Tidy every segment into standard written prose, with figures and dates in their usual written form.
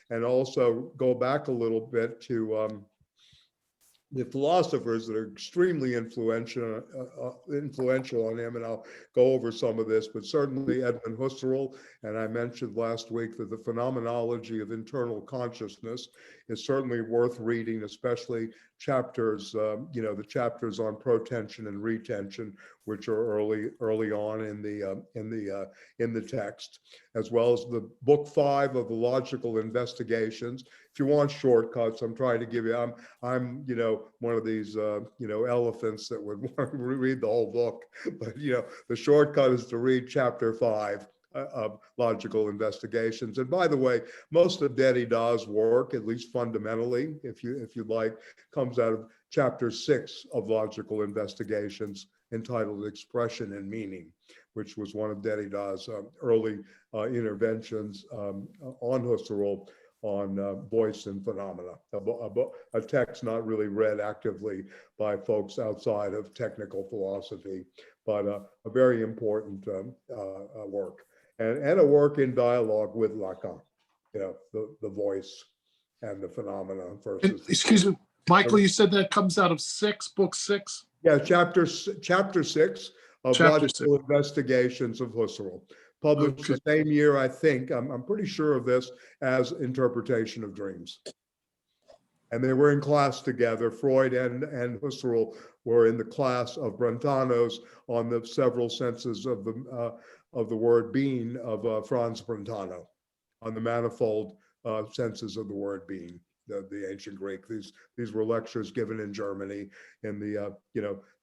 and also go back a little bit to the philosophers that are extremely influential on him, and I'll go over some of this, but certainly Edmund Husserl, and I mentioned last week that the phenomenology of internal consciousness is certainly worth reading, especially chapters, the chapters on protension and retention, which are early on in the text, as well as the book 5 of the Logical Investigations. If you want shortcuts, I'm trying to give you. I'm one of these elephants that would want to read the whole book, but the shortcut is to read chapter 5 of Logical Investigations. And by the way, most of Derrida's work, at least fundamentally, if you like, comes out of chapter 6 of Logical Investigations, entitled Expression and Meaning, which was one of Derrida's early interventions on Husserl on voice and phenomena, a text not really read actively by folks outside of technical philosophy, but a very important work, and a work in dialogue with Lacan, the voice and the phenomena versus. Excuse me, Michael, you said that comes out of book 6? Yeah, chapter 6 of Logical Investigations of Husserl, published the same year, I think, I'm pretty sure of this, as Interpretation of Dreams. And they were in class together. Freud and Husserl were in the class of Brentano's on the several senses of the word being of Franz Brentano, on the manifold senses of the word being. The ancient Greek. These were lectures given in Germany in the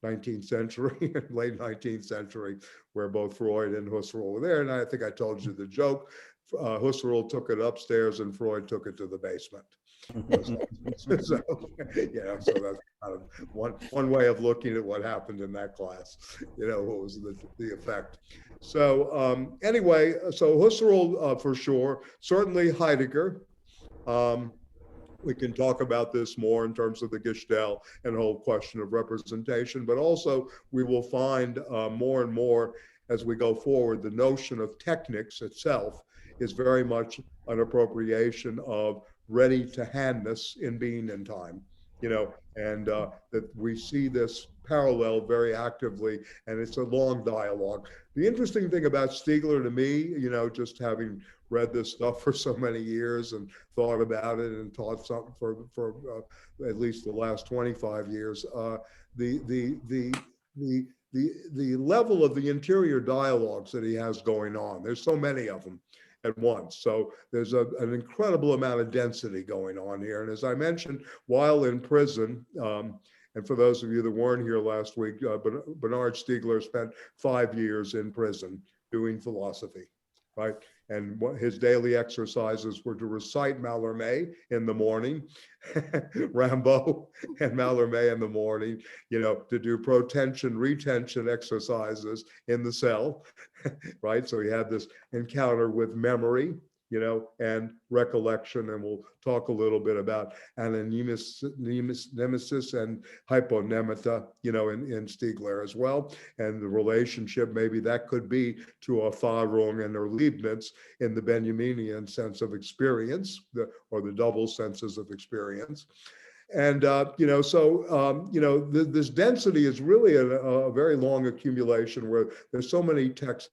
19th century, late 19th century, where both Freud and Husserl were there. And I think I told you the joke. Husserl took it upstairs and Freud took it to the basement. So that's kind of one way of looking at what happened in that class. What was the effect. So anyway, so Husserl for sure, certainly Heidegger. We can talk about this more in terms of the Gestalt and whole question of representation, but also we will find more and more as we go forward, the notion of technics itself is very much an appropriation of ready-to-handness in being and time, and that we see this parallel very actively, and it's a long dialogue. The interesting thing about Stiegler to me, just having read this stuff for so many years and thought about it and taught something for at least the last 25 years, the level of the interior dialogues that he has going on. There's so many of them at once. So there's an incredible amount of density going on here. And as I mentioned, while in prison, and for those of you that weren't here last week, Bernard Stiegler spent 5 years in prison doing philosophy, right? And his daily exercises were to recite Mallarmé in the morning, Rimbaud and Mallarmé in the morning, to do protension, retention exercises in the cell, right? So he had this encounter with memory, and recollection, and we'll talk a little bit about anonymesis and hyponemata, in Stiegler as well, and the relationship, maybe that could be to a Erfahrung and or Leibniz in the Benjaminian sense of experience, or the double senses of experience. And, this density is really a very long accumulation where there's so many texts.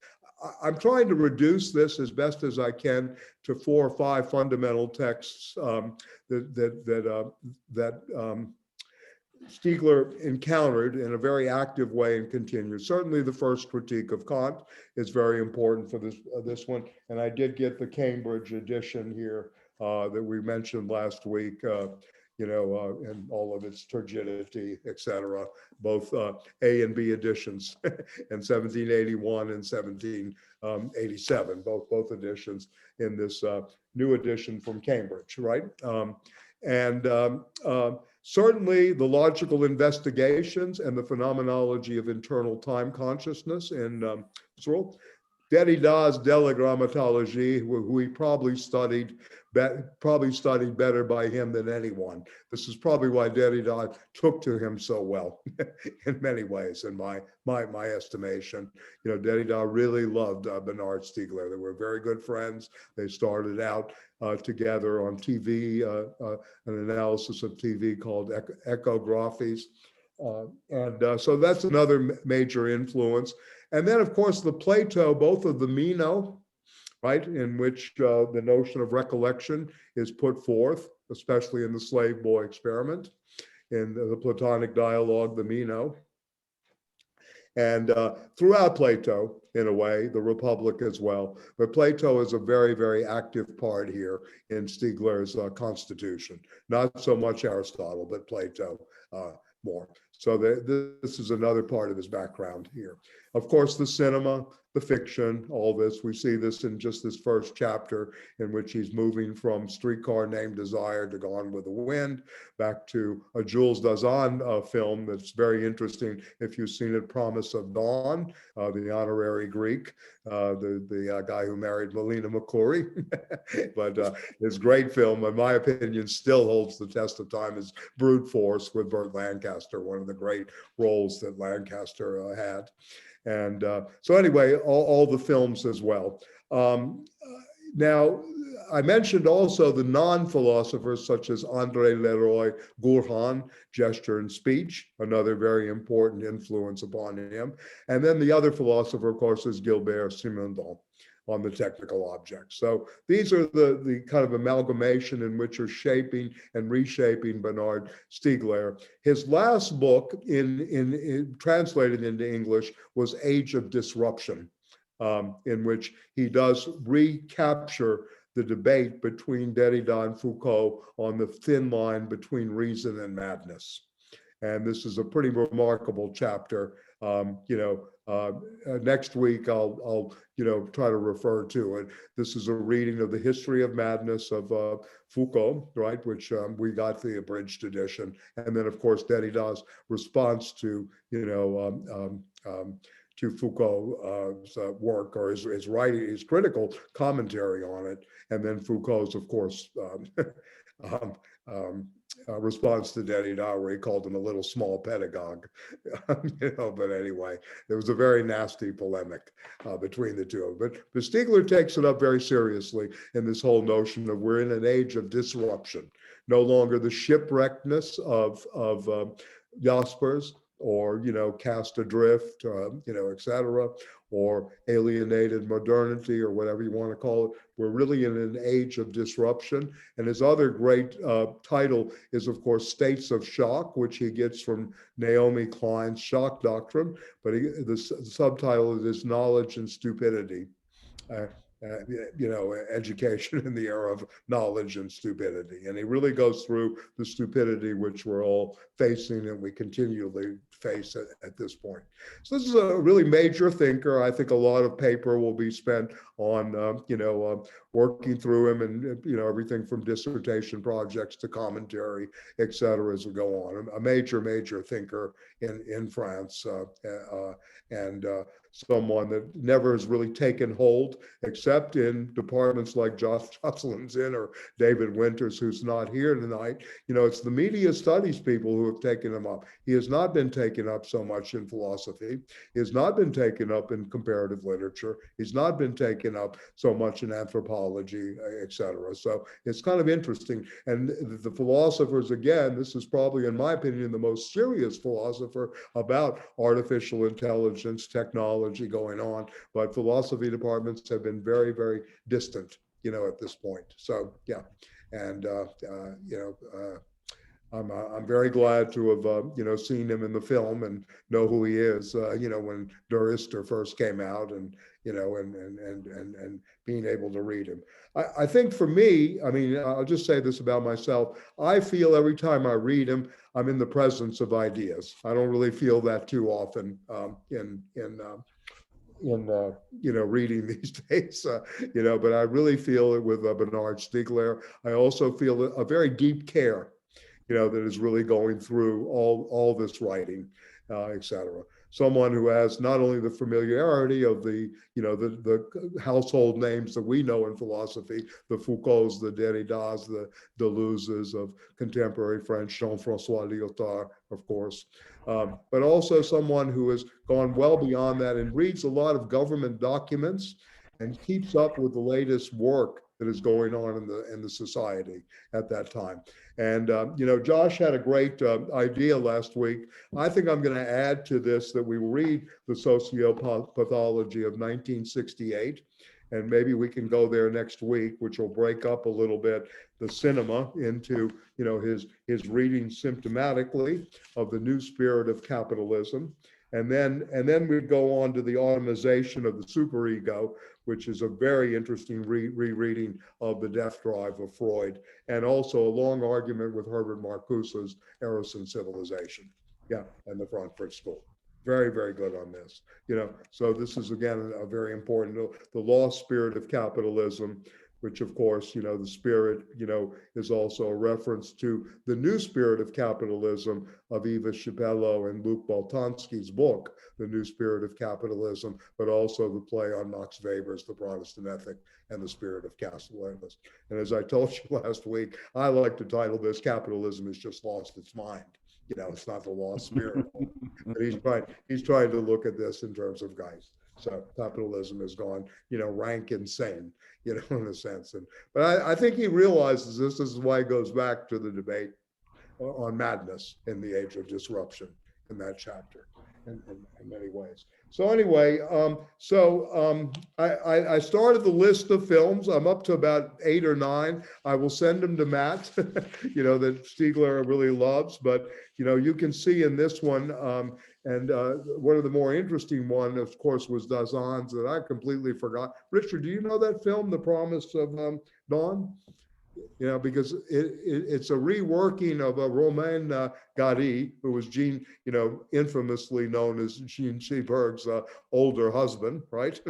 I'm trying to reduce this as best as I can to 4 or 5 fundamental texts that Stiegler encountered in a very active way and continued. Certainly the first critique of Kant is very important for this one. And I did get the Cambridge edition here that we mentioned last week, and all of its turgidity, et cetera, both A and B editions in 1781 and 1787, both editions in this new edition from Cambridge, right? Certainly the logical investigations and the phenomenology of internal time consciousness in Husserl. Derrida's De la Grammatologie, who he probably studied better by him than anyone. This is probably why Derrida took to him so well in many ways, in my estimation. You know, Derrida really loved Bernard Stiegler. They were very good friends. They started out together on TV, an analysis of TV called Echographies. So that's another major influence. And then, of course, the Plato, both of the Meno, right, in which the notion of recollection is put forth, especially in the slave boy experiment, in the Platonic dialogue, the Meno. And throughout Plato, in a way, the Republic as well. But Plato is a very, very active part here in Stiegler's constitution. Not so much Aristotle, but Plato more. So this is another part of his background here. Of course, the cinema, the fiction, all this, we see this in just this first chapter in which he's moving from Streetcar Named Desire to Gone with the Wind, back to a Jules Dassin film that's very interesting. If you've seen it, Promise of Dawn, the honorary Greek, the guy who married Melina Mercouri. But his great film, in my opinion, still holds the test of time, is Brute Force with Burt Lancaster, one of the great roles that Lancaster had. And so anyway, all the films as well. Now, I mentioned also the non-philosophers such as André Leroy Gourhan, Gesture and Speech, another very important influence upon him. And then the other philosopher, of course, is Gilbert Simondon on the technical objects. So these are the kind of amalgamation in which are shaping and reshaping Bernard Stiegler. His last book, in translated into English, was Age of Disruption, in which he does recapture the debate between Derrida and Foucault on the thin line between reason and madness. And this is a pretty remarkable chapter. Next week I'll try to refer to it. This is a reading of the History of Madness of Foucault, right, which we got the abridged edition, and then of course Derrida's response to Foucault's work, or his writing, his critical commentary on it, and then Foucault's, of course, response to Derrida, where he called him a little small pedagogue. But anyway, there was a very nasty polemic between the two. But Stiegler takes it up very seriously in this whole notion of we're in an age of disruption. No longer the shipwreckedness of Jaspers, or cast adrift, et cetera, or alienated modernity, or whatever you want to call it. We're really in an age of disruption. And his other great title is, of course, States of Shock, which he gets from Naomi Klein's shock doctrine. But the subtitle is Knowledge and Stupidity. Education in the era of knowledge and stupidity. And he really goes through the stupidity which we're all facing and we continually face at this point. So this is a really major thinker. I think a lot of paper will be spent on, working through him, and, everything from dissertation projects to commentary, et cetera, as we go on. A major thinker in France, and someone that never has really taken hold, except in departments like Jocelyn's in, or David Winters, who's not here tonight. It's the media studies people who have taken him up. He has not been taken up so much in philosophy. He has not been taken up in comparative literature. He's not been taken up so much in anthropology, et cetera. So it's kind of interesting. And the philosophers, again, this is probably, in my opinion, the most serious philosopher about artificial intelligence, technology going on, but philosophy departments have been very, very distant, at this point. So yeah, and I'm very glad to have seen him in the film and know who he is. When Der Ister first came out, and and being able to read him. I think for me, I'll just say this about myself. I feel every time I read him, I'm in the presence of ideas. I don't really feel that too often in reading these days, but I really feel it with Bernard Stiegler. I also feel a very deep care, that is really going through all this writing, et cetera. someone who has not only the familiarity of the, the household names that we know in philosophy, the Foucaults, the Derridas, the Deleuze's of contemporary French, Jean-François Lyotard, of course, but also someone who has gone well beyond that and reads a lot of government documents and keeps up with the latest work that is going on in the society at that time. And Josh had a great idea last week. I think I'm going to add to this that we read the sociopathology of 1968, and maybe we can go there next week, which will break up a little bit the cinema into his reading symptomatically of the new spirit of capitalism. And then we'd go on to the automation of the superego, which is a very interesting rereading of the death drive of Freud, and also a long argument with Herbert Marcuse's Eros and Civilization, and the Frankfurt School. Very, very good on this. So this is, again, a very important, the lost spirit of capitalism, which of course, the spirit, is also a reference to the new spirit of capitalism of Eva Shapello and Luc Boltanski's book, The New Spirit of Capitalism, but also the play on Max Weber's The Protestant Ethic and the Spirit of Capitalism. And as I told you last week, I like to title this Capitalism Has Just Lost Its Mind. It's not the lost spirit. But he's trying to look at this in terms of guys. So capitalism has gone, rank insane, in a sense. But I think he realizes this is why he goes back to the debate on madness in the age of disruption in that chapter in many ways. So anyway, I started the list of films. I'm up to about 8 or 9. I will send them to Matt, that Stiegler really loves. But, you can see in this one, and one of the more interesting one, of course, was Dazan's that I completely forgot. Richard, do you know that film, The Promise of Dawn? Because it's a reworking of a Romain Gary, who was Jean, infamously known as Jean Seberg's older husband, right?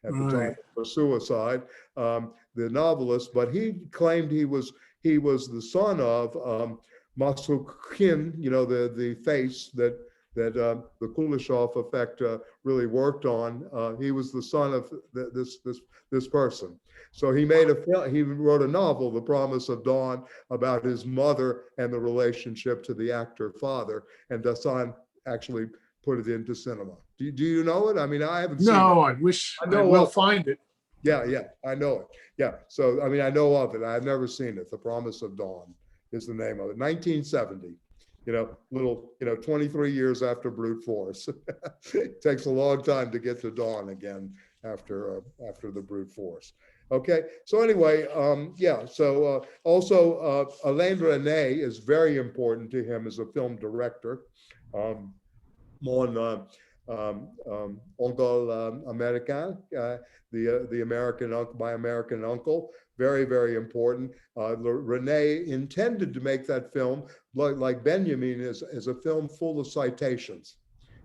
At the time of suicide, the novelist. But he claimed he was the son of Masukhin, the face that the Kuleshov effect really worked on. He was the son of this person. So he wrote a novel, The Promise of Dawn, about his mother and the relationship to the actor father. And Dassin actually put it into cinema. Do you know it? I mean, I haven't seen it. No, I wish I will find it. Yeah, I know it. Yeah, so I mean, I know of it. I've never seen it. The Promise of Dawn is the name of it. 1970. 23 years after Brute Force. It takes a long time to get to Dawn again after the Brute Force. Okay, so anyway, also Alain Resnais is very important to him as a film director. Mon Oncle Américain, the American uncle, my American uncle, very, very important. Resnais intended to make that film, like Benjamin, is a film full of citations.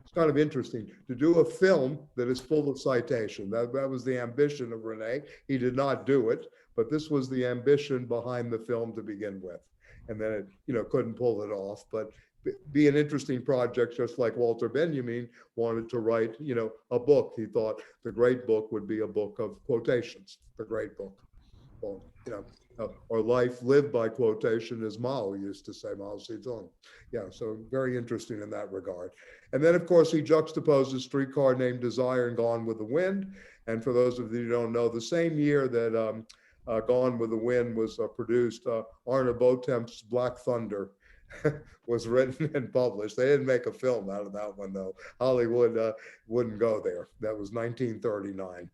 It's kind of interesting to do a film that is full of citation. That was the ambition of Resnais. He did not do it, but this was the ambition behind the film to begin with. And then it, couldn't pull it off, but be an interesting project, just like Walter Benjamin wanted to write, a book. He thought the great book would be a book of quotations, the great book. Well, or life lived by quotation, as Mao used to say, Mao Zedong. Yeah, so very interesting in that regard. And then, of course, he juxtaposes Streetcar Named Desire and Gone with the Wind. And for those of you who don't know, the same year that Gone with the Wind was produced, Arne Botemp's Black Thunder was written and published. They didn't make a film out of that one, though. Hollywood wouldn't go there. That was 1939.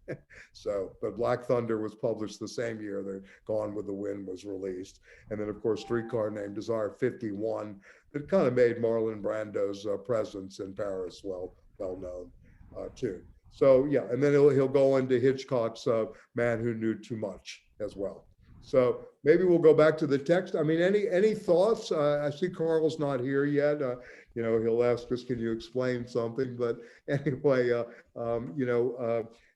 So, but Black Thunder was published the same year that Gone with the Wind was released. And then, of course, Streetcar Named Desire, 51. It kind of made Marlon Brando's presence in Paris well known too. So yeah, and then he'll go into Hitchcock's Man Who Knew Too Much as well. So maybe we'll go back to the text. I mean, any thoughts? I see Carl's not here yet. He'll ask us, can you explain something? But anyway,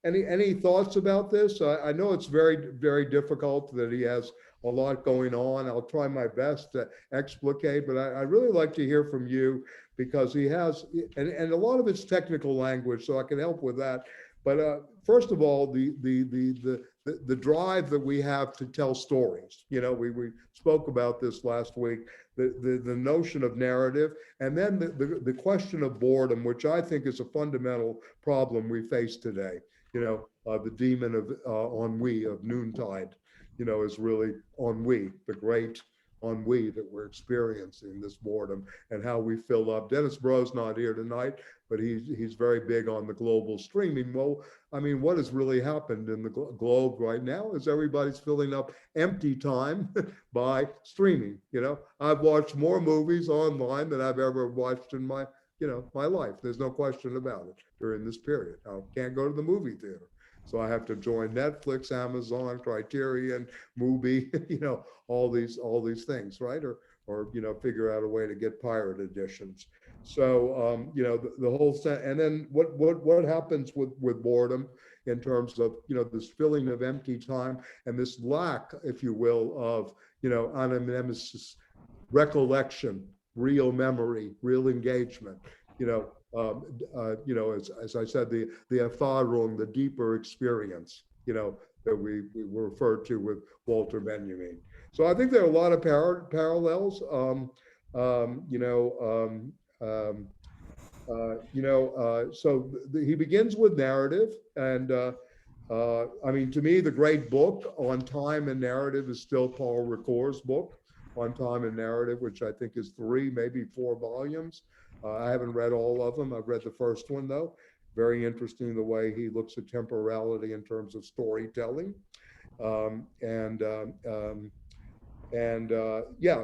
any thoughts about this? I know it's very, very difficult that he has a lot going on. I'll try my best to explicate, but I'd really like to hear from you because he has, and a lot of it's technical language, so I can help with that. But first of all, the drive that we have to tell stories. You know, we spoke about this last week. The notion of narrative, and then the question of boredom, which I think is a fundamental problem we face today. You know, the demon of ennui, of noontide, you know, is really ennui, the great ennui that we're experiencing, this boredom, and how we fill up. Dennis Bro's not here tonight, but he's very big on the global streaming. Well, I mean, what has really happened in the globe right now is everybody's filling up empty time by streaming. You know, I've watched more movies online than I've ever watched in my, you know, my life. There's no question about it during this period. I can't go to the movie theater. So I have to join Netflix, Amazon, Criterion, Mubi, you know, all these things, right? Or you know, figure out a way to get pirate editions. So you know, the whole set. And then what happens with boredom in terms of, you know, this filling of empty time and this lack, if you will, of, you know, anamnesis, recollection, real memory, real engagement, you know. You know, as I said, the Erfahrung, the deeper experience, you know, that we referred to with Walter Benjamin. So I think there are a lot of parallels. So he begins with narrative, and I mean, to me, the great book on time and narrative is still Paul Ricoeur's book on time and narrative, which I think is 3, maybe 4 volumes. I haven't read all of them. I've read the first one, though. Very interesting the way he looks at temporality in terms of storytelling. Yeah,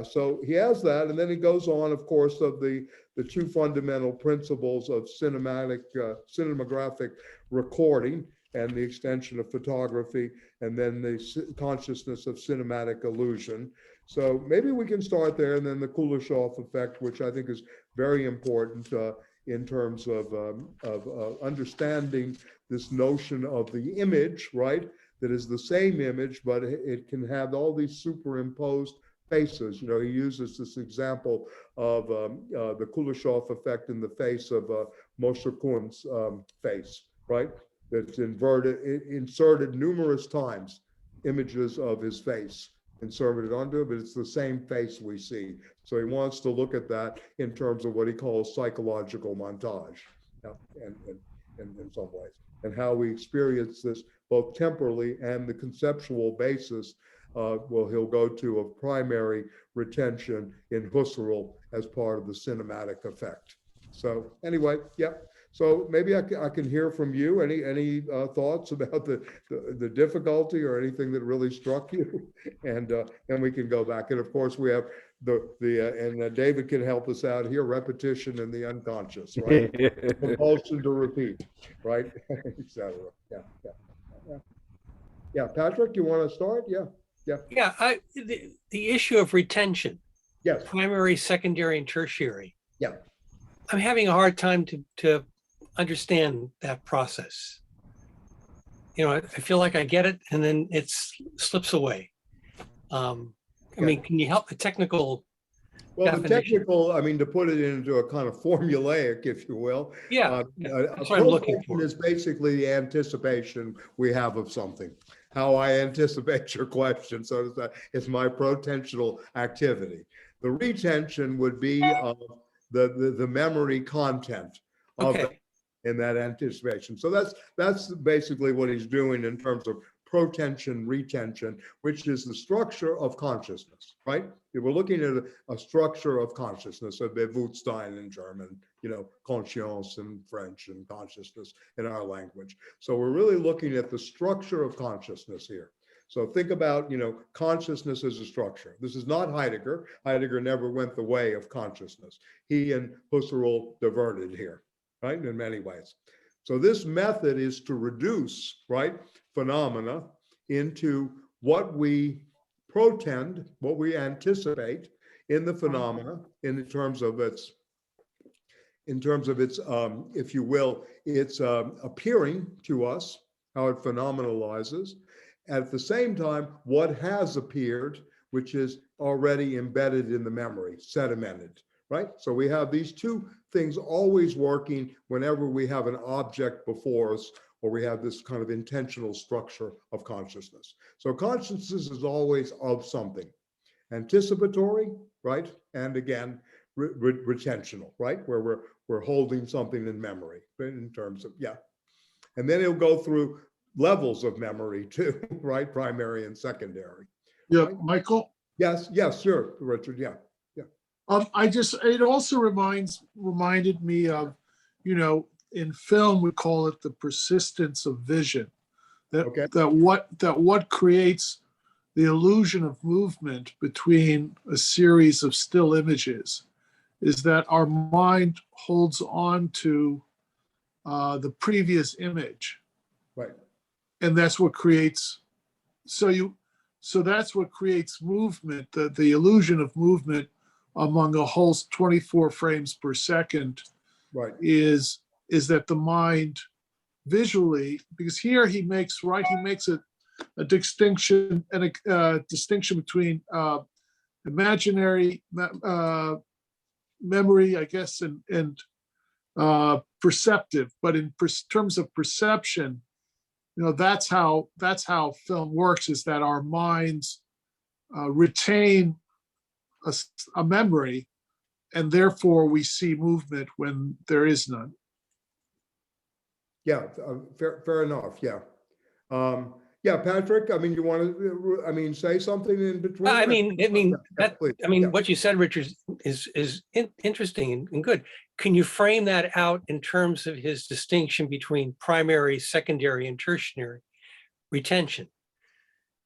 so he has that. And then he goes on, of course, of the 2 fundamental principles of cinematographic recording and the extension of photography, and then the consciousness of cinematic illusion. So maybe we can start there, and then the Kuleshov effect, which I think is very important in terms of understanding this notion of the image, right? That is the same image, but it can have all these superimposed faces. You know, he uses this example of the Kuleshov effect in the face of Moshe Kuhn's face, right? That's inserted numerous times, images of his face inserted onto it, but it's the same face we see. So he wants to look at that in terms of what he calls psychological montage, and in some ways, and how we experience this both temporally and the conceptual basis. Well, he'll go to of primary retention in Husserl as part of the cinematic effect. So anyway, yeah. So maybe I can hear from you. Any thoughts about the difficulty or anything that really struck you, and then we can go back. And of course, we have and David can help us out here. Repetition in the unconscious, right? Compulsion to repeat, right, etc. Yeah. Patrick, you want to start? Yeah. The issue of retention. Yes. Primary, secondary, and tertiary. Yeah. I'm having a hard time to understand that process. You know, I feel like I get it and then it slips away. I mean, can you help the technical? Well, the technical, I mean, to put it into a kind of formulaic, if you will. Yeah, that's what I'm looking for. Is basically the anticipation we have of something. How I anticipate your question, so it's my potential activity. The retention would be the memory content of in that anticipation. So that's basically what he's doing in terms of protension, retention, which is the structure of consciousness, right? If we're looking at a structure of consciousness, a Bewusstsein in German, you know, conscience in French, and consciousness in our language. So we're really looking at the structure of consciousness here. So think about, you know, consciousness as a structure. This is not Heidegger. Heidegger never went the way of consciousness. He and Husserl diverted here, right, in many ways. So this method is to reduce, right, phenomena into what we protend, what we anticipate in the phenomena in terms of its, if you will, it's appearing to us, how it phenomenalizes. At the same time, what has appeared which is already embedded in the memory, sedimented, right? So we have these two things always working whenever we have an object before us, or we have this kind of intentional structure of consciousness. So consciousness is always of something. Anticipatory, right? And again, retentional, right? Where we're holding something in memory in terms of, yeah. And then it'll go through levels of memory too, right? Primary and secondary. Yeah, Right? Michael? Yes, sure, Richard, yeah. It also reminded me of, in film, we call it the persistence of vision. Okay. That what creates the illusion of movement between a series of still images is that our mind holds on to the previous image. Right. And that's what creates, so that's what creates movement, the illusion of movement among a whole 24 frames per second. Right. Is that the mind visually, because here he makes a distinction and a distinction between imaginary memory, I guess, and perceptive. But in terms of perception, that's how film works, is that our minds retain a memory, and therefore we see movement when there is none. Yeah, fair enough. Yeah. Yeah, Patrick, I mean, you want to, say something in between? What you said, Richard, is interesting and good. Can you frame that out in terms of his distinction between primary, secondary, and tertiary retention?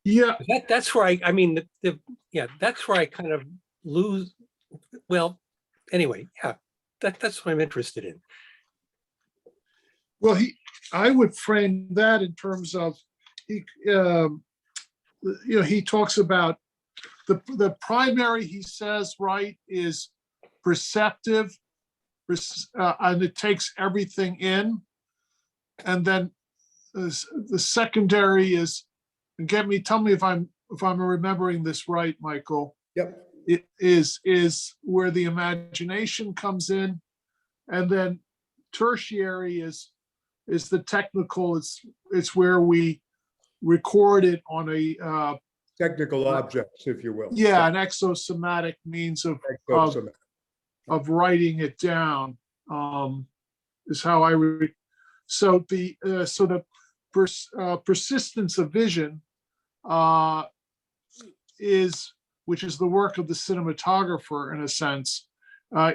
Yeah, that's where that's where I kind of lose. Well, anyway, yeah, that's what I'm interested in. Well, I would frame that in terms of he talks about the primary, he says, right, is perceptive, and it takes everything in, and then the secondary is, and tell me if I'm remembering this right, Michael. Yep. It is where the imagination comes in, and then tertiary is the technical. It's where we record it on a technical objects, if you will. Yeah, an exosomatic means of writing it down, is how I read. So the persistence of vision which is the work of the cinematographer in a sense,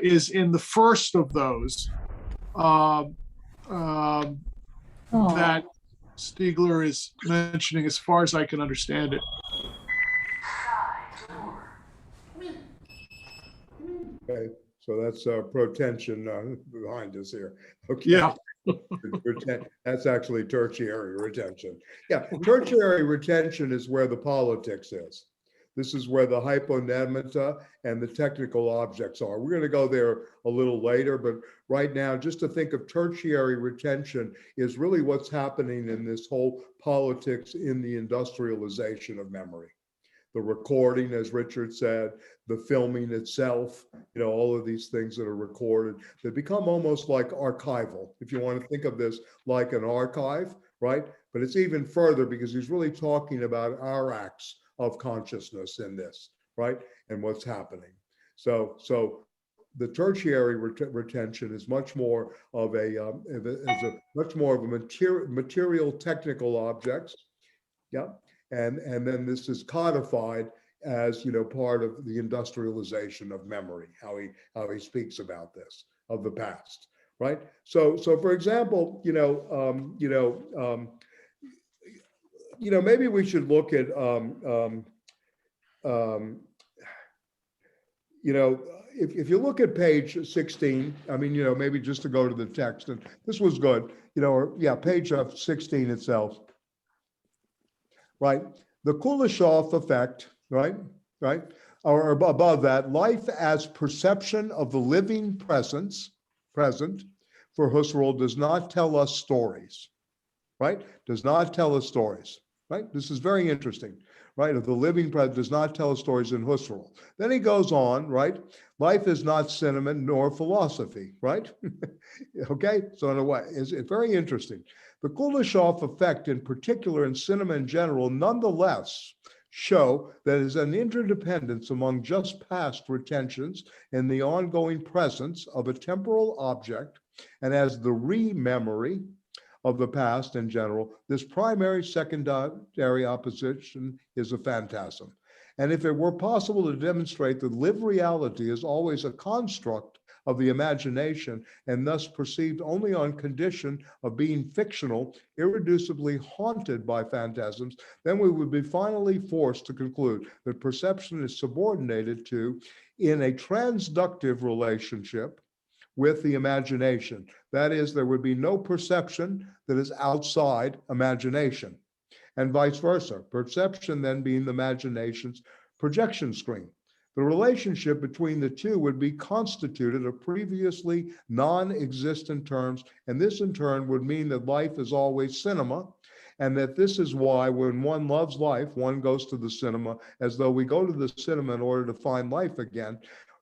is in the first of those that Stiegler is mentioning, as far as I can understand it. Okay, so that's protension behind us here. Okay. Yeah. That's actually tertiary retention. Yeah, tertiary retention is where the politics is. This is where the hyponymata and the technical objects are. We're going to go there a little later, but right now, just to think of tertiary retention is really what's happening in this whole politics in the industrialization of memory. The recording, as Richard said, the filming itself, all of these things that are recorded, they become almost like archival, if you want to think of this like an archive, right? But it's even further, because he's really talking about our acts of consciousness in this, right? And what's happening. So the tertiary retention is much more of a material technical objects. Yeah. And then this is codified as part of the industrialization of memory, how he speaks about this, of the past, right? So for example, maybe we should look at if you look at page 16, maybe just to go to the text, and this was good, page 16 itself. Right, the Kuleshov effect, right, or above that, life as perception of the living present for Husserl does not tell us stories, right? Does not tell us stories, right? This is very interesting, right, of the living present does not tell stories in Husserl. Then he goes on, right? Life is not sentiment nor philosophy, right? Okay, so in a way, it's very interesting. The Kuleshov effect in particular and cinema in general, nonetheless, show that is an interdependence among just past retentions and the ongoing presence of a temporal object, and as the re-memory of the past in general, this primary secondary opposition is a phantasm. And if it were possible to demonstrate that lived reality is always a construct of the imagination and thus perceived only on condition of being fictional, irreducibly haunted by phantasms, then we would be finally forced to conclude that perception is subordinated to, in a transductive relationship with the imagination. That is, there would be no perception that is outside imagination, and vice versa, perception then being the imagination's projection screen. The relationship between the two would be constituted of previously non-existent terms, and this in turn would mean that life is always cinema, and that this is why when one loves life, one goes to the cinema, as though we go to the cinema in order to find life again,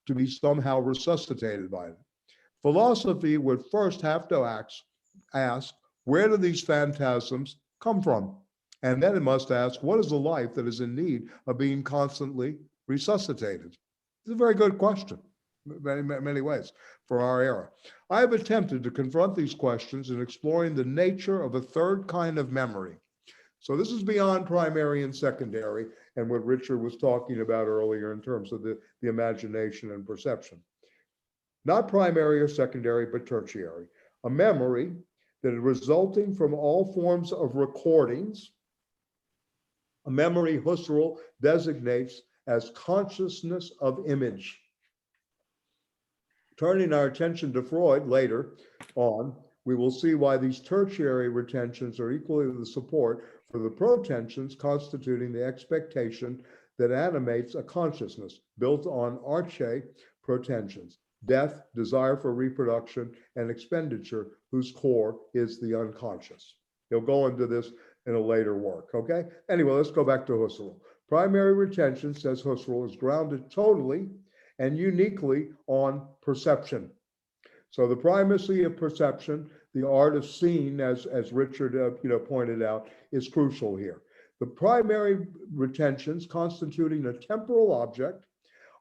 to be somehow resuscitated by it. Philosophy would first have to ask, where do these phantasms come from? And then it must ask, what is a life that is in need of being constantly resuscitated? It's a very good question, in many ways, for our era. I have attempted to confront these questions in exploring the nature of a third kind of memory. So this is beyond primary and secondary, and what Richard was talking about earlier in terms of the imagination and perception. Not primary or secondary, but tertiary. A memory that is resulting from all forms of recordings. A memory Husserl designates as consciousness of image. Turning our attention to Freud later on, we will see why these tertiary retentions are equally the support for the protensions constituting the expectation that animates a consciousness built on arche protensions, death, desire for reproduction, and expenditure, whose core is the unconscious. He'll go into this in a later work, okay? Anyway, let's go back to Husserl. Primary retention, says Husserl, is grounded totally and uniquely on perception. So the primacy of perception, the art of seeing, as Richard pointed out, is crucial here. The primary retentions constituting a temporal object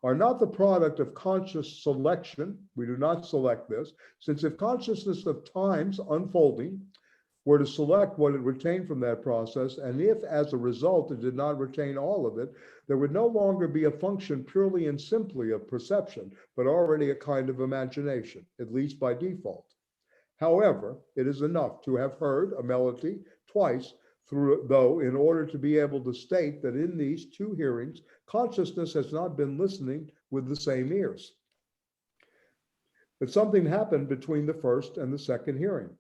are not the product of conscious selection. We do not select this, since if consciousness of time's unfolding were to select what it retained from that process, and if as a result it did not retain all of it, there would no longer be a function purely and simply of perception, but already a kind of imagination, at least by default. However, it is enough to have heard a melody twice, though, in order to be able to state that in these two hearings, consciousness has not been listening with the same ears. But something happened between the first and the second hearing.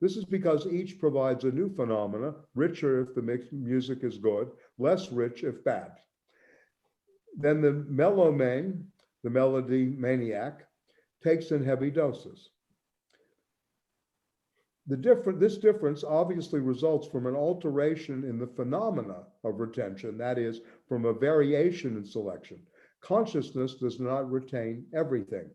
This is because each provides a new phenomena, richer if the music is good, less rich if bad. Then the melomane, the melody maniac, takes in heavy doses. This difference obviously results from an alteration in the phenomena of retention, that is, from a variation in selection. Consciousness does not retain everything.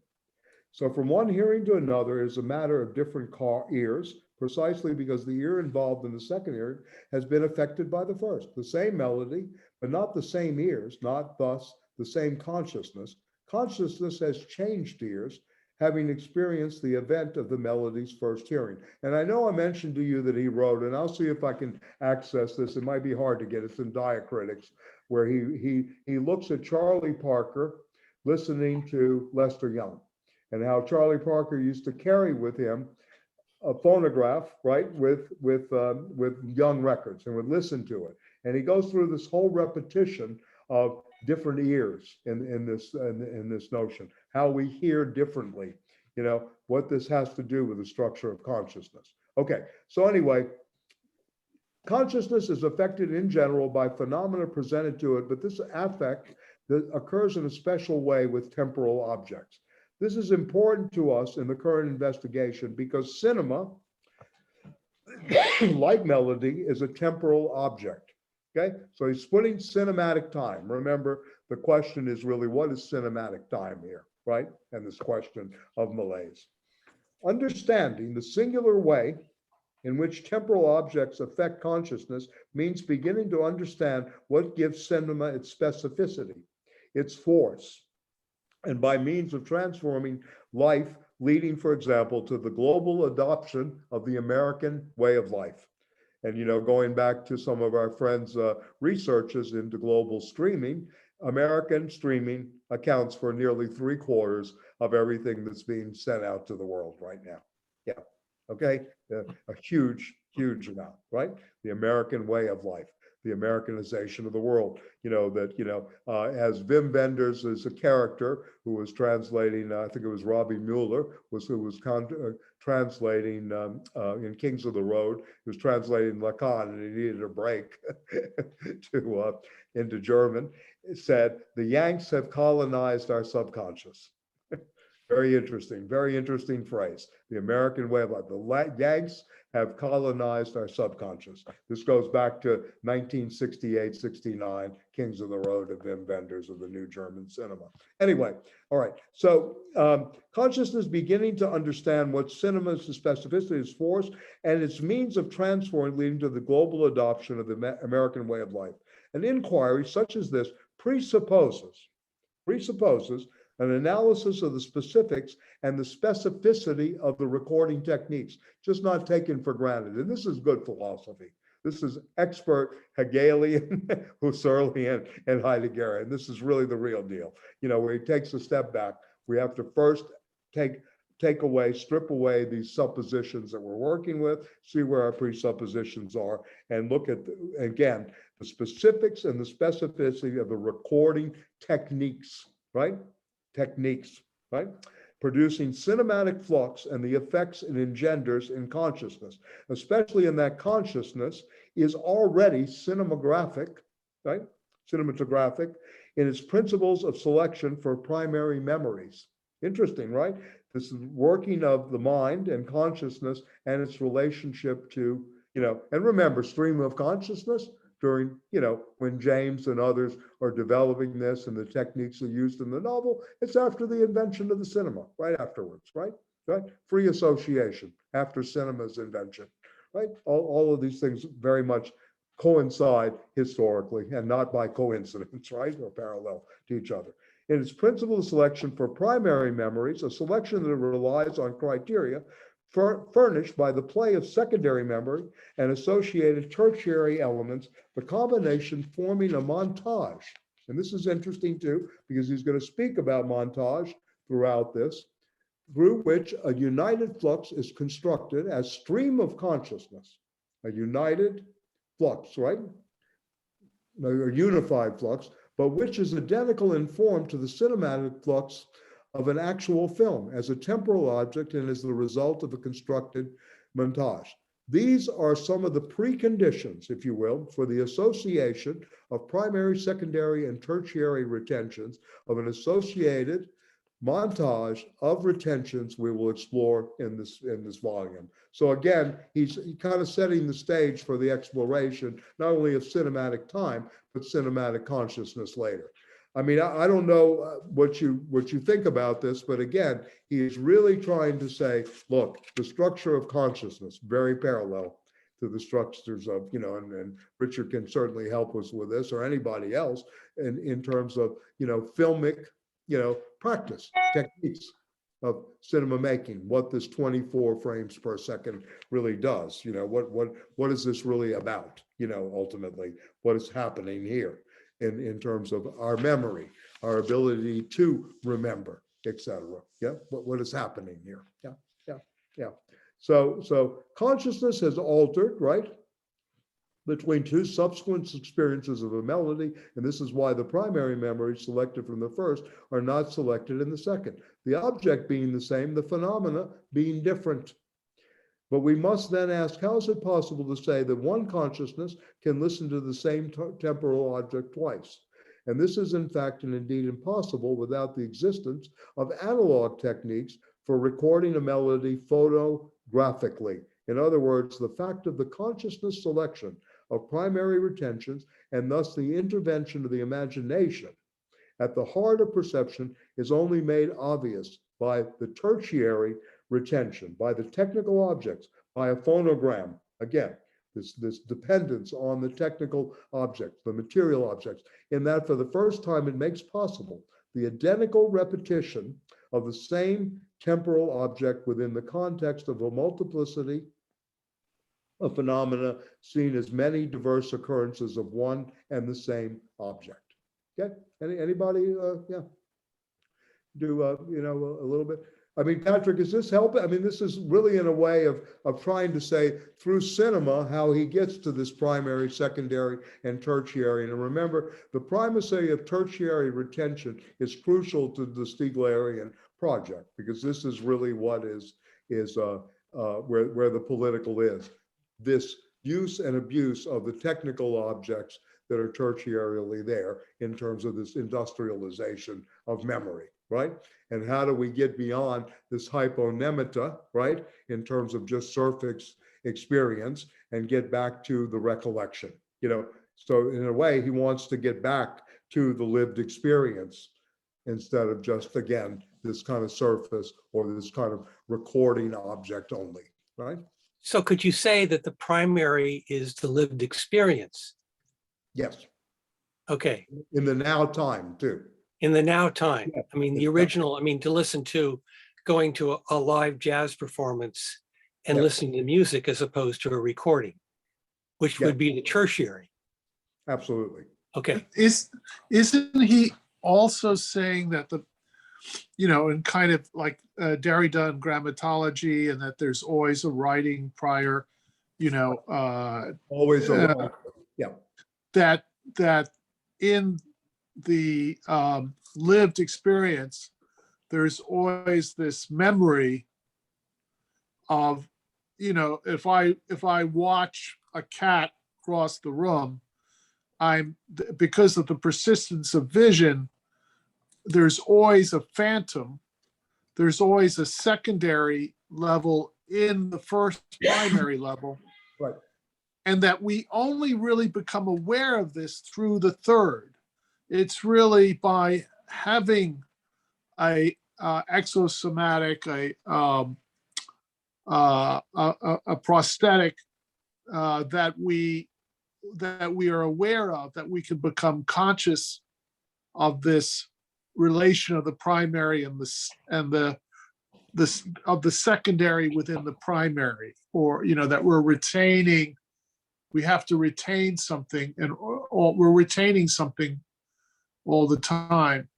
So from one hearing to another is a matter of different ears, precisely because the ear involved in the second hearing has been affected by the first. The same melody, but not the same ears, not thus the same consciousness. Consciousness has changed ears, having experienced the event of the melody's first hearing. And I know I mentioned to you that he wrote, and I'll see if I can access this. It might be hard to get. It's in Diacritics, where he looks at Charlie Parker listening to Lester Young, and how Charlie Parker used to carry with him a phonograph, right, with Young records, and would listen to it. And he goes through this whole repetition of different ears in this notion, how we hear differently, what this has to do with the structure of consciousness. Okay, so anyway, consciousness is affected in general by phenomena presented to it, but this affect that occurs in a special way with temporal objects. This is important to us in the current investigation because cinema, like melody, is a temporal object. Okay, so he's putting cinematic time. Remember, the question is really, what is cinematic time here, right? And this question of malaise. Understanding the singular way in which temporal objects affect consciousness means beginning to understand what gives cinema its specificity, its force, and by means of transforming life, leading, for example, to the global adoption of the American way of life. And, going back to some of our friends' researches into global streaming, American streaming accounts for nearly 3/4 of everything that's being sent out to the world right now. Yeah. Okay. A huge, huge amount, right? The American way of life, the Americanization of the world. As Wim Wenders is a character who was translating, I think it was Robbie Mueller, who was translating in Kings of the Road. He was translating Lacan, and he needed a break into German. It said, "The Yanks have colonized our subconscious." Very interesting phrase. The American way of life. The Yanks have colonized our subconscious. This goes back to 1968, 69, Kings of the Road of Wim Wenders of the New German Cinema. Anyway, all right. So consciousness beginning to understand what cinema's specificity is, force, and its means of transforming, leading to the global adoption of the American way of life. An inquiry such as this presupposes an analysis of the specifics and the specificity of the recording techniques, just not taken for granted. And this is good philosophy. This is expert Hegelian, Husserlian, and Heideggerian. This is really the real deal. Where he takes a step back, we have to first strip away these suppositions that we're working with, see where our presuppositions are, and look at, again, the specifics and the specificity of the recording techniques, right? Techniques, right? Producing cinematic flux and the effects it engenders in consciousness, especially in that consciousness is already cinematographic, right? Cinematographic in its principles of selection for primary memories. Interesting, right? This is working of the mind and consciousness and its relationship to, and remember, stream of consciousness during, when James and others are developing this and the techniques are used in the novel, it's after the invention of the cinema, right afterwards, right? Free association after cinema's invention, right? All of these things very much coincide historically and not by coincidence, right? Or parallel to each other. In its principle of selection for primary memories, a selection that relies on criteria furnished by the play of secondary memory and associated tertiary elements, the combination forming a montage. And this is interesting too, because he's going to speak about montage throughout this, through which a united flux is constructed as stream of consciousness, a united flux, right? A unified flux, but which is identical in form to the cinematic flux of an actual film as a temporal object and as the result of a constructed montage. These are some of the preconditions, if you will, for the association of primary, secondary, and tertiary retentions of an associated montage of retentions we will explore in this volume. So again, he's kind of setting the stage for the exploration, not only of cinematic time, but cinematic consciousness later. I mean, I don't know what you think about this, but again, he is really trying to say, look, the structure of consciousness, very parallel to the structures of, and Richard can certainly help us with this, or anybody else, in terms of, filmic, practice, techniques of cinema making, what this 24 frames per second really does. What is this really about? Ultimately, what is happening here in terms of our memory, our ability to remember, etc. Yeah, what is happening here? Yeah. So consciousness has altered, right, between two subsequent experiences of a melody, and this is why the primary memories selected from the first are not selected in the second. The object being the same, the phenomena being different. But we must then ask, how is it possible to say that one consciousness can listen to the same temporal object twice? And this is in fact and indeed impossible without the existence of analog techniques for recording a melody photographically. In other words, the fact of the consciousness selection of primary retentions and thus the intervention of the imagination at the heart of perception is only made obvious by the tertiary retention, by the technical objects, by a phonogram. Again, this dependence on the technical objects, the material objects, in that for the first time it makes possible the identical repetition of the same temporal object within the context of a multiplicity of phenomena seen as many diverse occurrences of one and the same object. Okay, anybody, yeah, do, a little bit? I mean, Patrick, is this helping? I mean, this is really in a way of trying to say through cinema how he gets to this primary, secondary, and tertiary. And remember, the primacy of tertiary retention is crucial to the Stieglerian project, because this is really what is where the political is. This use and abuse of the technical objects that are tertiarily there in terms of this industrialization of memory, right? And how do we get beyond this hyponemata, right, in terms of just surface experience, and get back to the recollection, So in a way, he wants to get back to the lived experience instead of just, again, this kind of surface or this kind of recording object only, right? So could you say that the primary is the lived experience? Yes. Okay. In the now time too. In the now time. Yeah, I mean, the original, to listen to, going to a live jazz performance and Yeah. listening to music as opposed to a recording, which would be the tertiary. Absolutely. Okay. Isn't he also saying that and kind of like Derrida and grammatology, and that there's always a writing prior, Always a yeah. That in the lived experience, there's always this memory of, if I watch a cat cross the room, because of the persistence of vision, there's always a phantom, there's always a secondary level in the first primary level. Right. And that we only really become aware of this through the third. It's really by having a exosomatic, a prosthetic that we are aware of, that we can become conscious of this relation of the primary and the secondary within the primary, or that we're retaining. We have to retain something, and we're retaining something all the time.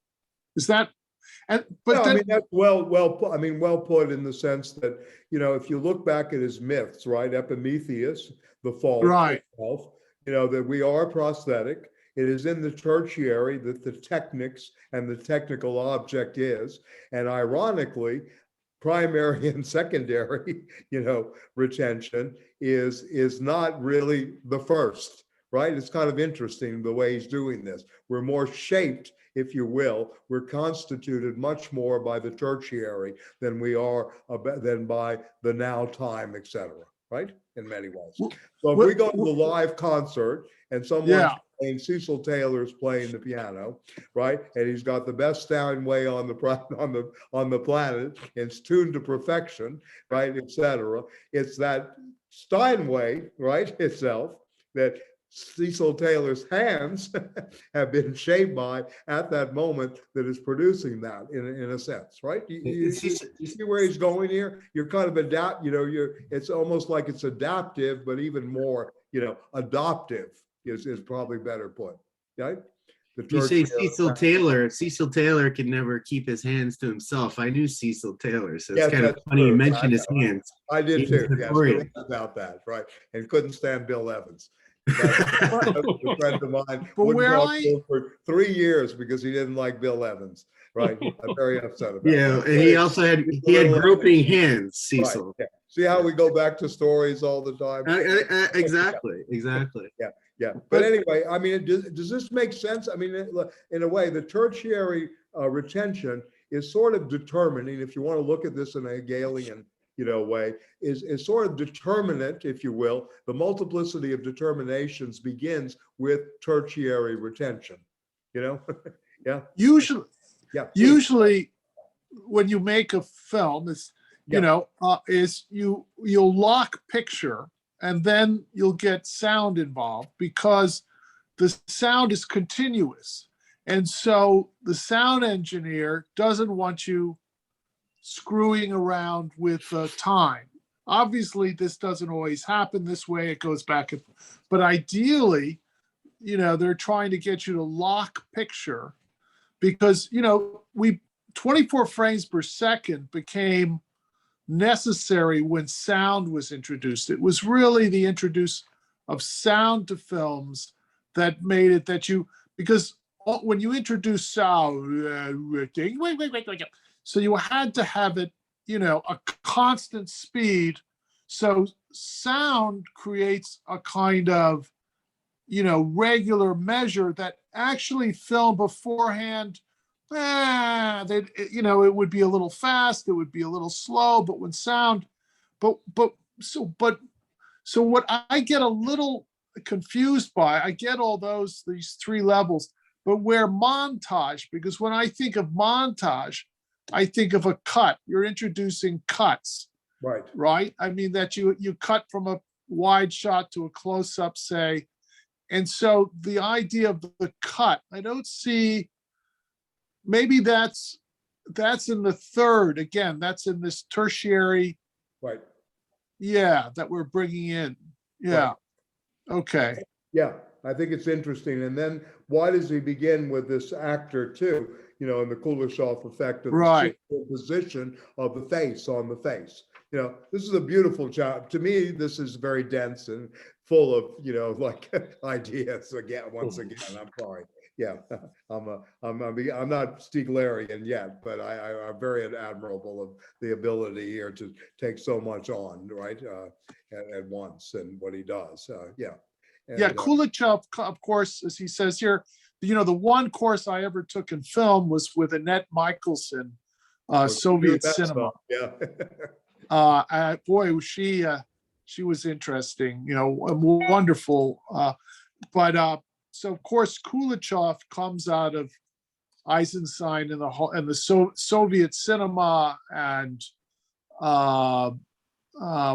Is that? And but no, then, that's well put in the sense that if you look back at his myths, right, Epimetheus, the fall, right, itself, that we are prosthetic. It is in the tertiary that the technics and the technical object is, and ironically, primary and secondary, retention is not really the first, right? It's kind of interesting the way he's doing this. We're more shaped, if you will. We're constituted much more by the tertiary than we are than by the now time, etc. Right? In many ways. So if we go to the live concert and someone's playing, Cecil Taylor's playing the piano, right, and he's got the best Steinway on the planet, it's tuned to perfection, right, etc. It's that Steinway, right, itself, that Cecil Taylor's hands have been shaped by at that moment that is producing that in a sense, right? You see where he's going here? You're kind of it's almost like it's adaptive, but even more, adoptive is probably better put, right? You say Cecil Taylor. Cecil Taylor can never keep his hands to himself. I knew Cecil Taylor, so it's kind of funny you mentioned his hands. I did too. Yes, about that, right? And couldn't stand Bill Evans. A friend of mine wouldn't talk to him for 3 years because he didn't like Bill Evans, right? I'm very upset about that. And he also had groping hands, Cecil. Right, yeah. See how we go back to stories all the time? Exactly. Yeah. But anyway, does this make sense? In a way, the tertiary retention is sort of determining, if you want to look at this in a Hegelian way is sort of determinate, if you will. The multiplicity of determinations begins with tertiary retention, yeah. Usually, Yeah. usually when you make a film, you'll lock picture and then you'll get sound involved because the sound is continuous. And so the sound engineer doesn't want you screwing around with time. Obviously, this doesn't always happen this way. It goes back and but ideally, they're trying to get you to lock picture because, 24 frames per second became necessary when sound was introduced. It was really the introduce of sound to films that made it that because when you introduce sound, so you had to have it, a constant speed. So sound creates a kind of, regular measure that actually film beforehand, it would be a little fast, it would be a little slow, but when sound, so what I get a little confused by, I get all these three levels, but where montage, because when I think of montage, I think of a cut. You're introducing cuts, right? I mean that you cut from a wide shot to a close up, say, and so the idea of the cut, I don't see. Maybe that's in the third again. That's in this tertiary, right? Yeah, that we're bringing in. Yeah, right. Okay. Yeah, I think it's interesting. And then why does he begin with this actor too? In the Kuleshov effect of right. the position of the face on the face. This is a beautiful job. To me, this is very dense and full of, ideas. Once again, I'm sorry. Yeah, I'm not Stieglerian yet, but I'm very admirable of the ability here to take so much on, right, at once, and what he does. Yeah. And, Kuleshov, of course, as he says here, the one course I ever took in film was with Annette Michelson, Soviet cinema. Yeah. Boy, she was interesting, wonderful. So of course, Kuleshov comes out of Eisenstein and the Soviet cinema, and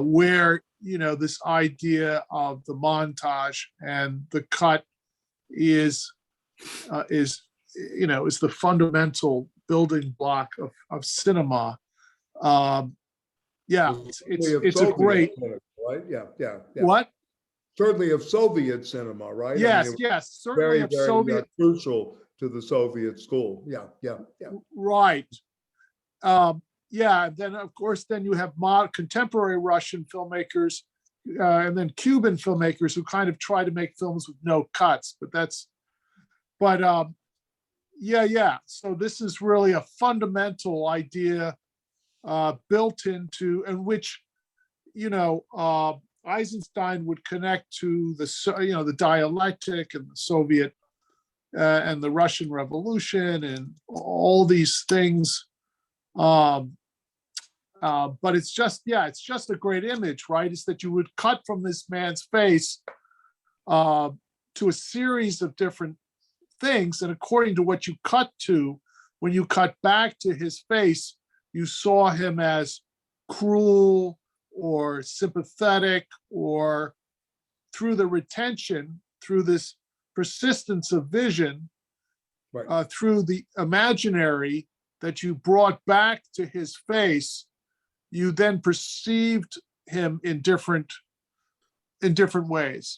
where this idea of the montage and the cut is the fundamental building block of cinema. It's a great cinema, right. Yeah. What? Certainly of Soviet cinema, right? Yes, certainly very, of Soviet. Crucial to the Soviet school. Yeah. Right. Then of course, you have contemporary Russian filmmakers, and then Cuban filmmakers who kind of try to make films with no cuts. So this is really a fundamental idea built into, and which, Eisenstein would connect to the dialectic and the Soviet and the Russian Revolution and all these things. But it's just a great image, right? It's that you would cut from this man's face to a series of different things, and according to what you cut to, when you cut back to his face, you saw him as cruel or sympathetic, or through the retention, through this persistence of vision, right. Through the imaginary that you brought back to his face, you then perceived him in different ways.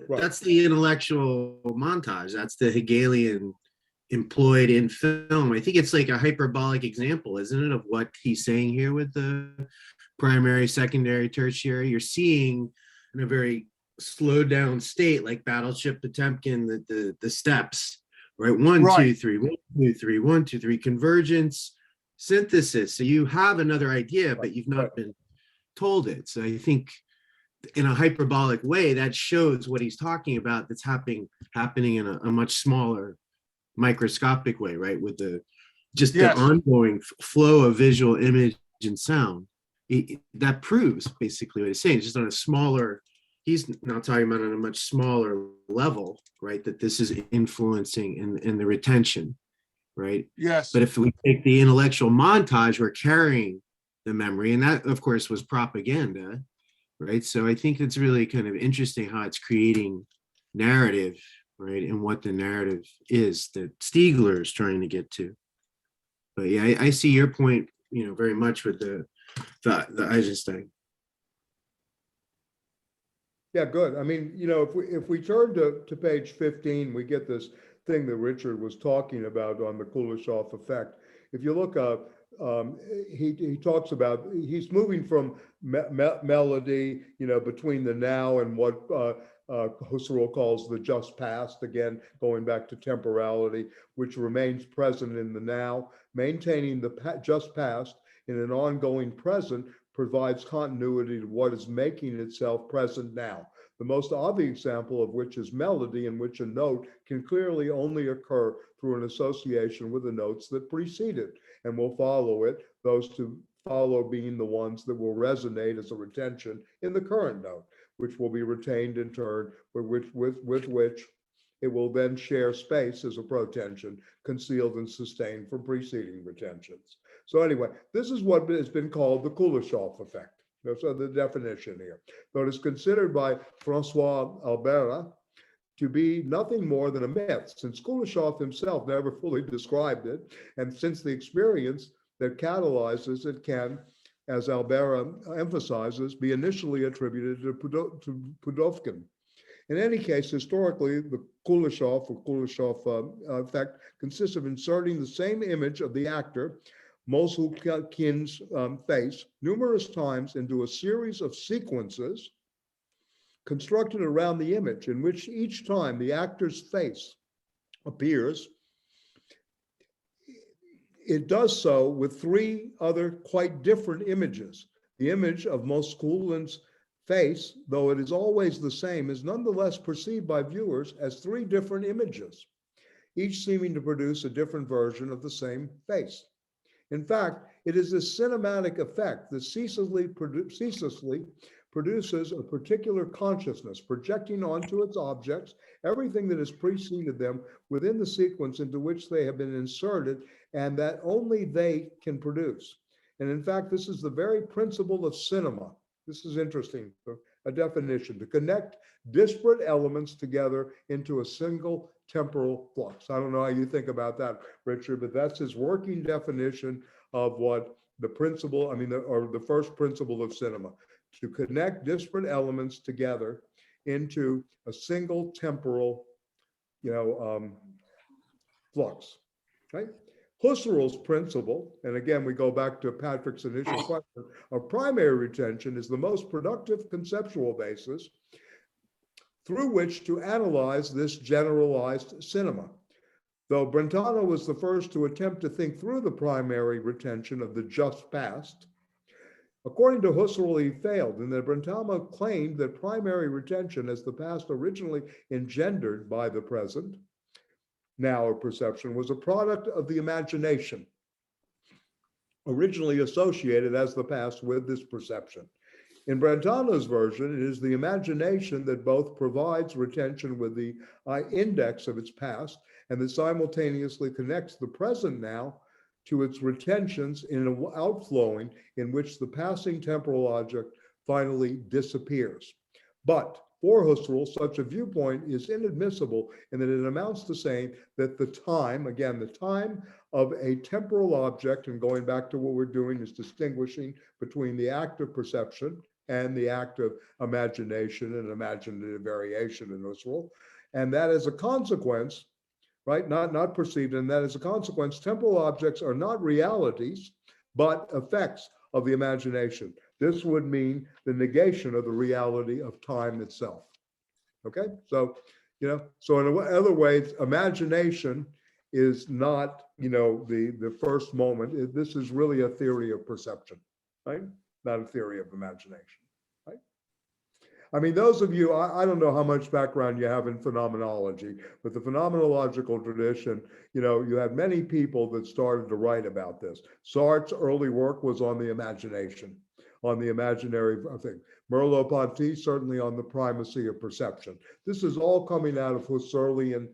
That's the intellectual montage. That's the Hegelian employed in film. I think it's like a hyperbolic example, isn't it, of what he's saying here with the primary, secondary, tertiary. You're seeing in a very slowed down state, like Battleship Potemkin, the steps, right? 1, 2, 3, 1, 2, 3, 1, 2, 3, convergence, synthesis. So you have another idea, but you've not been told it. So I think in a hyperbolic way, that shows what he's talking about, that's happening in a much smaller, microscopic way, right? With the ongoing flow of visual, image, and sound. that proves basically what he's saying. It's just on a smaller, he's not talking about on a much smaller level, right? That this is influencing in the retention, right? Yes. But if we take the intellectual montage, we're carrying the memory, and that of course was propaganda, right? So I think it's really kind of interesting how it's creating narrative, right? And what the narrative is that Stiegler is trying to get to. But yeah, I see your point, very much with the Eisenstein. Yeah, good. I mean, if we turn to page 15, we get this thing that Richard was talking about on the Kuleshov effect. If you look up, he talks about, he's moving from melody, between the now and what Husserl calls the just past, again, going back to temporality, which remains present in the now, maintaining the just past in an ongoing present provides continuity to what is making itself present now. The most obvious example of which is melody, in which a note can clearly only occur through an association with the notes that precede it and will follow it, those to follow being the ones that will resonate as a retention in the current note, which will be retained in turn, with which it will then share space as a protension, concealed and sustained from preceding retentions. So anyway, this is what has been called the Kuleshov effect. So the definition here. So it is considered by Francois Albert to be nothing more than a myth, since Kuleshov himself never fully described it, and since the experience that catalyzes it can, as Albert emphasizes, be initially attributed to Pudovkin. In any case, historically, the Kuleshov or Kuleshov effect consists of inserting the same image of the actor, Mosulkin's face, numerous times into a series of sequences constructed around the image, in which each time the actor's face appears, it does so with three other quite different images. The image of Mosulkin's face, though it is always the same, is nonetheless perceived by viewers as three different images, each seeming to produce a different version of the same face. In fact, it is this cinematic effect that ceaselessly produces a particular consciousness, projecting onto its objects everything that has preceded them within the sequence into which they have been inserted, and that only they can produce. And in fact, this is the very principle of cinema. This is interesting, a definition, to connect disparate elements together into a single temporal flux. I don't know how you think about that, Richard, but that's his working definition of what the principle, or the first principle of cinema, to connect disparate elements together into a single temporal, flux, right? Husserl's principle, and again, we go back to Patrick's initial question, of primary retention is the most productive conceptual basis through which to analyze this generalized cinema. Though Brentano was the first to attempt to think through the primary retention of the just past, according to Husserl, he failed, and that Brentano claimed that primary retention as the past originally engendered by the present, now or perception, was a product of the imagination, originally associated as the past with this perception. In Brentano's version, it is the imagination that both provides retention with the index of its past and that simultaneously connects the present now to its retentions in an outflowing in which the passing temporal object finally disappears. But for Husserl, such a viewpoint is inadmissible in that it amounts to saying that the time, again, the time of a temporal object, and going back to what we're doing is distinguishing between the act of perception and the act of imagination and imaginative variation in Husserl, and that as a consequence, right, not perceived, and that as a consequence, temporal objects are not realities, but effects of the imagination. This would mean the negation of the reality of time itself. Okay, so, so in other ways, imagination is not, the first moment. This is really a theory of perception, right? Not a theory of imagination, right? Those of you, I don't know how much background you have in phenomenology, but the phenomenological tradition, you had many people that started to write about this. Sartre's early work was on the imagination. on the imaginary thing. Merleau-Ponty certainly on the primacy of perception. This is all coming out of Husserlian,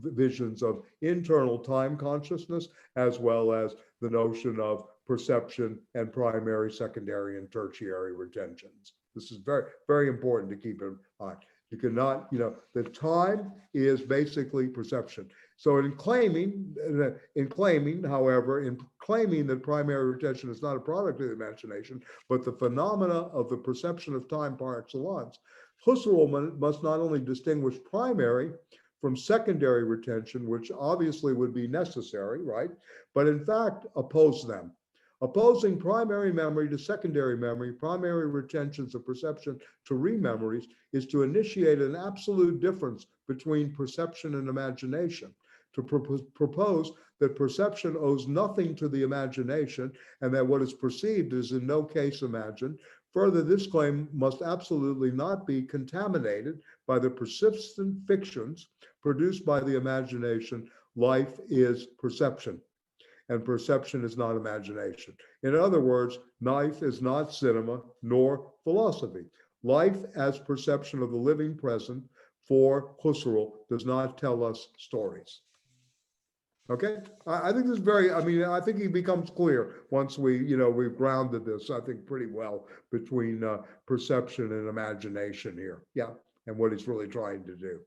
visions of internal time consciousness, as well as the notion of perception and primary, secondary, and tertiary retentions. This is very, very important to keep in mind. You cannot, the time is basically perception. So in claiming, however, that primary retention is not a product of the imagination, but the phenomena of the perception of time par excellence, Husserl must not only distinguish primary from secondary retention, which obviously would be necessary, right? But in fact, oppose them. Opposing primary memory to secondary memory, primary retentions of perception to rememories, is to initiate an absolute difference between perception and imagination, to propose that perception owes nothing to the imagination and that what is perceived is in no case imagined. Further, this claim must absolutely not be contaminated by the persistent fictions produced by the imagination. Life is perception, and perception is not imagination. In other words, life is not cinema nor philosophy. Life as perception of the living present for Husserl does not tell us stories. Okay, I think this is very, I think he becomes clear once we've grounded this, I think, pretty well between perception and imagination here. Yeah, and what he's really trying to do.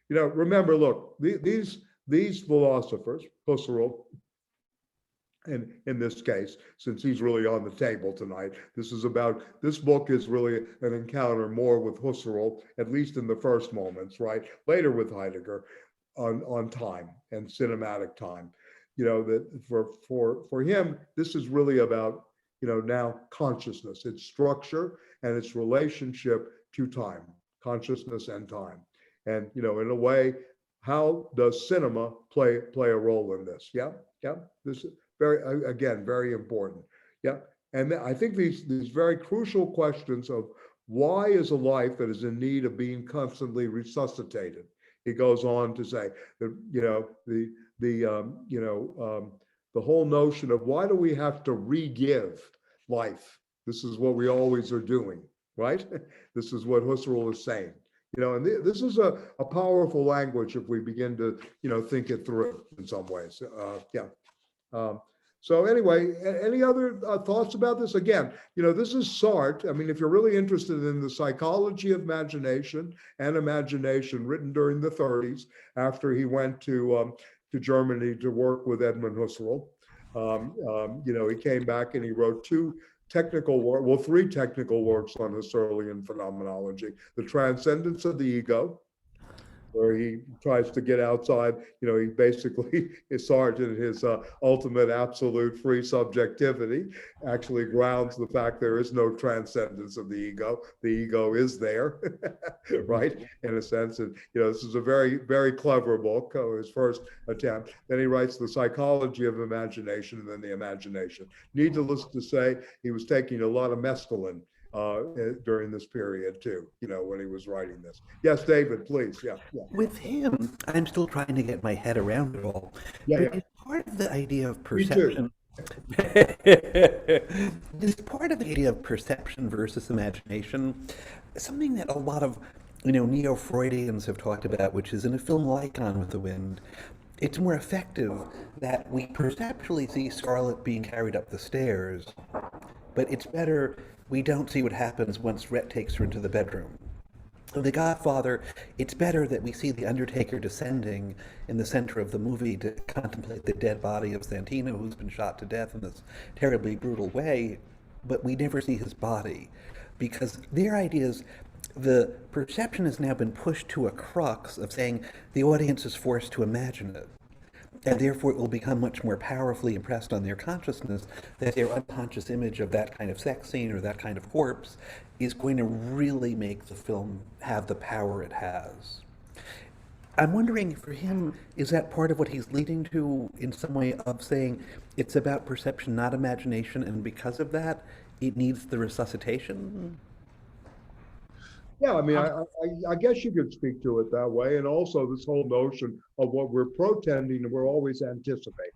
Remember, look, these philosophers, Husserl, and in this case, since he's really on the table tonight, this book is really an encounter more with Husserl, at least in the first moments, right? Later with Heidegger on time and cinematic time. That for him, this is really about, now consciousness, its structure and its relationship to time, consciousness and time. And, in a way, how does cinema play a role in this? Yeah. This is very important. Yeah. And I think these very crucial questions of why is a life that is in need of being constantly resuscitated? He goes on to say that, the whole notion of why do we have to re-give life? This is what we always are doing, right? This is what Husserl is saying. And this is a powerful language if we begin to, think it through in some ways. So anyway, any other thoughts about this? Again, this is Sartre. If you're really interested in the psychology of imagination and imagination written during the 30s, after he went to Germany to work with Edmund Husserl, he came back and he wrote three technical works on Husserlian phenomenology: The Transcendence of the Ego, where he tries to get outside, he basically, Sartre in his ultimate absolute free subjectivity actually grounds the fact there is no transcendence of the ego. The ego is there, right, in a sense. And, this is a very, very clever book, his first attempt. Then he writes The Psychology of Imagination and then The Imagination. Needless to say, he was taking a lot of mescaline during this period too, when he was writing this. Yes, David, please. Yeah. With him, I'm still trying to get my head around it all. Yeah. It's part of the idea of perception. It's part of the idea of perception versus imagination, something that a lot of neo-Freudians have talked about, which is in a film like Gone with the Wind. It's more effective that we perceptually see Scarlett being carried up the stairs, but it's better we don't see what happens once Rhett takes her into the bedroom. In The Godfather, it's better that we see the Undertaker descending in the center of the movie to contemplate the dead body of Santino, who's been shot to death in this terribly brutal way, but we never see his body, because their idea is the perception has now been pushed to a crux of saying the audience is forced to imagine it. And therefore it will become much more powerfully impressed on their consciousness that their unconscious image of that kind of sex scene or that kind of corpse is going to really make the film have the power it has. I'm wondering, for him, is that part of what he's leading to in some way of saying it's about perception, not imagination, and because of that, it needs the resuscitation? Yeah, I guess you could speak to it that way. And also this whole notion of what we're pretending and we're always anticipating.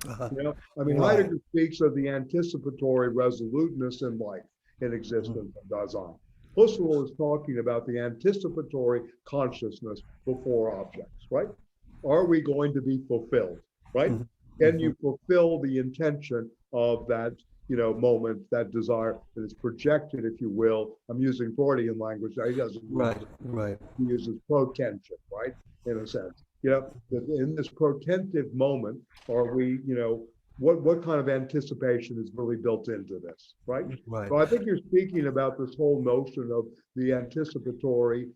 You know, I mean, Right. Heidegger speaks of the anticipatory resoluteness in life, in existence, and Dasein. Husserl is talking about the anticipatory consciousness before objects, right? Are we going to be fulfilled, right? Mhm. Can you fulfill the intention of that, moment, that desire that is projected, if you will? I'm using Freudian language. He doesn't Right, right. he uses protension, right? In a sense, that in this protentive moment, are we, what kind of anticipation is really built into this, right? Right. So I think you're speaking about this whole notion of the anticipatory,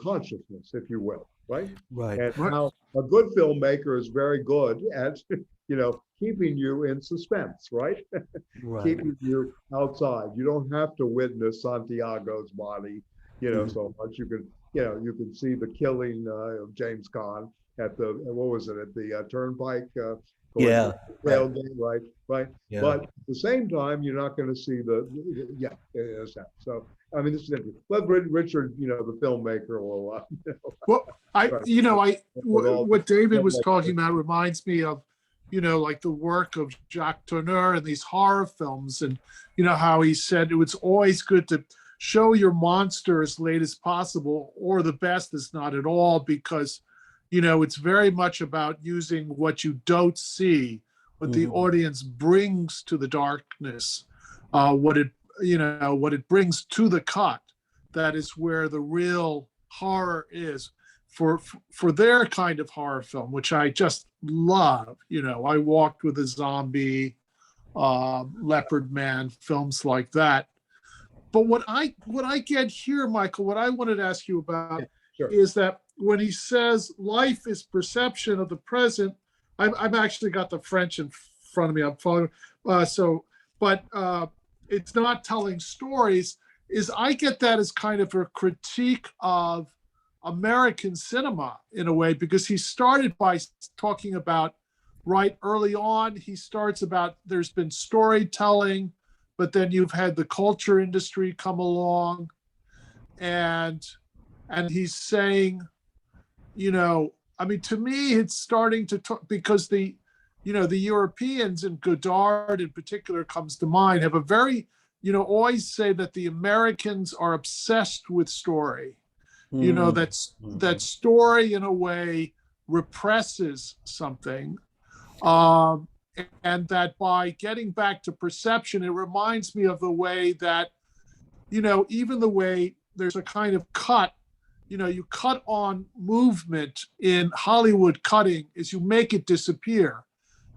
consciousness, if you will, right? Right. And Right. how a good filmmaker is very good at, keeping you in suspense, right? Right. Keeping you outside. You don't have to witness Santiago's body, so much. You can see the killing of James Caan at the, what was it, at the turnpike, going Yeah. to the tailgate, right? Right. Yeah. But at the same time, you're not going to see yeah, in a sense. So, I mean, this is interesting. Let Richard, the filmmaker, will, Well, right. what David was talking about reminds me of, like the work of Jacques Tourneur and these horror films, and how he said it was always good to show your monster as late as possible, or the best is not at all, because it's very much about using what you don't see, what the audience brings to the darkness, what it brings to the cut. That is where the real horror is for their kind of horror film, which I just love. I Walked with a Zombie, Leopard Man, films like that. But what I get here, Michael, what I wanted to ask you about Sure. is that when he says life is perception of the present, I've actually got the French in front of me. I'm following. But it's not telling stories. I get that as kind of a critique of American cinema in a way, because he started by talking about, right early on, he starts about there's been storytelling, but then you've had the culture industry come along, and he's saying, I mean, to me, it's starting to talk, because the Europeans, and Godard in particular comes to mind, have a very, always say that the Americans are obsessed with story. That story in a way represses something. And that by getting back to perception, it reminds me of the way that, even the way there's a kind of cut, you cut on movement in Hollywood. Cutting is you make it disappear.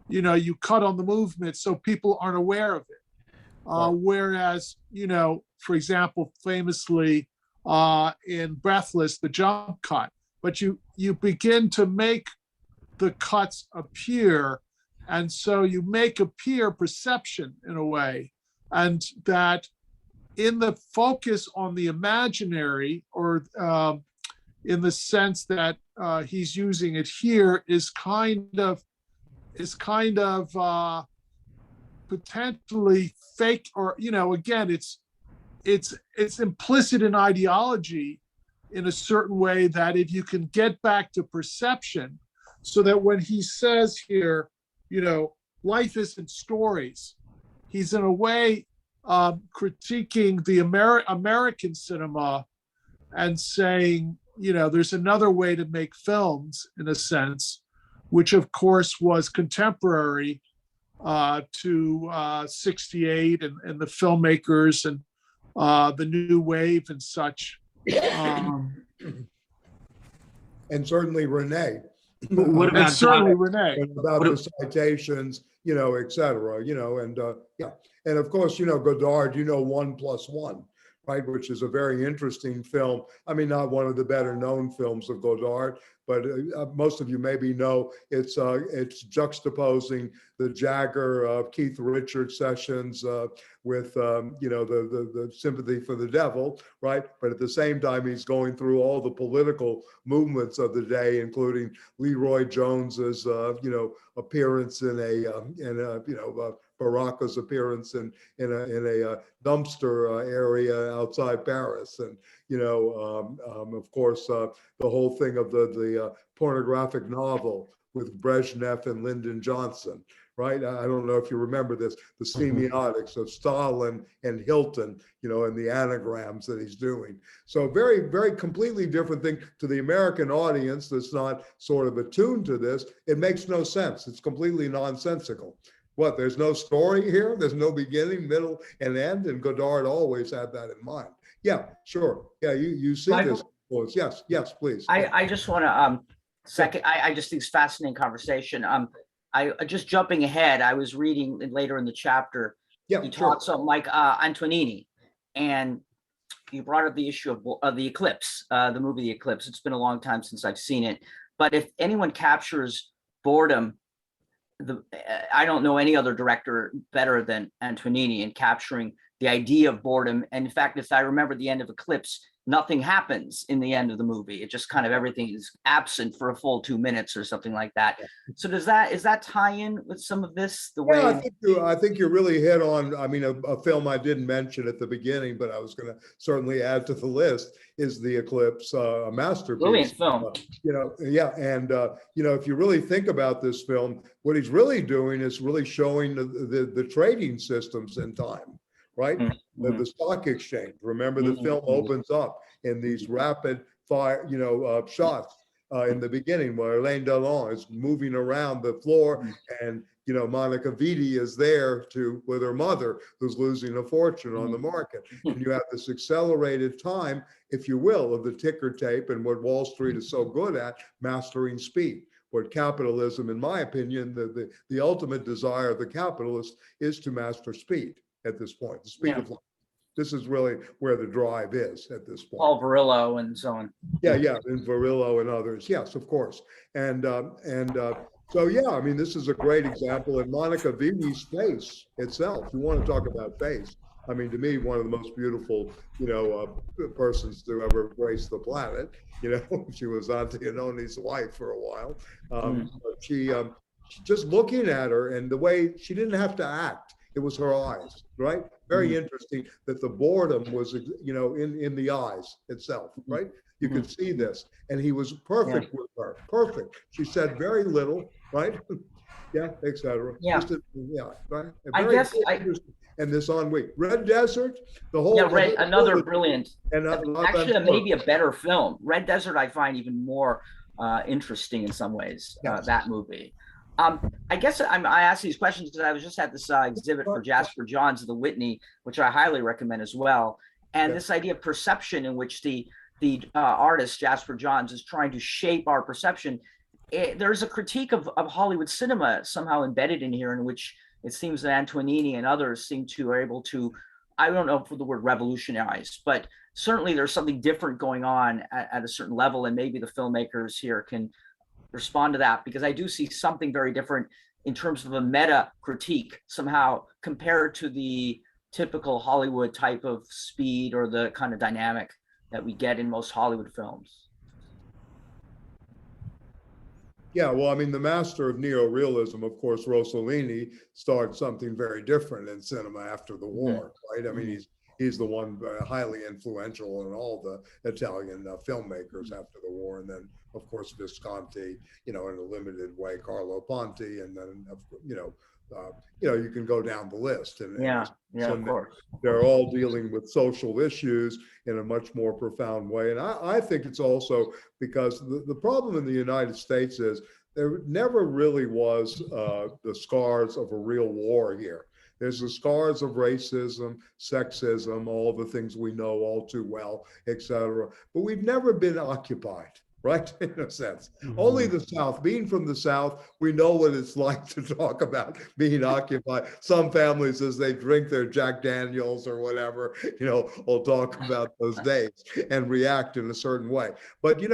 You cut on the movement so people aren't aware of it. Whereas, for example, famously in Breathless, the jump cut, but you begin to make the cuts appear. And so you make appear perception in a way, and that in the focus on the imaginary, or in the sense that he's using it here, is kind of potentially fake, or again, it's implicit in ideology in a certain way, that if you can get back to perception, so that when he says here, life isn't stories, he's in a way critiquing the American cinema and saying, there's another way to make films, in a sense, which of course was contemporary to 68 and the filmmakers and the new wave and such. And certainly Renee. What And about certainly Renee. And about the citations, et cetera, and yeah. And of course, Godard, 1+1, right? Which is a very interesting film. I mean, not one of the better known films of Godard, but most of you maybe know it's juxtaposing the Jagger Keith Richards sessions with the sympathy for the devil, right? But at the same time, he's going through all the political movements of the day, including Leroy Jones's appearance in a Baraka's appearance in a dumpster area outside Paris, and of course the whole thing of the pornographic novel with Brezhnev and Lyndon Johnson, right? I don't know if you remember this, the semiotics of Stalin and Hilton, and the anagrams that he's doing. So very, very completely different thing to the American audience that's not sort of attuned to this. It makes no sense. It's completely nonsensical. What, there's no story here? There's no beginning, middle, and end? And Godard always had that in mind. Yeah, sure. Yeah, you see this. Yes, please. I just want to second. I just think it's fascinating conversation. I just jumping ahead. I was reading later in the chapter. Yeah, he talks on like Antonini, and you brought up the issue of the Eclipse, the movie The Eclipse. It's been a long time since I've seen it, but if anyone captures boredom, I don't know any other director better than Antonini in capturing the idea of boredom. And in fact, if I remember the end of Eclipse, nothing happens in the end of the movie. It just kind of everything is absent for a full 2 minutes or something like that. So is that tie in with some of this? The way I think you really hit on. I mean, a film I didn't mention at the beginning, but I was going to certainly add to the list is The Eclipse, a masterpiece. Brilliant film. And if you really think about this film, what he's really doing is really showing the trading systems in time. Right? Mm-hmm. The stock exchange. Remember, the film opens up in these rapid fire, shots in the beginning where Alain Delon is moving around the floor and, Monica Vitti is there with her mother who's losing a fortune on the market. And you have this accelerated time, if you will, of the ticker tape and what Wall Street is so good at, mastering speed. What capitalism, in my opinion, the ultimate desire of the capitalist is to master speed. At this point, the speed of light. This is really where the drive is at this point. Paul Varillo and so on. Yeah, and Varillo and others. Yes, of course. And so, I mean, this is a great example. And Monica Vitti's face itself, you want to talk about face. I mean, to me, one of the most beautiful, persons to ever grace the planet. She was Antonioni's wife for a while. But she just looking at her and the way she didn't have to act. It was her eyes, right? Very interesting that the boredom was, in the eyes itself, right? You could see this, and he was perfect with her, perfect. She said very little, right? etc. Yeah. Right. And this ennui, Red Desert, the whole. Another brilliant, and actually maybe a better film. Red Desert, I find even more interesting in some ways. That movie. I guess I asked these questions because I was just at this exhibit for Jasper Johns of the Whitney, which I highly recommend as well. And this idea of perception in which the artist Jasper Johns is trying to shape our perception. There's a critique of Hollywood cinema somehow embedded in here, in which it seems that Antonini and others are able to, I don't know for the word revolutionize, but certainly there's something different going on at a certain level, and maybe the filmmakers here can respond to that, because I do see something very different in terms of a meta critique somehow compared to the typical Hollywood type of speed or the kind of dynamic that we get in most Hollywood films. Yeah, well, I mean, the master of neorealism, of course, Rossellini, started something very different in cinema after the war, right? I mean, he's the one highly influential in all the Italian filmmakers after the war. And then, of course, Visconti, in a limited way, Carlo Ponti, and then, you can go down the list. And of course. They're all dealing with social issues in a much more profound way. And I think it's also because the problem in the United States is there never really was the scars of a real war here. There's the scars of racism, sexism, all the things we know all too well, etc. But we've never been occupied, right? In a sense. Only the South. Being from the South, we know what it's like to talk about being occupied. Some families, as they drink their Jack Daniels or whatever, will talk about those days and react in a certain way. But, in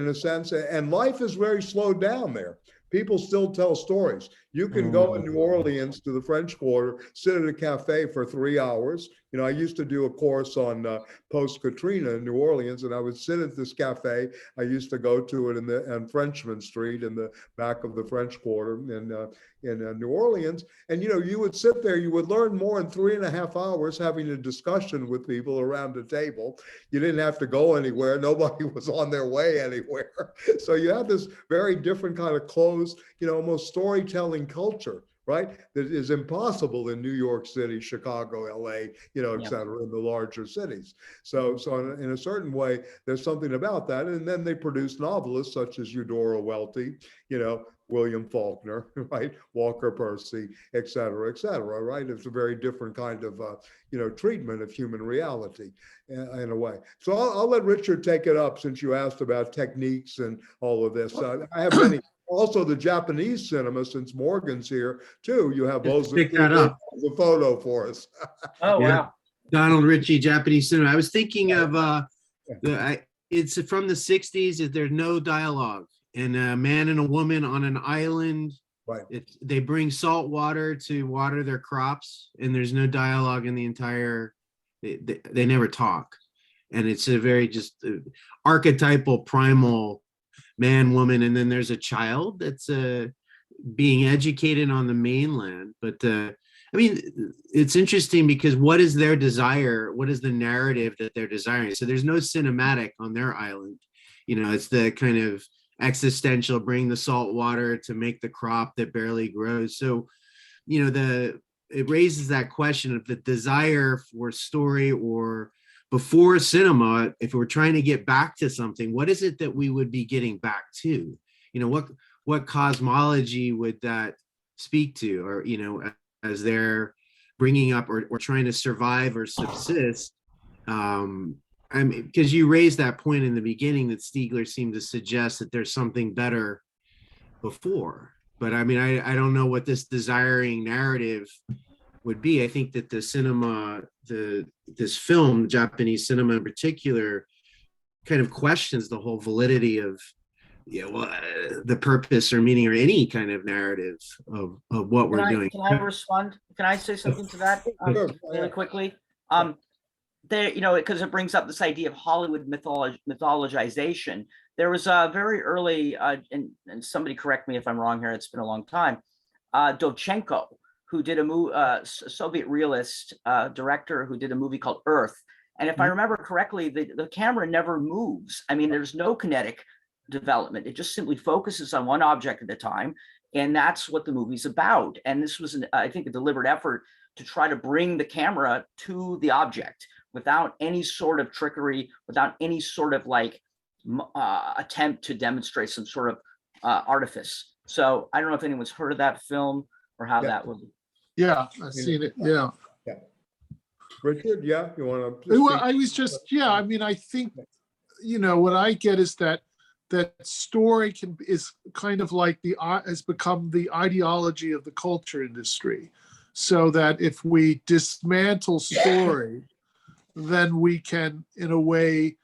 a sense, and life is very slowed down there. People still tell stories. You can go in New Orleans to the French Quarter, sit at a cafe for 3 hours. I used to do a course on post-Katrina in New Orleans, and I would sit at this cafe. I used to go to it on Frenchman Street in the back of the French Quarter in New Orleans. And, you would sit there, you would learn more in 3.5 hours having a discussion with people around a table. You didn't have to go anywhere. Nobody was on their way anywhere. So you have this very different kind of closed, almost storytelling culture right? That is impossible in New York City, Chicago, LA, et Yeah. cetera, in the larger cities. So in a certain way, there's something about that. And then they produce novelists such as Eudora Welty, William Faulkner, right? Walker Percy, et cetera, right? It's a very different kind of, treatment of human reality in a way. So I'll let Richard take it up since you asked about techniques and all of this. I have many. Also, the Japanese cinema, since Morgan's here too, you have Pick that up. the photo for us. Oh, Yeah. wow. Donald Ritchie, Japanese cinema. I was thinking of it's from the 60s. There's no dialogue, and a man and a woman on an island. Right. They bring salt water to water their crops, and there's no dialogue in the entire. They never talk, and it's a very just archetypal, primal man, woman, and then there's a child that's being educated on the mainland. But I mean, it's interesting because what is their desire? What is the narrative that they're desiring? So there's no cinematic on their island. It's the kind of existential, bring the salt water to make the crop that barely grows. So, it raises that question of the desire for story, or before cinema, if we're trying to get back to something, what is it that we would be getting back to? What cosmology would that speak to? Or, as they're bringing up or trying to survive or subsist. Because you raised that point in the beginning that Stiegler seemed to suggest that there's something better before. But I mean, I don't know what this desiring narrative would be. I think that the cinema, this film, Japanese cinema in particular, kind of questions the whole validity of the purpose or meaning or any kind of narrative of what we're doing. Can I respond? Can I say something to that really quickly? Because it brings up this idea of Hollywood mythologization. There was a very early, and somebody correct me if I'm wrong here, it's been a long time, Dovchenko, who did a movie, Soviet realist director who did a movie called Earth. And if I remember correctly, the camera never moves. I mean, there's no kinetic development. It just simply focuses on one object at a time. And that's what the movie's about. And this was, I think, a deliberate effort to try to bring the camera to the object without any sort of trickery, without any sort of attempt to demonstrate some sort of artifice. So I don't know if anyone's heard of that film or how that would. Yeah, I've seen it. Yeah. Richard, you want to? Well, I was just, I mean, I think, what I get is that story is kind of like has become the ideology of the culture industry. So that if we dismantle story, then we can, in a way,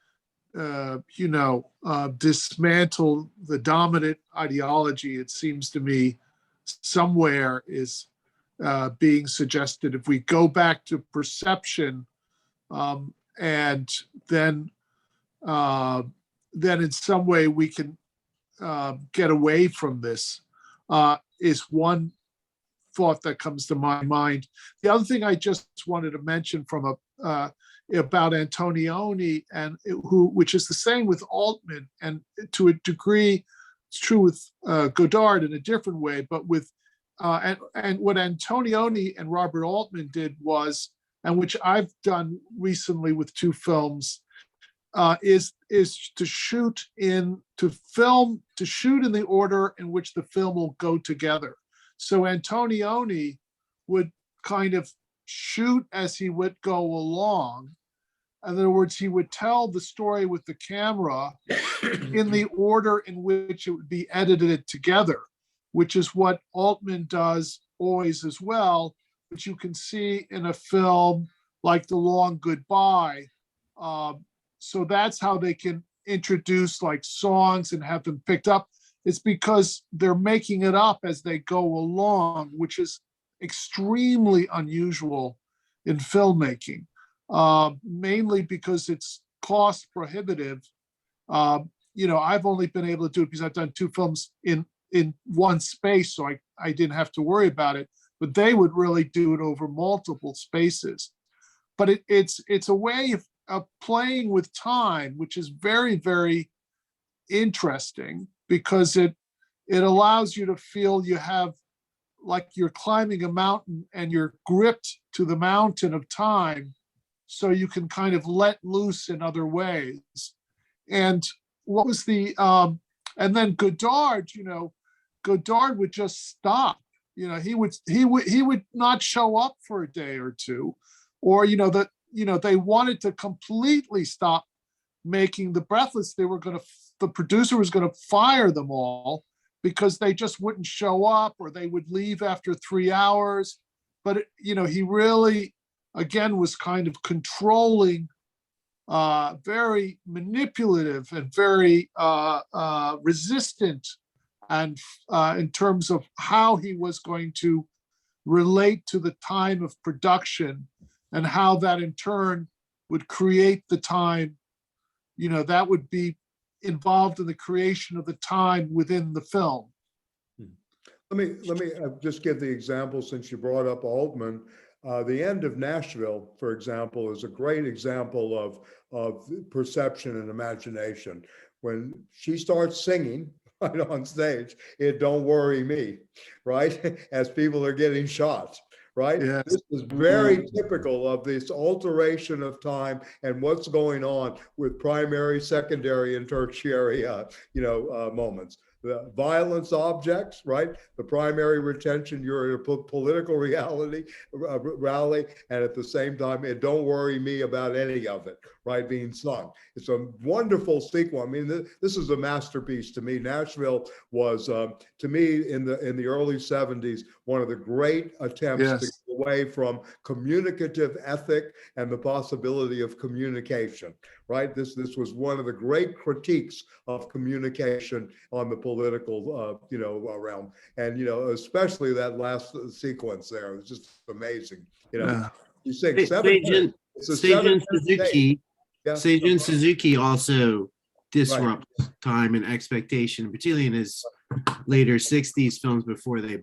dismantle the dominant ideology. It seems to me somewhere is being suggested. If we go back to perception, and then in some way we can get away from this, is one thought that comes to my mind. The other thing I just wanted to mention from about Antonioni, and which is the same with Altman, and to a degree it's true with Godard in a different way, but with and what Antonioni and Robert Altman did was, and which I've done recently with two films, is to shoot in the order in which the film will go together. So Antonioni would kind of shoot as he would go along. In other words, he would tell the story with the camera in the order in which it would be edited together, which is what Altman does always as well, which you can see in a film like The Long Goodbye. So that's how they can introduce like songs and have them picked up. It's because they're making it up as they go along, which is extremely unusual in filmmaking, mainly because it's cost prohibitive. I've only been able to do it because I've done two films in one space, so I didn't have to worry about it, but they would really do it over multiple spaces. But it's a way of playing with time, which is very, very interesting, because it allows you to feel you have like you're climbing a mountain and you're gripped to the mountain of time, so you can kind of let loose in other ways. And what was the and then Godard, Godard would just stop. He would not show up for a day or two, or they wanted to completely stop making the Breathless. The producer was going to fire them all because they just wouldn't show up, or they would leave after 3 hours. But he really, again, was kind of controlling, very manipulative and very resistant, and in terms of how he was going to relate to the time of production, and how that in turn would create the time, that would be involved in the creation of the time within the film. Let me just give the example, since you brought up Altman. The end of Nashville, for example, is a great example of perception and imagination. When she starts singing right on stage, "It Don't Worry Me," right? As people are getting shot, right? Yes. This is very typical of this alteration of time and what's going on with primary, secondary, and tertiary, moments. The violence objects, right? The primary retention, you're in a political rally, and at the same time, it don't worry me about any of it, right? Being sung. It's a wonderful sequence. I mean, this is a masterpiece to me. Nashville was, to me, in the early 70s, one of the great attempts to get away from communicative ethic and the possibility of communication, right? This was one of the great critiques of communication on the political, realm, and especially that last sequence there. It's just amazing. You say Seijun Suzuki also disrupts time and expectation, particularly in his later 60s films before they,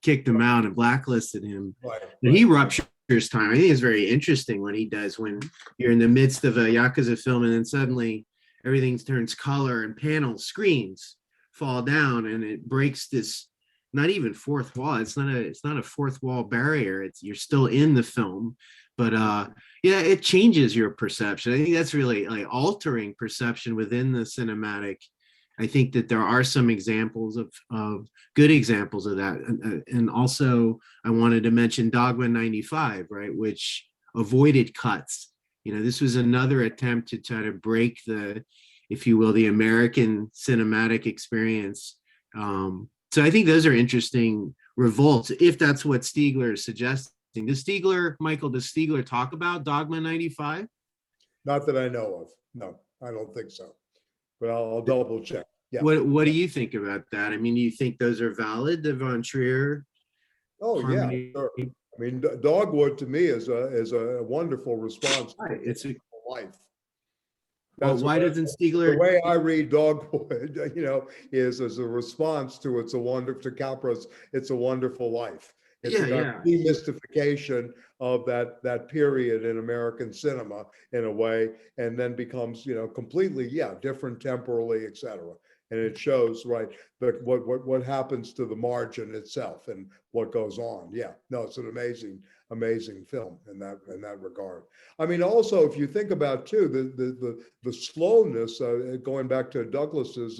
kicked him out and blacklisted him. But he ruptures time. I think it's very interesting when he does, when you're in the midst of a Yakuza film and then suddenly everything turns color and panels, screens fall down, and it breaks this, not even fourth wall. It's not a fourth wall barrier. You're still in the film, but it changes your perception. I think that's really like altering perception within the cinematic. I think that there are some examples of good examples of that. And also I wanted to mention Dogma 95, right, which avoided cuts. This was another attempt to try to break the, if you will, the American cinematic experience. So I think those are interesting revolts, if that's what Stiegler is suggesting. Does Stiegler talk about Dogma 95? Not that I know of. No, I don't think so. But I'll double check. Yeah. What do you think about that? I mean, do you think those are valid, the Von Trier? Oh, harmony? Yeah, sure. I mean, Dogwood to me is a wonderful response to it's a life. Well, why doesn't Stiegler? The way I read Dogwood, is as a response to Capra's "It's a Wonderful Life." It's about demystification of that period in American cinema in a way, and then becomes completely different temporally, etc. And it shows what happens to the margin itself and what goes on. Yeah, no, it's an amazing film in that regard. I mean, also if you think about too the slowness, going back to Douglas's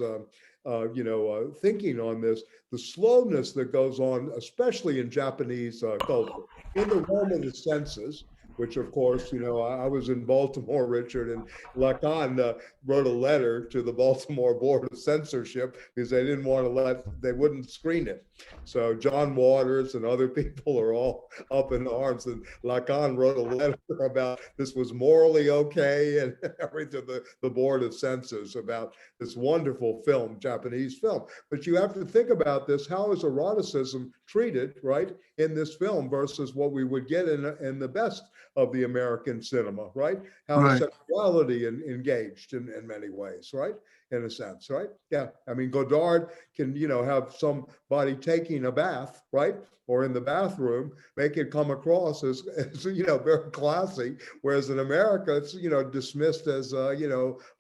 thinking on this, the slowness that goes on, especially in Japanese culture, in the realm of the senses, which of course, I was in Baltimore, Richard, and Lacan wrote a letter to the Baltimore Board of Censorship because they didn't want to they wouldn't screen it. So John Waters and other people are all up in arms, and Lacan wrote a letter about this was morally okay and everything to the Board of Censors about this wonderful film, Japanese film. But you have to think about this, how is eroticism treated, right, in this film versus what we would get in the best of the American cinema, right? How is sexuality engaged in many ways, right? in a sense, right? Yeah, I mean, Godard can, have somebody taking a bath, right? Or in the bathroom, make it come across as very classy, whereas in America, it's, dismissed as,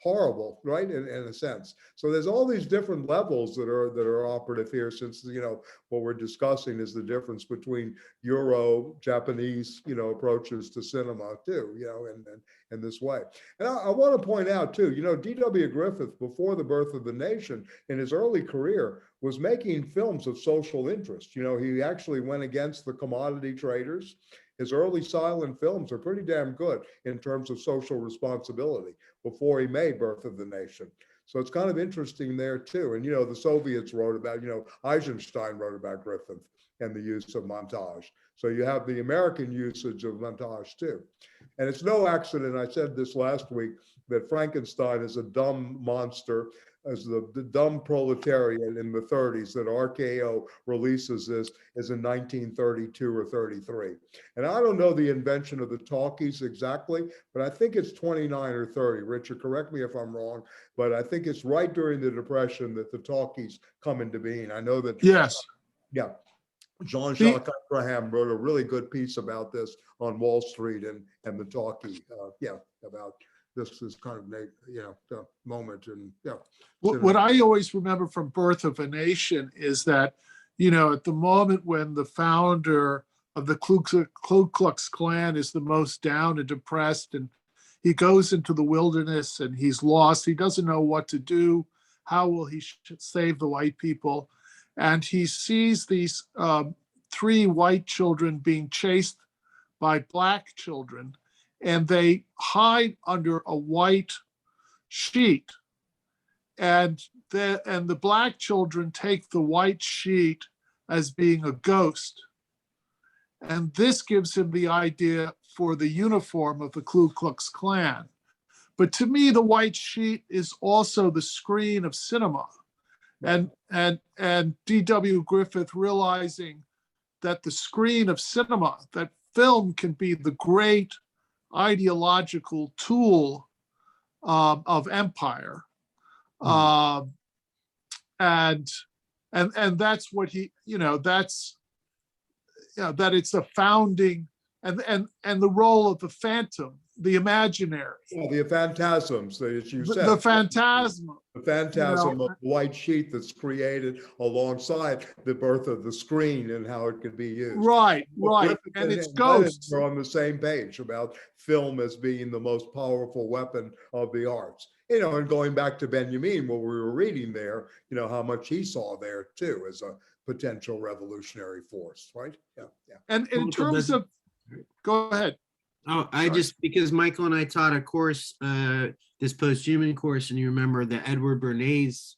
horrible, right? In a sense. So there's all these different levels that are operative here, since, what we're discussing is the difference between Euro, Japanese, approaches to cinema too, in this way. And I want to point out too, D.W. Griffith, before The Birth of the Nation, in his early career, was making films of social interest. He actually went against the commodity traders. His early silent films are pretty damn good in terms of social responsibility before he made Birth of the Nation. So it's kind of interesting there too. And, the Soviets wrote about, Eisenstein wrote about Griffith and the use of montage. So you have the American usage of montage too. And it's no accident, I said this last week, that Frankenstein is a dumb monster, as the dumb proletariat in the 30s, that RKO releases this is in 1932 or 33. And I don't know the invention of the talkies exactly, but I think it's 29 or 30. Richard, correct me if I'm wrong, but I think it's right during the Depression that the talkies come into being. I know that. Yes. Yeah. Jean-Jacques Abraham wrote a really good piece about this on Wall Street and the talkie, about this is kind of, the moment. And what I always remember from Birth of a Nation is that, at the moment when the founder of the Ku Klux Klan is the most down and depressed, and he goes into the wilderness and he's lost, he doesn't know what to do. How will he save the white people? And he sees these 3 white children being chased by black children, and they hide under a white sheet. And the black children take the white sheet as being a ghost. And this gives him the idea for the uniform of the Ku Klux Klan. But to me, the white sheet is also the screen of cinema. And D.W. Griffith realizing that the screen of cinema, that film can be the great ideological tool of empire. And that's what he, that's, that it's a founding and the role of the phantom, the imaginary. Yeah, the phantasms, as you said. The phantasm. The phantasm of the white sheet that's created alongside the birth of the screen and how it can be used. Right. And it's ghosts. We're on the same page about film as being the most powerful weapon of the arts. And going back to Benjamin, what we were reading there, how much he saw there too as a potential revolutionary force, right? Yeah. And in terms of, go ahead. Oh, because Michael and I taught a course, this post-human course, and you remember the Edward Bernays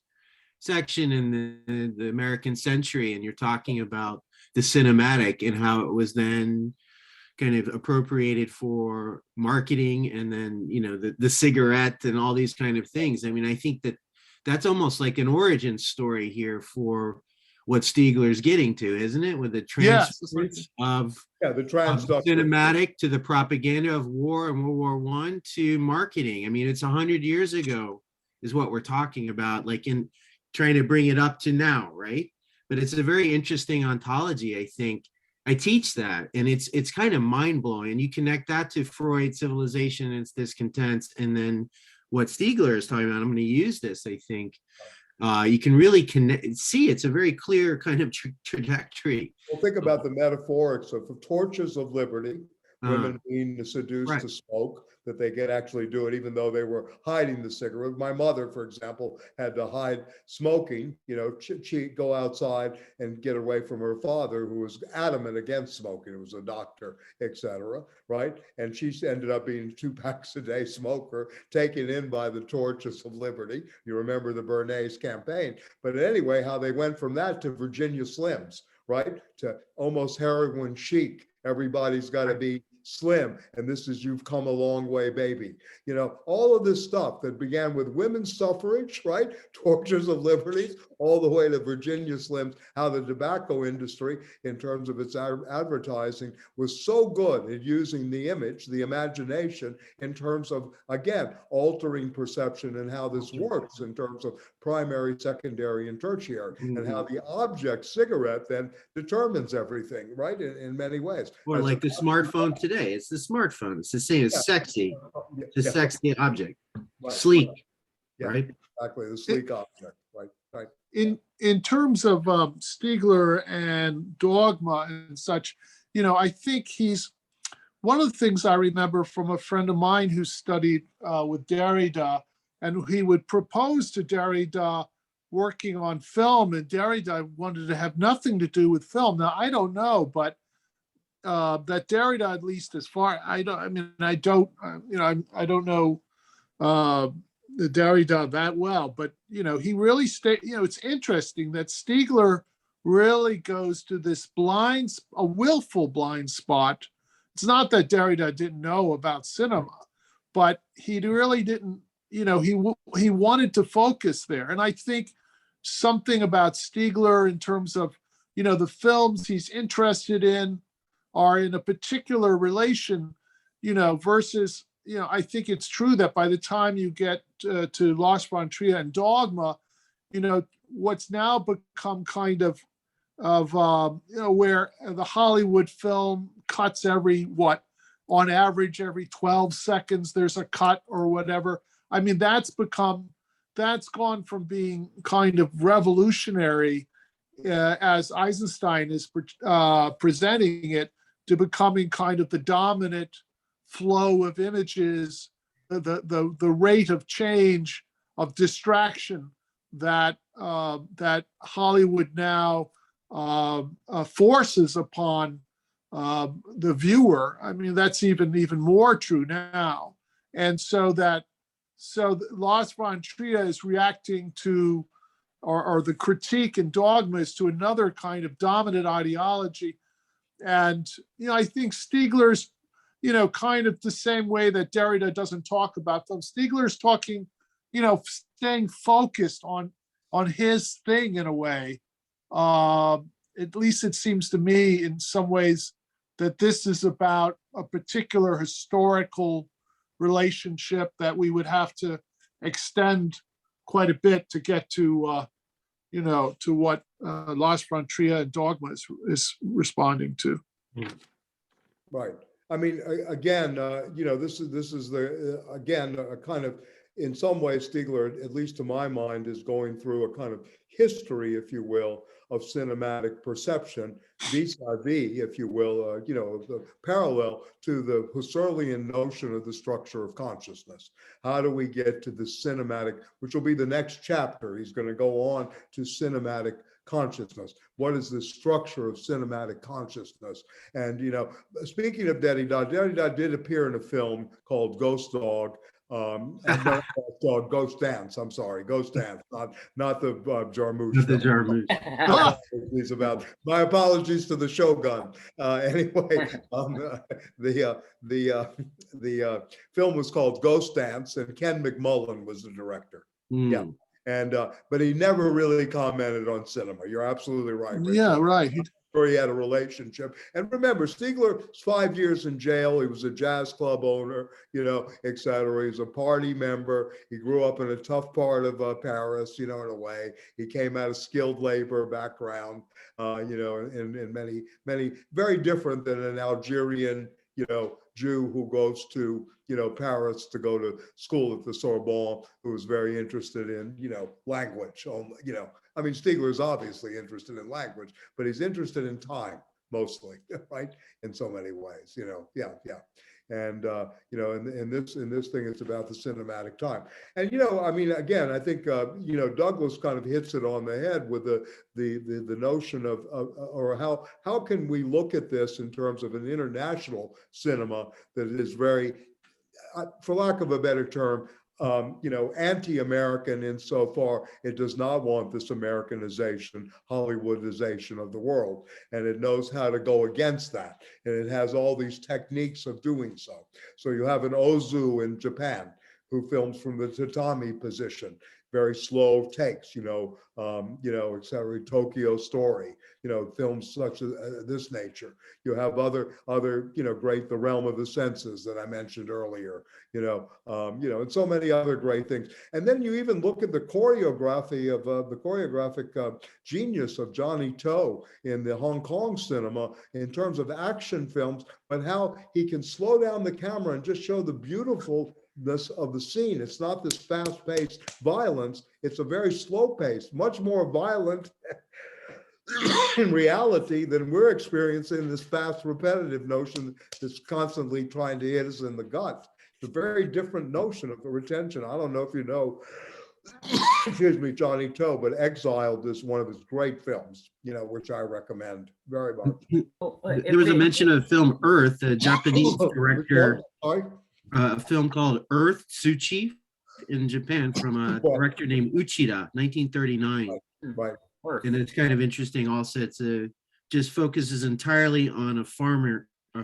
section in the American Century, and you're talking about the cinematic and how it was then kind of appropriated for marketing, and then, the cigarette and all these kind of things. I mean, I think that's almost like an origin story here for what Stiegler's getting to, isn't it? With the transference of cinematic to the propaganda of war and World War I to marketing. I mean, it's 100 years ago is what we're talking about, like in trying to bring it up to now, right? But it's a very interesting ontology, I think. I teach that, and it's kind of mind-blowing. And you connect that to Freud, civilization and its discontents, and then what Stiegler is talking about. I'm going to use this, I think. You can really see it's a very clear kind of trajectory. Well, think about the metaphorics of the torches of liberty, women being seduced to smoke, that they could actually do it even though they were hiding the cigarette. My mother, for example, had to hide smoking, she'd go outside and get away from her father, who was adamant against smoking. It was a doctor, etc. Right? And she ended up being 2 packs a day smoker, taken in by the torches of liberty. You remember the Bernays campaign. But anyway, how they went from that to Virginia Slims, right? To almost heroin chic. Everybody's got to be slim, and this is You've Come a Long Way, Baby. You know, all of this stuff that began with women's suffrage, right? Tortures of liberties, all the way to Virginia Slims, how the tobacco industry, in terms of its advertising, was so good at using the image, the imagination, in terms of, again, altering perception and how this works in terms of primary, secondary, and tertiary, and how the object cigarette then determines everything, right? In many ways. Or like the smartphone today. It's the smartphone. It's the same. It's sexy. It's a sexy object. Right. Sleek. Yeah, Right? exactly. The sleek object. Right. Right. In terms of Stiegler and Dogma and such, you know, I think he's one of the things I remember from a friend of mine who studied with Derrida, and he would propose to Derrida working on film, and Derrida wanted to have nothing to do with film. Now, I don't know, but that Derrida, at least as far, I don't know the Derrida that well, but, you know, he really it's interesting that Stiegler really goes to this a willful blind spot. It's not that Derrida didn't know about cinema, but he really didn't, you know, he wanted to focus there. And I think something about Stiegler in terms of, you know, the films he's interested in are in a particular relation, you know, versus, you know, I think it's true that by the time you get to Lars von Trier and Dogma, you know, what's now become kind of you know, where the Hollywood film cuts on average every 12 seconds there's a cut or whatever. I mean, that's gone from being kind of revolutionary as Eisenstein is presenting it, to becoming kind of the dominant flow of images, the rate of change of distraction that Hollywood now forces upon the viewer. I mean, that's even more true now. And so Lars von Trier is reacting to, or the critique in Dogma is to another kind of dominant ideology. And, you know, I think Stiegler's, you know, kind of the same way that Derrida doesn't talk about them. Stiegler's talking, you know, staying focused on his thing in a way. At least it seems to me in some ways that this is about a particular historical relationship that we would have to extend quite a bit to get to, you know, to what Lars von Trier and Dogma is responding to. Right. I mean, again, you know, this is the again a kind of, in some ways, Stiegler, at least to my mind, is going through a kind of history, if you will, of cinematic perception, vis-a-vis, if you will, you know, the parallel to the Husserlian notion of the structure of consciousness. How do we get to the cinematic, which will be the next chapter? He's going to go on to cinematic consciousness. What is the structure of cinematic consciousness? And, you know, speaking of Derrida did appear in a film called Ghost Dog. Ghost Dance. I'm sorry, Ghost Dance, not the Jarmusch. Not the Jarmusch. About my apologies to the Shogun. Anyway, the film was called Ghost Dance, and Ken McMullen was the director. Yeah. And but he never really commented on cinema. You're absolutely right. Richard. Yeah, right. Or he had a relationship. And remember, Stiegler was 5 years in jail. He was a jazz club owner, you know, et cetera. He was a party member. He grew up in a tough part of Paris, you know, in a way. He came out of skilled labor background, you know, in many, very different than an Algerian, you know, Jew who goes to, you know, Paris to go to school at the Sorbonne, who was very interested in, you know, language. You know, I mean, Stiegler is obviously interested in language, but he's interested in time mostly, right? In so many ways, you know, yeah. And, you know, in this thing, it's about the cinematic time. And, you know, I mean, again, I think, you know, Douglas kind of hits it on the head with the notion of or how can we look at this in terms of an international cinema that is very, for lack of a better term, anti-American insofar it does not want this Americanization, Hollywoodization of the world, and it knows how to go against that, and it has all these techniques of doing so. So you have an Ozu in Japan who films from the tatami position, very slow takes, et cetera, Tokyo Story, films such as this nature. You have other, great, The Realm of the Senses that I mentioned earlier, and so many other great things. And then you even look at the choreography of the choreographic genius of Johnny To in the Hong Kong cinema in terms of action films, but how he can slow down the camera and just show the beautifulness of the scene. It's not this fast-paced violence. It's a very slow-paced, much more violent in reality than we're experiencing this fast, repetitive notion that's constantly trying to hit us in the gut. It's a very different notion of the retention. I don't know if you know, excuse me, Johnny To, but Exiled is one of his great films, which I recommend very much. There was a mention of film Earth, a Japanese director, a film called Earth, Tsuchi, in Japan from a director named Uchida, 1939. Right. And it's kind of interesting also. It's just focuses entirely on a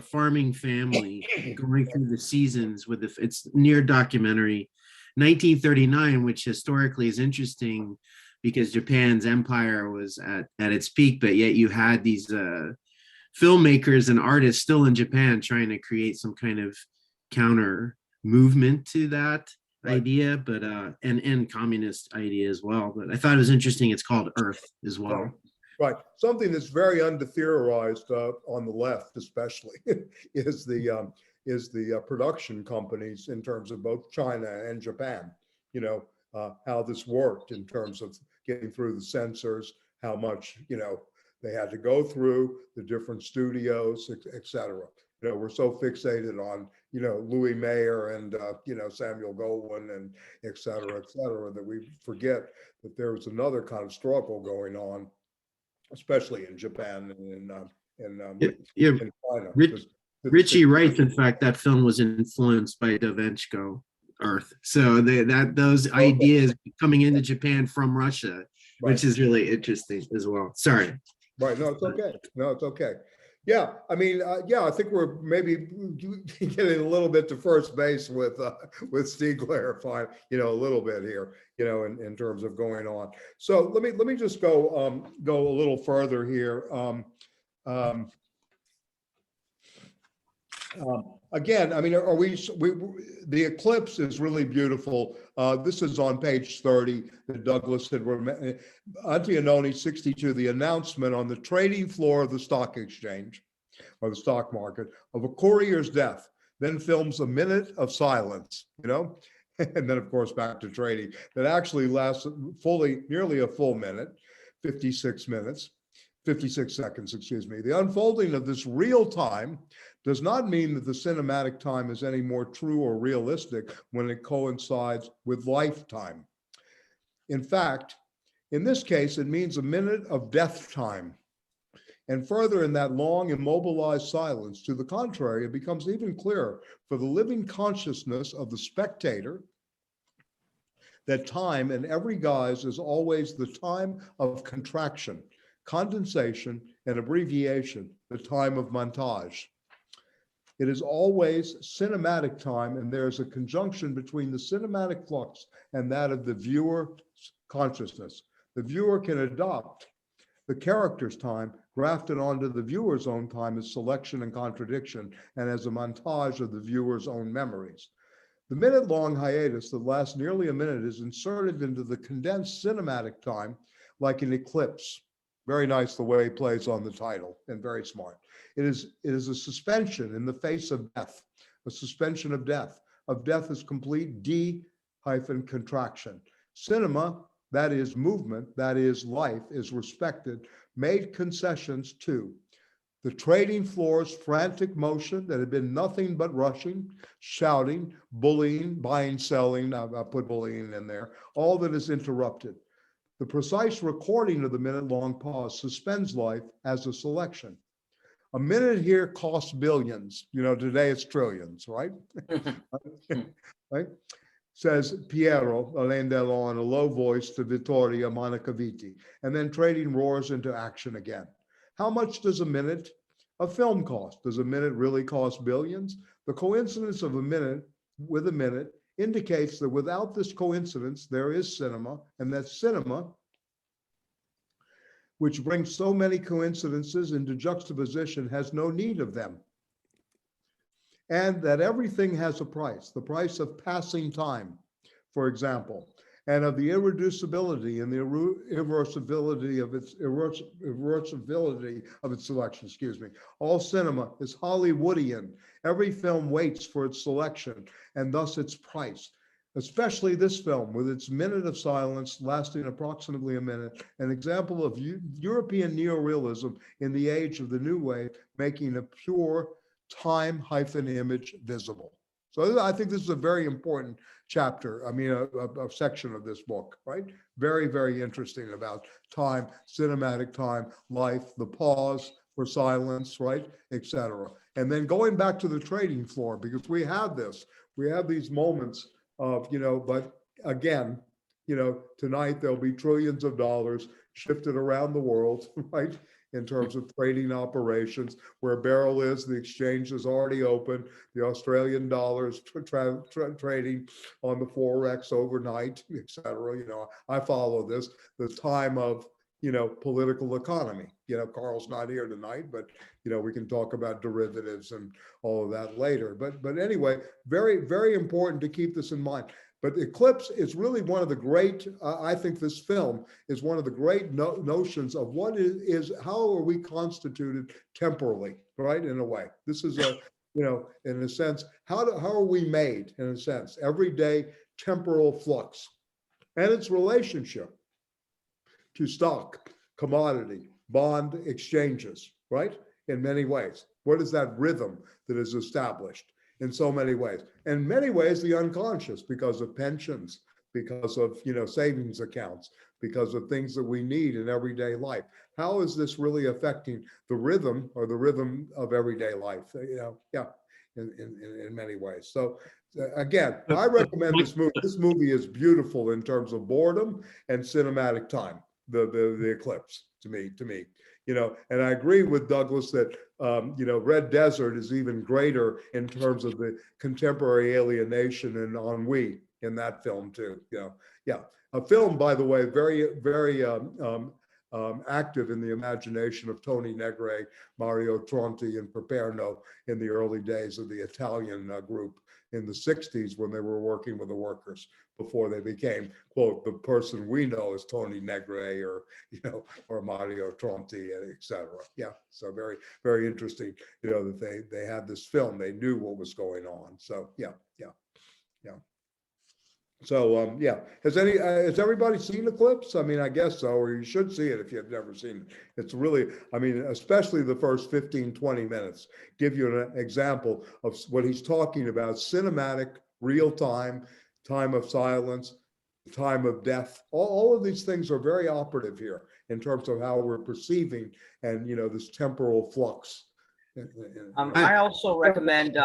farming family going through the seasons with it's near documentary. 1939, which historically is interesting because Japan's empire was at its peak, but yet you had these filmmakers and artists still in Japan trying to create some kind of counter movement to that idea, but and communist idea as well. But I thought it was interesting. It's called Earth as well. Right. Something that's very under-theorized on the left, especially, is the production companies in terms of both China and Japan. How this worked in terms of getting through the censors, how much they had to go through, the different studios, et cetera. We're so fixated on Louis Mayer and Samuel Goldwyn and et cetera, that we forget that there was another kind of struggle going on, especially in Japan and in China. Richie writes, in fact, that film was influenced by Da Vinci Earth. So those ideas coming into Japan from Russia, which is really interesting as well. Sorry. Right. No, it's okay. No, it's okay. Yeah, I mean, I think we're maybe getting a little bit to first base with Stiegler, fine, a little bit here, in terms of going on. So let me just go a little further here. Again, I mean, the eclipse is really beautiful. This is on page 30 that Douglas had, Antiononi 62, the announcement on the trading floor of the stock exchange or the stock market of a courier's death, then films a minute of silence, and then of course back to trading that actually lasts nearly a full minute, 56 seconds, excuse me. The unfolding of this real time does not mean that the cinematic time is any more true or realistic when it coincides with lifetime. In fact, in this case, it means a minute of death time. And further, in that long immobilized silence, to the contrary, it becomes even clearer for the living consciousness of the spectator that time in every guise is always the time of contraction, condensation, and abbreviation, the time of montage. It is always cinematic time, and there's a conjunction between the cinematic flux and that of the viewer's consciousness. The viewer can adopt the character's time grafted onto the viewer's own time as selection and contradiction, and as a montage of the viewer's own memories. The minute-long hiatus that lasts nearly a minute is inserted into the condensed cinematic time like an eclipse. Very nice the way he plays on the title, and very smart. It is a suspension in the face of death, a suspension of death as complete D-contraction. Cinema, that is movement, that is life, is respected, made concessions to the trading floor's frantic motion that had been nothing but rushing, shouting, bullying, buying, selling, I put bullying in there, all that is interrupted. The precise recording of the minute-long pause suspends life as a selection. A minute here costs billions. Today it's trillions, right? Right? says Piero, Alain Delon, in a low voice to Vittoria Monacavitti, and then trading roars into action again. How much does a minute of film cost? Does a minute really cost billions? The coincidence of a minute with a minute indicates that without this coincidence, there is cinema, and that cinema, which brings so many coincidences into juxtaposition, has no need of them. And that everything has a price, the price of passing time, for example, and of the irreducibility and the irreversibility of its selection, excuse me. All cinema is Hollywoodian. Every film waits for its selection and thus its price, especially this film with its minute of silence lasting approximately a minute, an example of European neorealism in the age of the new wave, making a pure time-image visible. So I think this is a very important chapter, I mean, a section of this book, right? Very, very interesting about time, cinematic time, life, the pause for silence, right, etc. And then going back to the trading floor, because we have these moments of, but again, tonight there'll be trillions of dollars shifted around the world, right? In terms of trading operations, where Beryl is, the exchange is already open. The Australian dollars trading on the Forex overnight, et cetera. I follow this, the time of, political economy. Carl's not here tonight, but, we can talk about derivatives and all of that later. But anyway, very, very important to keep this in mind. But Eclipse is really one of the great, I think this film is one of the great notions of what is, how are we constituted temporally, right, in a way. This is a, in a sense, how are we made, in a sense, everyday temporal flux and its relationship to stock, commodity, bond exchanges, right, in many ways. What is that rhythm that is established? In so many ways. In many ways, the unconscious, because of pensions, because of savings accounts, because of things that we need in everyday life. How is this really affecting the rhythm or the rhythm of everyday life? In many ways. So again, I recommend this movie. This movie is beautiful in terms of boredom and cinematic time. The Eclipse to me. And I agree with Douglas that, Red Desert is even greater in terms of the contemporary alienation and ennui in that film too. A film, by the way, very, very active in the imagination of Tony Negre, Mario Tronti, and Paperno in the early days of the Italian group in the 60s when they were working with the workers before they became, quote, the person we know as Tony Negre or Mario Tronti, et cetera. Yeah, so very, very interesting, that they had this film, they knew what was going on. So yeah. So has everybody seen Eclipse? I mean, I guess so, or you should see it if you've never seen it. It's really, I mean, especially the first 15, 20 minutes, give you an example of what he's talking about, cinematic, real time, time of silence, time of death. All of these things are very operative here in terms of how we're perceiving and, this temporal flux. I also recommend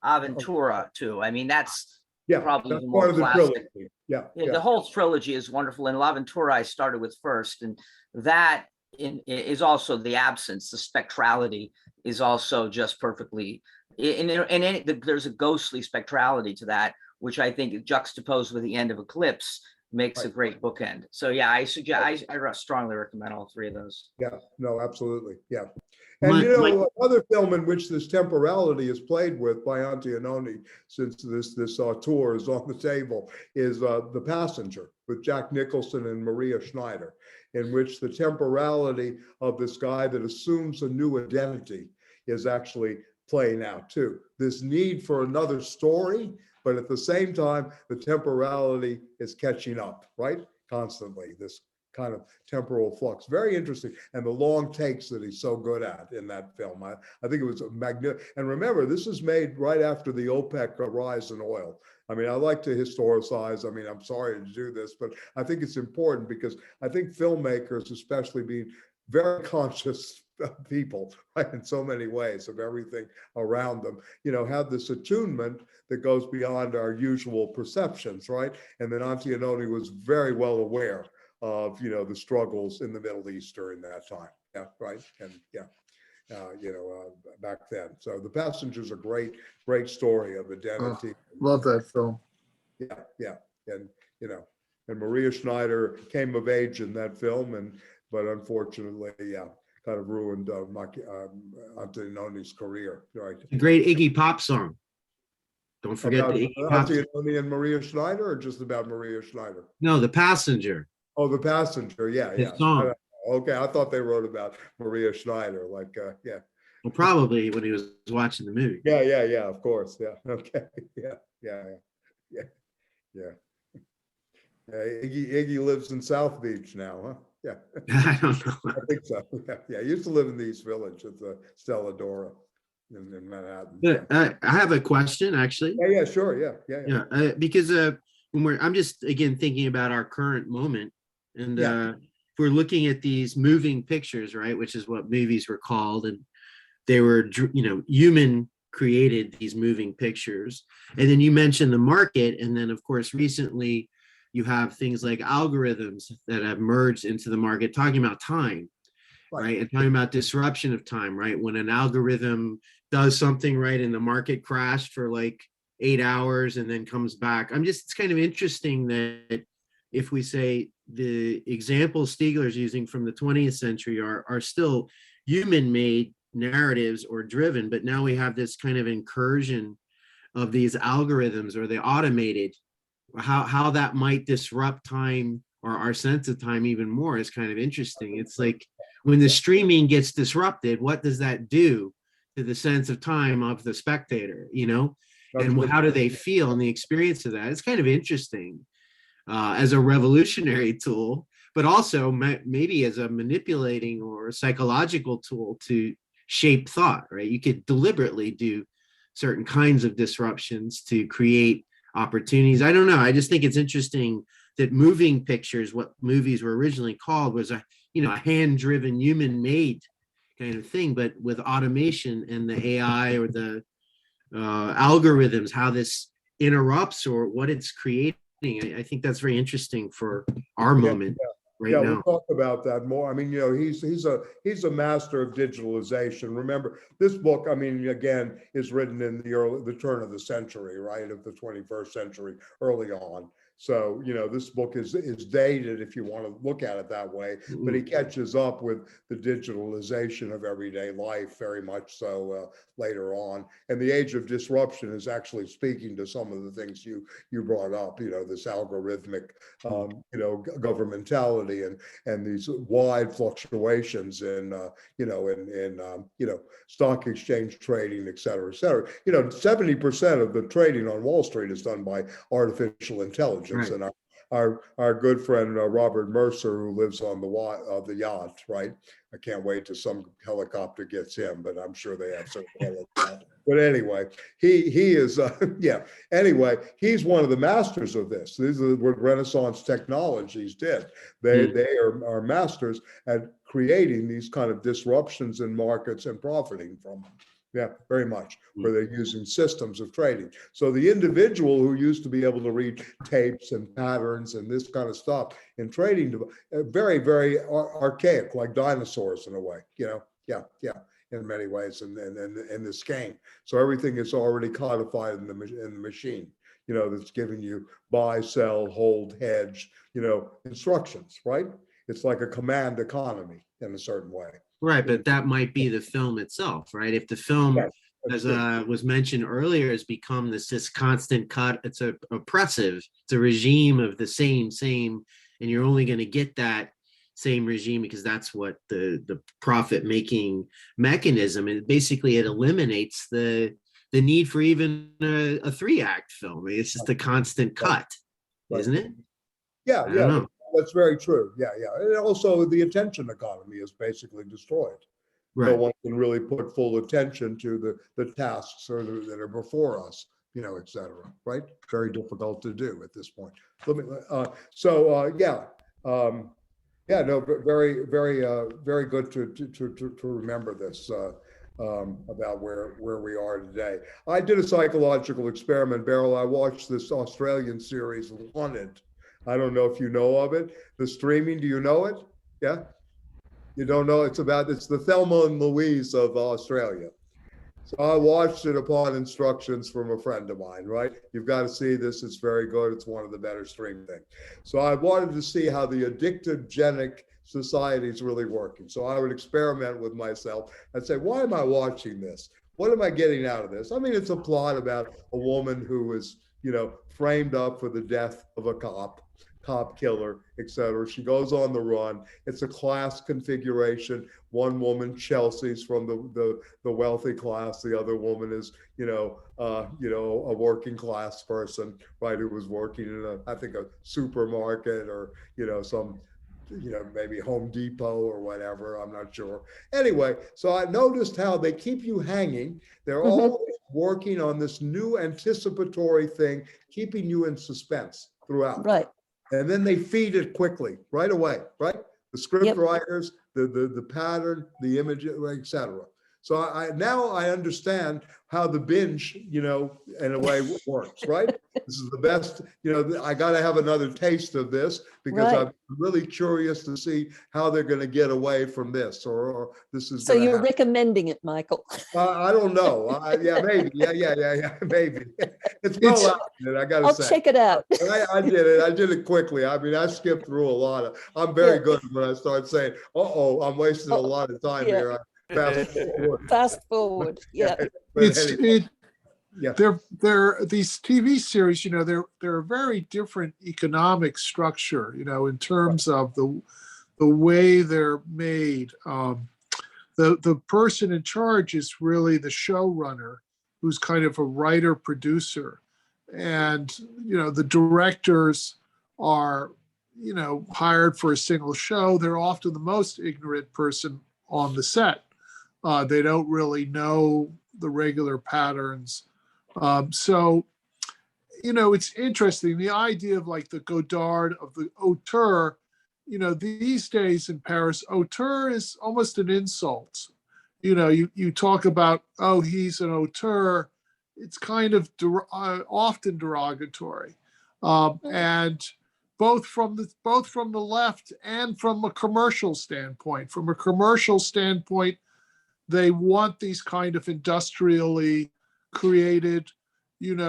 Aventura too. I mean, that's probably that's the more part of the classic. trilogy. The whole trilogy is wonderful, and L'Avventura I started with first, and that is also the absence, the spectrality is also just perfectly. There's a ghostly spectrality to that, which I think juxtaposed with the end of Eclipse makes a great bookend. So yeah, I strongly recommend all three of those. Yeah, no, absolutely. Yeah. And another film in which this temporality is played with by Antonioni, since this tour is on the table, is The Passenger with Jack Nicholson and Maria Schneider, in which the temporality of this guy that assumes a new identity is actually playing out too. This need for another story, but at the same time, the temporality is catching up, right? Constantly, this kind of temporal flux. Very interesting. And the long takes that he's so good at in that film. I think it was a magnificent. And remember, this is made right after the OPEC rise in oil. I mean, I like to historicize. I mean, I'm sorry to do this, but I think it's important because I think filmmakers, especially being very conscious people, right, in so many ways, of everything around them, have this attunement that goes beyond our usual perceptions, right? And then Antiononi was very well aware of, the struggles in the Middle East during that time. Yeah, right. And back then. So The Passenger's a great story of identity. Love that film. Yeah. And, and Maria Schneider came of age in that film, but unfortunately, kind of ruined Antononi's career, right? A great Iggy Pop song. Don't forget About the Iggy Pop song. Antononi and Maria Schneider, or just about Maria Schneider? No, The Passenger. Oh, The Passenger, yeah. The song. Okay, I thought they wrote about Maria Schneider, yeah. Well, probably when he was watching the movie. Yeah, of course, yeah, okay, yeah. Iggy lives in South Beach now, huh? Yeah. I don't know. I think so, yeah. He used to live in the East Village at the Stella Dora in Manhattan. But, I have a question, actually. Yeah, sure, yeah. Because I'm just, again, thinking about our current moment, and if we're looking at these moving pictures, right, which is what movies were called, and they were, human created these moving pictures. And then you mentioned the market, and then of course recently you have things like algorithms that have merged into the market, talking about time, right? And talking about disruption of time, right? When an algorithm does something, right, and the market crashed for like 8 hours and then comes back. It's kind of interesting that if we say the examples Stiegler's using from the 20th century are still human-made narratives or driven, but now we have this kind of incursion of these algorithms, or they automated, how that might disrupt time or our sense of time even more is kind of interesting. It's like when the streaming gets disrupted, what does that do to the sense of time of the spectator, and how do they feel in the experience of that? It's kind of interesting as a revolutionary tool, but also maybe as a manipulating or psychological tool to shape thought, right? You could deliberately do certain kinds of disruptions to create opportunities. I don't know. I just think it's interesting that moving pictures, what movies were originally called, was a hand-driven, human-made kind of thing, but with automation and the AI or the algorithms, how this interrupts or what it's creating. I think that's very interesting for our moment right now. We'll talk about that more. I mean, he's a master of digitalization. Remember, this book, again, is written in the turn of the century, right, of the 21st century, early on. So, this book is dated, if you want to look at it that way, but he catches up with the digitalization of everyday life very much so later on. And the age of disruption is actually speaking to some of the things you brought up, this algorithmic, governmentality and these wide fluctuations in, stock exchange trading, et cetera, et cetera. 70% of the trading on Wall Street is done by artificial intelligence. Right. And our good friend Robert Mercer, who lives on the yacht, right? I can't wait till some helicopter gets him, but I'm sure they have some helicopter. But anyway, he is Anyway, he's one of the masters of this. These are what Renaissance technologies did. They are masters at creating these kind of disruptions in markets and profiting from them. Yeah, very much, where they're using systems of trading. So the individual who used to be able to read tapes and patterns and this kind of stuff in trading, very, very archaic, like dinosaurs in a way, in many ways in this game. So everything is already codified in the machine, that's giving you buy, sell, hold, hedge, instructions, right? It's like a command economy in a certain way. Right, but that might be the film itself, right? If the film, as was mentioned earlier, has become this constant cut, it's oppressive. It's a regime of the same, and you're only going to get that same regime because that's what the profit-making mechanism. And basically, it eliminates the need for even a 3-act film. It's just a constant cut, isn't it? Yeah. That's very true. Yeah. And also the attention economy is basically destroyed. Right. No one can really put full attention to the tasks that are before us, et cetera, right? Very difficult to do at this point. Yeah, no, very, very, very good to remember this about where we are today. I did a psychological experiment, Beryl. I watched this Australian series, Wanted. I don't know if you know of it. The streaming, do you know it? Yeah, you don't know? It's the Thelma and Louise of Australia. So I watched it upon instructions from a friend of mine, right? You've got to see this. It's very good. It's one of the better stream things. So I wanted to see how the addictogenic society is really working. So I would experiment with myself and say, why am I watching this? What am I getting out of this? I mean, it's a plot about a woman who is, framed up for the death of a cop killer, etc. She goes on the run. It's a class configuration. One woman, Chelsea's from the wealthy class. The other woman is, a working class person, right, who was working in I think a supermarket or, some, maybe Home Depot or whatever. I'm not sure. Anyway, so I noticed how they keep you hanging. They're always working on this new anticipatory thing, keeping you in suspense throughout. Right. And then they feed it quickly, right away, right? The script writers, the pattern, the image, etc. So now I understand how the binge, in a way works, right? This is the best, I got to have another taste of this because I'm really curious to see how they're going to get away from this or this is. So you're recommending it, Michael? I don't know. Yeah, maybe. Yeah, maybe. It's well out there, I got to say. I'll check it out. I did it. I did it quickly. I mean, I skipped through a lot of. I'm very good when I start saying, I'm wasting a lot of time here. Fast forward. Fast forward. Yeah. They're these TV series, they're a very different economic structure, in terms of the way they're made. The person in charge is really the showrunner, who's kind of a writer producer, and the directors are hired for a single show. They're often the most ignorant person on the set. They don't really know the regular patterns. So it's interesting, the idea of like the Godard, of the auteur. These days in Paris, auteur is almost an insult. You talk about, he's an auteur. It's kind of often derogatory, and both from the left and from a commercial standpoint. From a commercial standpoint, they want these kind of industrially created, these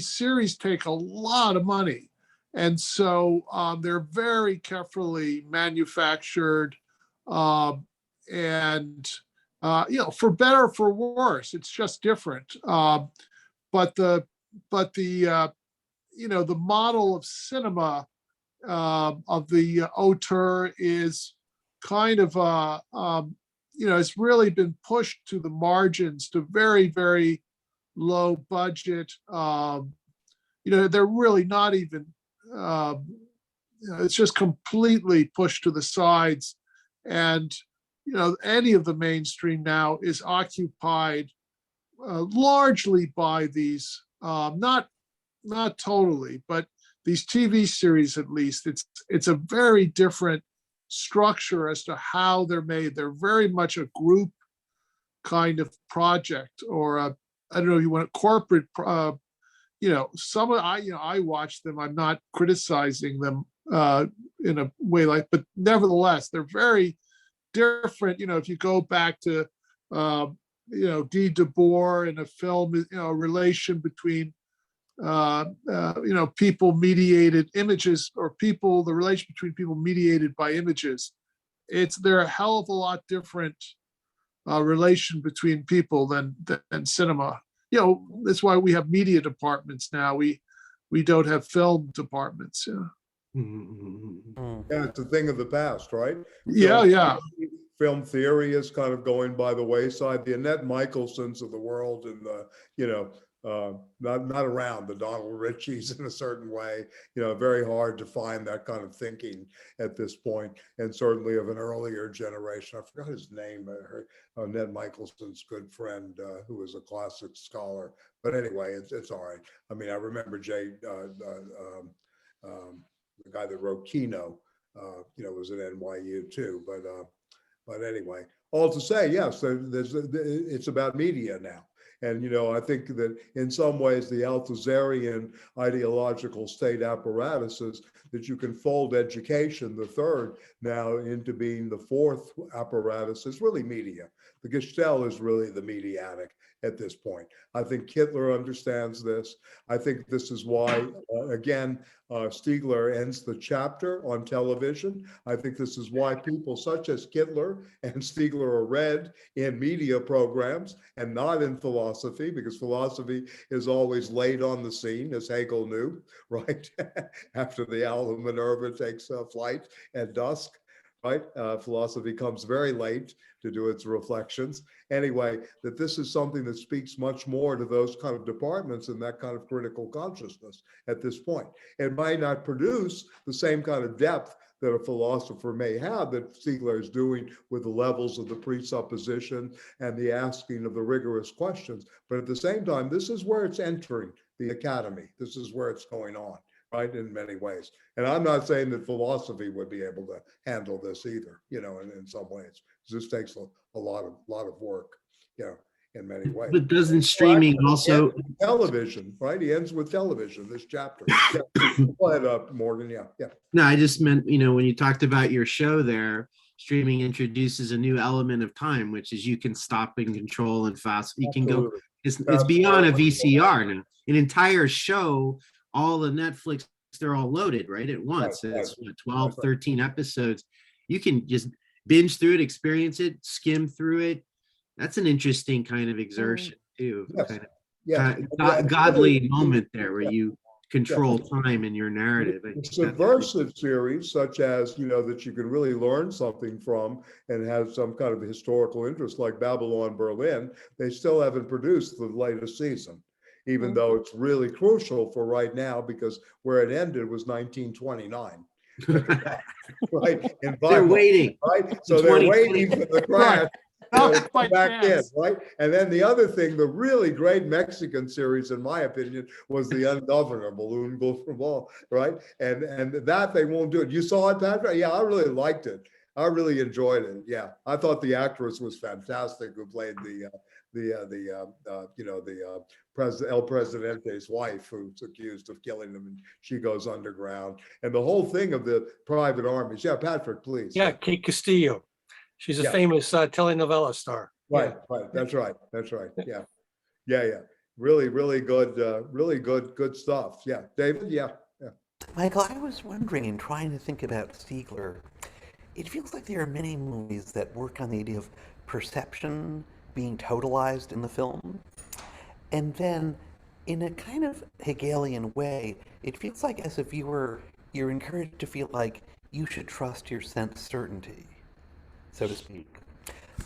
series take a lot of money. And so they're very carefully manufactured, and for better or for worse, it's just different. But the model of cinema of the auteur is kind of it's really been pushed to the margins, to very, very low budget. They're really not even. It's just completely pushed to the sides, and any of the mainstream now is occupied largely by these, not totally, but these TV series. At least it's a very different structure as to how they're made. They're very much a group kind of project, or I don't know, you want a corporate. Some of I watch them. I'm not criticizing them in a way but nevertheless, they're very different. If you go back to D. Debord in a film, a relation between people mediated images, or the relation between people mediated by images. They're a hell of a lot different relation between people than cinema. That's why we have media departments now. We don't have film departments. Yeah, it's a thing of the past, right? Yeah. Film theory is kind of going by the wayside. The Annette Michelsons of the world, and not around, the Donald Ritchies in a certain way. Very hard to find that kind of thinking at this point, and certainly of an earlier generation. I forgot his name. Annette Michelson's good friend, who was a classic scholar. But anyway, it's all right. I mean, I remember the guy that wrote Kino, was at NYU too. But anyway, all to say, yes, it's about media now. And, I think that in some ways, the Althuserian ideological state apparatuses that you can fold education, the third, now into being the fourth apparatus is really media. The Gestell is really the mediatic at this point. I think Kittler understands this. I think this is why, again, Stiegler ends the chapter on television. I think this is why people such as Kittler and Stiegler are read in media programs and not in philosophy, because philosophy is always late on the scene, as Hegel knew, right? After the owl of Minerva takes flight at dusk, right? Philosophy comes very late to do its reflections. Anyway, that this is something that speaks much more to those kind of departments and that kind of critical consciousness at this point. It might not produce the same kind of depth that a philosopher may have that Stiegler is doing with the levels of the presupposition and the asking of the rigorous questions. But at the same time, this is where it's entering the academy. This is where it's going on, right, in many ways. And I'm not saying that philosophy would be able to handle this either, in some ways. This takes a lot of work, in many ways. But doesn't streaming also television, right? He ends with television, this chapter. Yeah. Go ahead, Morgan. Yeah. No, I just meant, when you talked about your show there, streaming introduces a new element of time, which is you can stop and control and fast. You can go, it's beyond a VCR now. An entire show, all the Netflix, they're all loaded right at once. Right, it's 12, 13 episodes. You can just binge through it, experience it, skim through it. That's an interesting kind of exertion too. Yes. Godly moment there where you control time in your narrative. Subversive series, such as, that you can really learn something from and have some kind of historical interest, like Babylon Berlin, they still haven't produced the latest season, even though it's really crucial for right now, because where it ended was 1929. Right? They're waiting. Right? So they're waiting for the crash. Back in, right? And then the other thing, the really great Mexican series, in my opinion, was The Ungovernable, right? And that they won't do it. You saw it, Patrick? Yeah, I really liked it. I really enjoyed it. Yeah, I thought the actress was fantastic who played El Presidente's wife, who's accused of killing him, and she goes underground. And the whole thing of the private armies. Yeah, Patrick, please. Yeah, Kate Castillo. She's a famous telenovela star. Right. That's right. Yeah. Really good stuff. Yeah. David? Yeah. Michael, I was wondering, in trying to think about Stiegler, it feels like there are many movies that work on the idea of perception being totalized in the film. And then, in a kind of Hegelian way, it feels like as a viewer, you're encouraged to feel like you should trust your sense certainty, so to speak.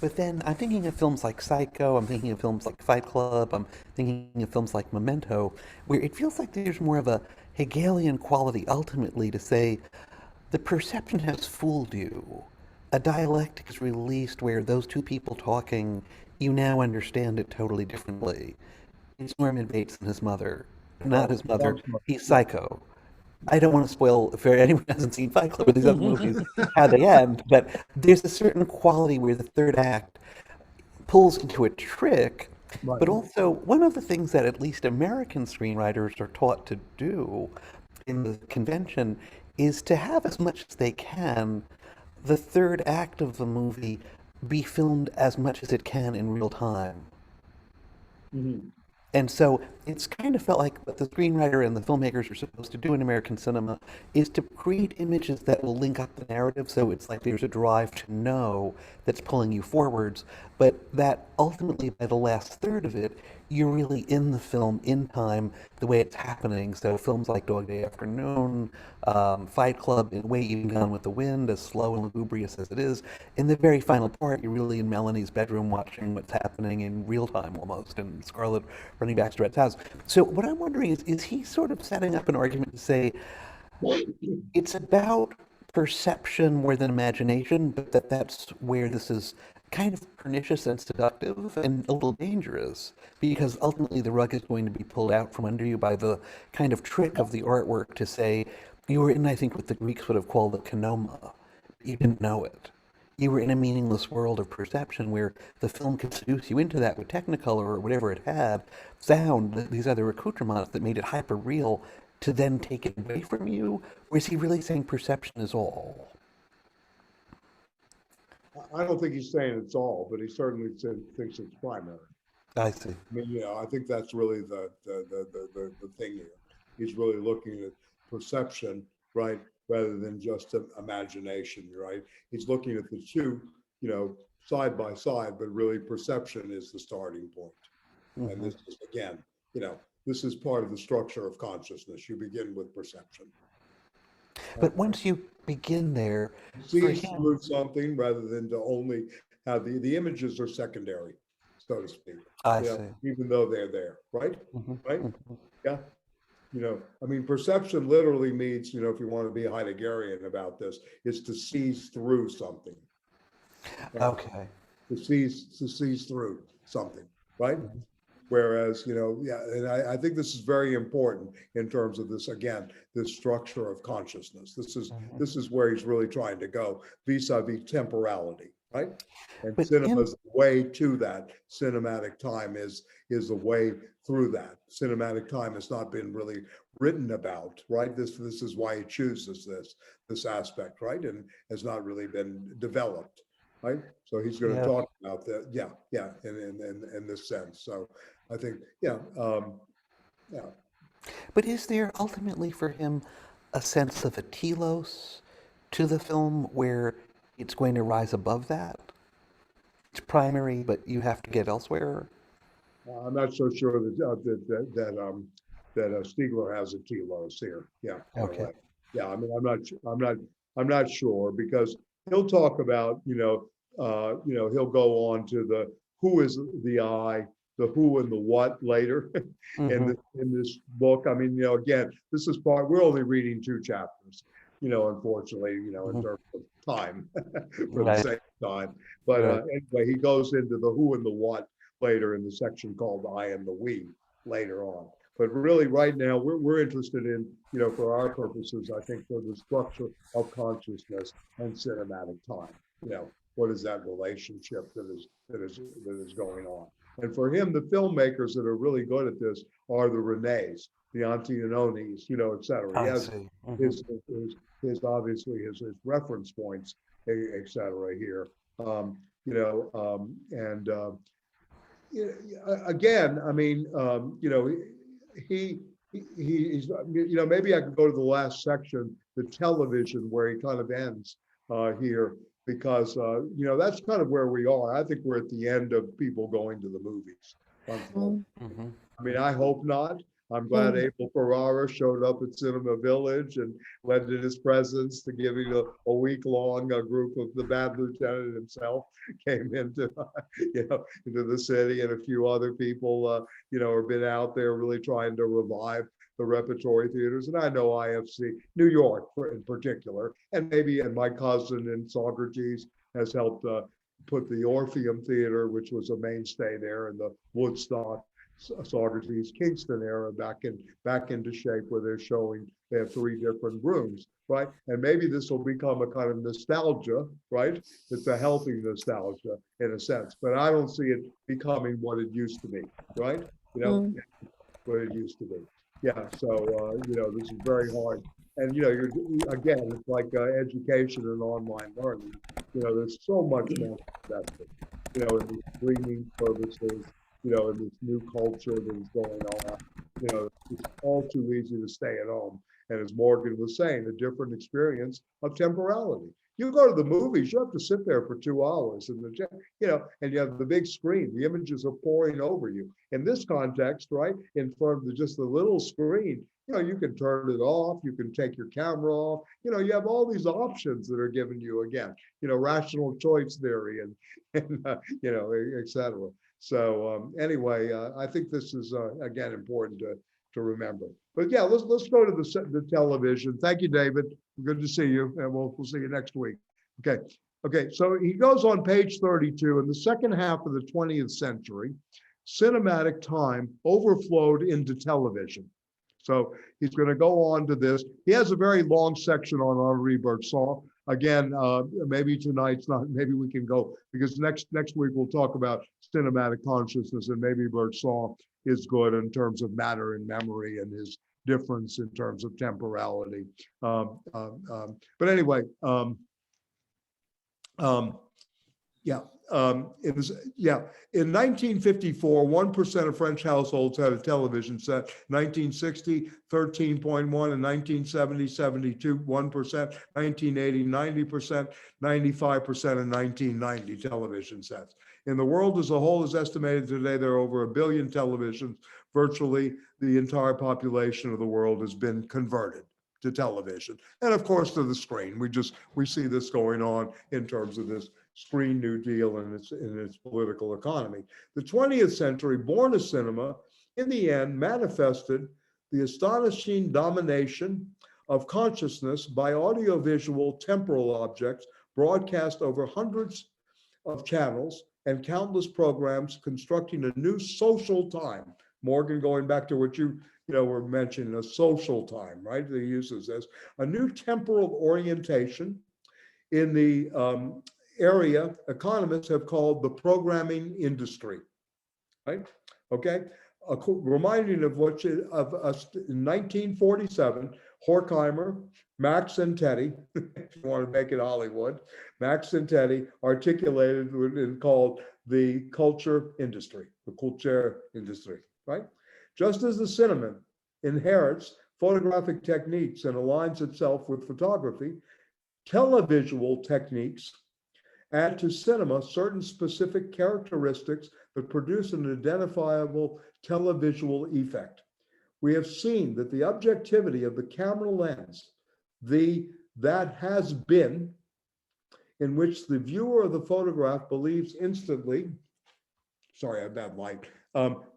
But then I'm thinking of films like Psycho, I'm thinking of films like Fight Club, I'm thinking of films like Memento, where it feels like there's more of a Hegelian quality ultimately to say, the perception has fooled you. A dialectic is released where those two people talking, you now understand it totally differently. It's Norman Bates and his mother, not his mother, he's Psycho. I don't want to spoil for anyone who hasn't seen Fight Club or these other movies how they end, but there's a certain quality where the third act pulls into a trick. Right. But also, one of the things that at least American screenwriters are taught to do in the convention is to have, as much as they can, the third act of the movie be filmed as much as it can in real time. Mm-hmm. And so it's kind of felt like what the screenwriter and the filmmakers are supposed to do in American cinema is to create images that will link up the narrative, so it's like there's a drive to know that's pulling you forwards, but that ultimately by the last third of it, you're really in the film in time the way it's happening. So films like Dog Day Afternoon, Fight Club, in a way even Gone with the Wind, as slow and lugubrious as it is, in the very final part, you're really in Melanie's bedroom watching what's happening in real time almost, and Scarlett running back to Red's house. So what I'm wondering is he sort of setting up an argument to say, it's about perception more than imagination, but that's where this is kind of pernicious and seductive and a little dangerous, because ultimately the rug is going to be pulled out from under you by the kind of trick of the artwork to say, You were in, I think, what the Greeks would have called the kanoma. You didn't know it. You were in a meaningless world of perception where the film could seduce you into that with Technicolor or whatever it had, sound, these other accoutrements that made it hyper real, to then take it away from you? Or is he really saying perception is all? I don't think he's saying it's all, but he certainly thinks it's primary. I see. I mean, I think that's really the thing here. He's really looking at perception, right, rather than just imagination, right? He's looking at the two, side by side, but really perception is the starting point. Mm-hmm. And this is, again, this is part of the structure of consciousness. You begin with perception. But once you begin there, sees through something rather than to only have the images are secondary, so to speak. I see. Even though they're there, right? Mm-hmm. Right? Mm-hmm. Yeah. I mean, perception literally means, if you want to be Heideggerian about this, is to seize through something. Right? Okay. To seize through something, right? Mm-hmm. Whereas, and I think this is very important in terms of this, again, this structure of consciousness. This is where he's really trying to go vis-a-vis temporality, right? And cinema's way to that. Cinematic time is the way through that. Cinematic time has not been really written about, right? This is why he chooses this aspect, right? And has not really been developed, right? So he's going to talk about that, in this sense. So I think, But is there ultimately for him a sense of a telos to the film where it's going to rise above that? It's primary, but you have to get elsewhere. I'm not so sure that Stiegler has a telos here. Yeah. Okay. Yeah. I mean, I'm not sure, because he'll talk about, he'll go on to the who is the I, the who and the what later in this book. I mean, again, this is we're only reading 2 chapters, unfortunately, in terms of time for the sake of time. But anyway, he goes into the who and the what later in the section called the I and the we later on. But really right now, we're interested in, for our purposes, I think, for the structure of consciousness and cinematic time. What is that relationship that is going on? And for him, the filmmakers that are really good at this are the Renes, the Antonioni's, et cetera. He has his obviously his reference points, et cetera here. Again, I mean, he's, maybe I can go to the last section, the television, where he kind of ends here. Because, that's kind of where we are. I think we're at the end of people going to the movies. I mean, I hope not. I'm glad Abel Ferrara showed up at Cinema Village and lended his presence to giving a week-long group of the Bad Lieutenant himself came into, into the city, and a few other people, have been out there really trying to revive the repertory theaters. And I know IFC, New York in particular, and my cousin in Socrates has helped put the Orpheum Theater, which was a mainstay there in the Woodstock, Socrates, Kingston era, back into shape, where they have 3 different rooms, right? And maybe this will become a kind of nostalgia, right? It's a healthy nostalgia in a sense, but I don't see it becoming what it used to be, right? What it used to be. Yeah, so, this is very hard. And, again, it's like education and online learning. There's so much more invested, in the streaming services, in this new culture that is going on. It's all too easy to stay at home. And as Morgan was saying, a different experience of temporality. You go to the movies, you have to sit there for 2 hours, and and you have the big screen. The images are pouring over you. In this context, right, in front of just the little screen, you can turn it off. You can take your camera off. You have all these options that are given you, again. Rational choice theory and et cetera. So anyway, I think this is again important to remember. But yeah, let's go to the television. Thank you, David. Good to see you, and we'll see you next week. Okay. So he goes on page 32. In the second half of the 20th century, cinematic time overflowed into television. So he's going to go on to this. He has a very long section on Henri Bergson. Again, maybe tonight's not, maybe we can go, because next week we'll talk about cinematic consciousness, and maybe Bergson is good in terms of matter and memory and his difference in terms of temporality. But anyway, in 1954, 1% of French households had a television set. 1960, 13.1, in 1970, 72, 1%, 1980, 90%, 95% in 1990 television sets. In the world as a whole, is estimated today there are over 1 billion televisions. Virtually the entire population of the world has been converted to television, and of course to the screen. We see this going on in terms of this Screen New Deal and its political economy. The 20th century, born as cinema, in the end manifested the astonishing domination of consciousness by audiovisual temporal objects broadcast over hundreds of channels and countless programs, constructing a new social time. Morgan, going back to what you were mentioning, a social time, right? They uses this, a new temporal orientation in the area economists have called the programming industry, right? Okay, reminding of what of us in 1947, Horkheimer, Max and Teddy, if you want to make it Hollywood, Max and Teddy articulated what is called the culture industry, the culture industry, right? Just as the cinema inherits photographic techniques and aligns itself with photography, televisual techniques add to cinema certain specific characteristics that produce an identifiable televisual effect. We have seen that the objectivity of the camera lens, that has been, in which the viewer of the photograph believes instantly, sorry, I have bad light,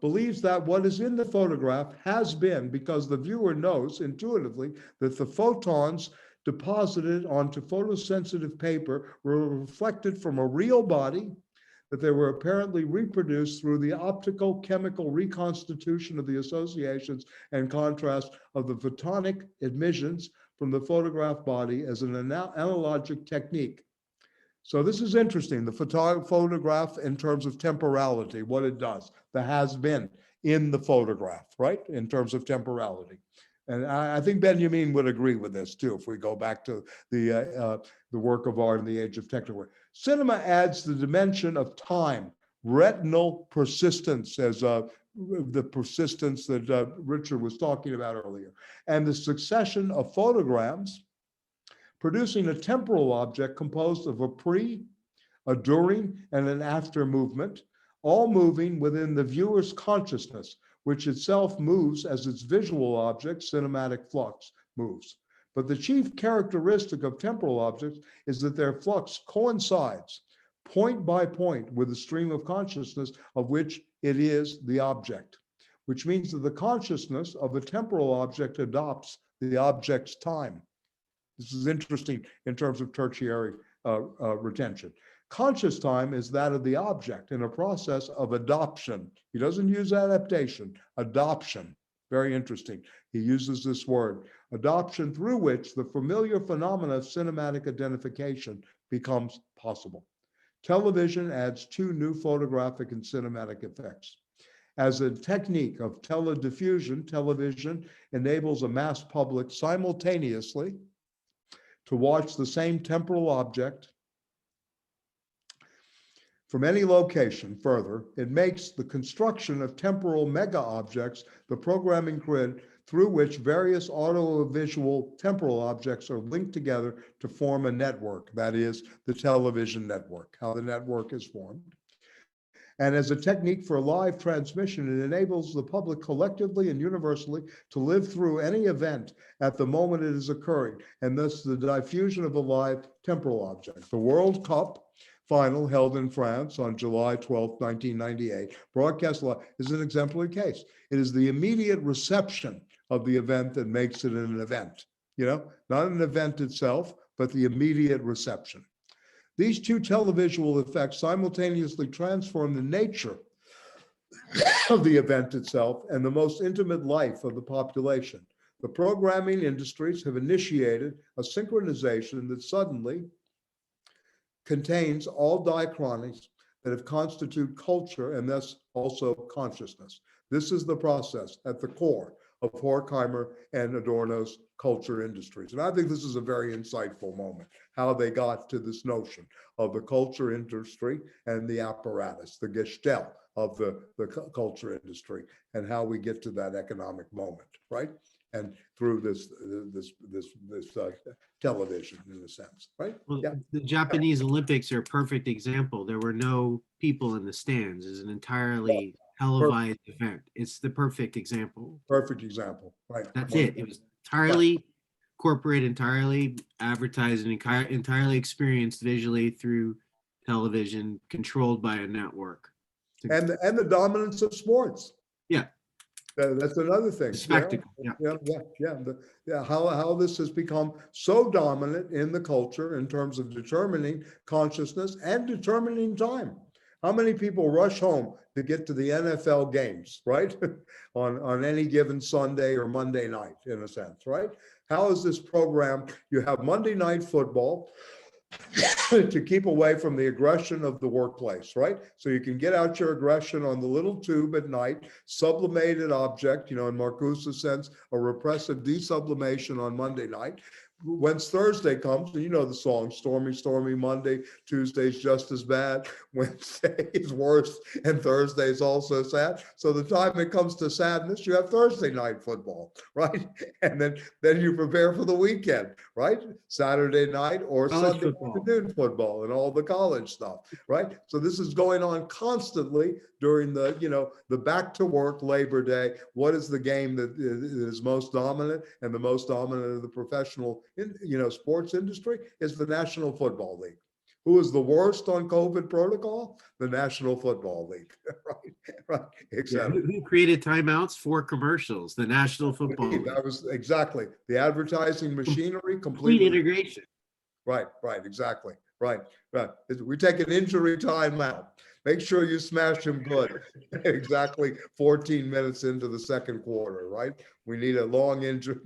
believes that what is in the photograph has been, because the viewer knows intuitively that the photons deposited onto photosensitive paper were reflected from a real body, that they were apparently reproduced through the optical chemical reconstitution of the associations and contrast of the photonic emissions from the photograph body as an analogic technique. So this is interesting, the photograph in terms of temporality, what it does, the has been in the photograph, right? In terms of temporality. And I think Benjamin would agree with this too, if we go back to the work of art in the age of technical. Cinema adds the dimension of time, retinal persistence, as the persistence that Richard was talking about earlier, and the succession of photograms, producing a temporal object composed of a pre, a during, and an after movement, all moving within the viewer's consciousness, which itself moves as its visual object, cinematic flux, moves. But the chief characteristic of temporal objects is that their flux coincides point by point with the stream of consciousness of which it is the object, which means that the consciousness of a temporal object adopts the object's time. This is interesting in terms of tertiary retention. Conscious time is that of the object in a process of adoption. He doesn't use adaptation, adoption. Very interesting. He uses this word, adoption, through which the familiar phenomena of cinematic identification becomes possible. Television adds two new photographic and cinematic effects. As a technique of telediffusion, television enables a mass public simultaneously to watch the same temporal object from any location. Further, it makes the construction of temporal mega objects the programming grid through which various audiovisual temporal objects are linked together to form a network, that is, the television network, how the network is formed. And as a technique for live transmission, it enables the public collectively and universally to live through any event at the moment it is occurring, and thus the diffusion of a live temporal object. The World Cup final held in France on July 12, 1998, broadcast live, is an exemplary case. It is the immediate reception of the event that makes it an event, not an event itself, but the immediate reception. These two televisual effects simultaneously transform the nature of the event itself and the most intimate life of the population. The programming industries have initiated a synchronization that suddenly contains all diachronics that have constitute culture and thus also consciousness. This is the process at the core of Horkheimer and Adorno's culture industries. And I think this is a very insightful moment, how they got to this notion of the culture industry and the apparatus, the gestalt of the culture industry, and how we get to that economic moment, right? And through this television, in a sense, right? Well, Yeah. the Japanese Olympics are a perfect example. There were no people in the stands. It's an entirely televised event. It's the perfect example. Perfect example, right? That's it. It was entirely corporate, entirely advertised, and entirely experienced visually through television, controlled by a network. And the dominance of sports. Yeah. That's another thing. Spectacle. Yeah. How this has become so dominant in the culture in terms of determining consciousness and determining time. How many people rush home to get to the NFL games, right? on any given Sunday or Monday night, in a sense, right? How is this program? You have Monday night football to keep away from the aggression of the workplace, right? So you can get out your aggression on the little tube at night, sublimated object, in Marcuse's sense, a repressive desublimation on Monday night. Once Thursday comes, and you know the song, Stormy, Stormy Monday, Tuesday's just as bad, Wednesday is worse, and Thursday is also sad. So the time it comes to sadness, you have Thursday night football, right? And then you prepare for the weekend, right? Saturday night or Sunday afternoon football and all the college stuff, right? So this is going on constantly during the back to work Labor Day. What is the game that is most dominant, and the most dominant of the professional sports industry is the National Football League. Who is the worst on COVID protocol? The National Football League, right, exactly. Who created timeouts for commercials? The National Football League. That was exactly the advertising machinery, complete integration. Right, exactly, right. We take an injury timeout. Make sure you smash him good. Exactly 14 minutes into the second quarter, right? We need a long injury.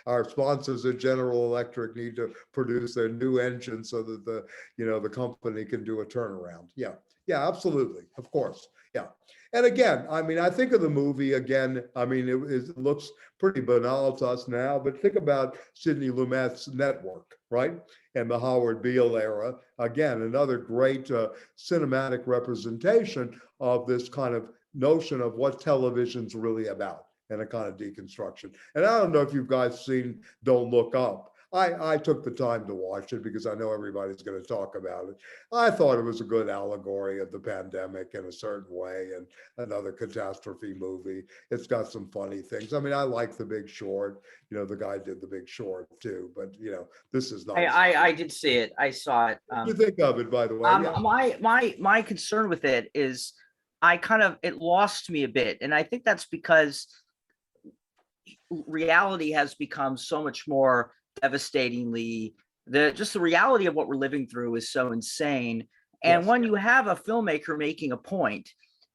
Our sponsors at General Electric need to produce their new engine so that the company can do a turnaround. Yeah, absolutely, of course. Yeah. And again, I think of the movie again. It looks pretty banal to us now, but think about Sidney Lumet's Network, right? And the Howard Beale era. Again, another great cinematic representation of this kind of notion of what television's really about, and a kind of deconstruction. And I don't know if you guys seen Don't Look Up. I took the time to watch it because I know everybody's going to talk about it. I thought it was a good allegory of the pandemic in a certain way, and another catastrophe movie. It's got some funny things. I like The Big Short. The guy did The Big Short too, but this is not. I did see it. I saw it. What do you think of it, by the way? My concern with it is it lost me a bit, and I think that's because reality has become so much more devastatingly, the reality of what we're living through is so insane. And when you have a filmmaker making a point,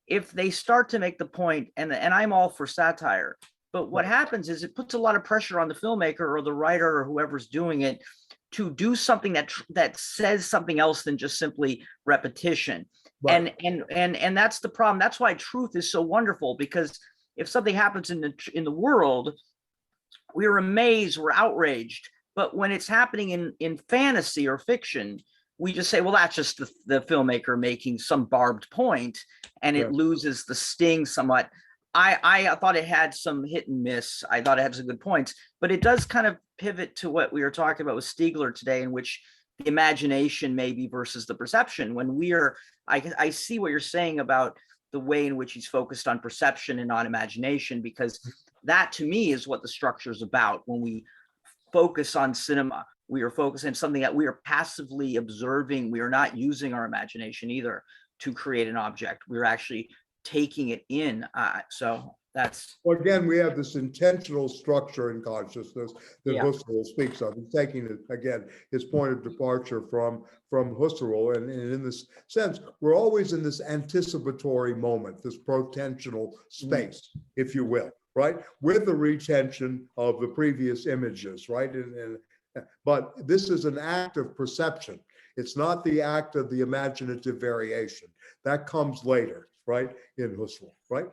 if they start to make the point, and I'm all for satire, but what happens is it puts a lot of pressure on the filmmaker or the writer or whoever's doing it to do something that says something else than just simply repetition. Right. And that's the problem. That's why truth is so wonderful, because if something happens in the world, we're amazed, we're outraged. But when it's happening in fantasy or fiction, we just say, well, that's just the filmmaker making some barbed point, and it loses the sting somewhat. I thought it had some hit and miss. I thought it had some good points, but it does kind of pivot to what we were talking about with Stiegler today, in which the imagination maybe versus the perception. When I see what you're saying about the way in which he's focused on perception and not imagination, because that to me is what the structure is about. When we focus on cinema, we are focusing on something that we are passively observing. We are not using our imagination either to create an object. We're actually taking it in. So that's, Well, again, we have this intentional structure in consciousness that Yeah. Husserl speaks of. He's taking it, again, his point of departure from Husserl. And in this sense, we're always in this anticipatory moment, this potential space, if you will, right? With the retention of the previous images, right? But this is an act of perception. It's not the act of the imaginative variation. That comes later, right? In Husserl, right?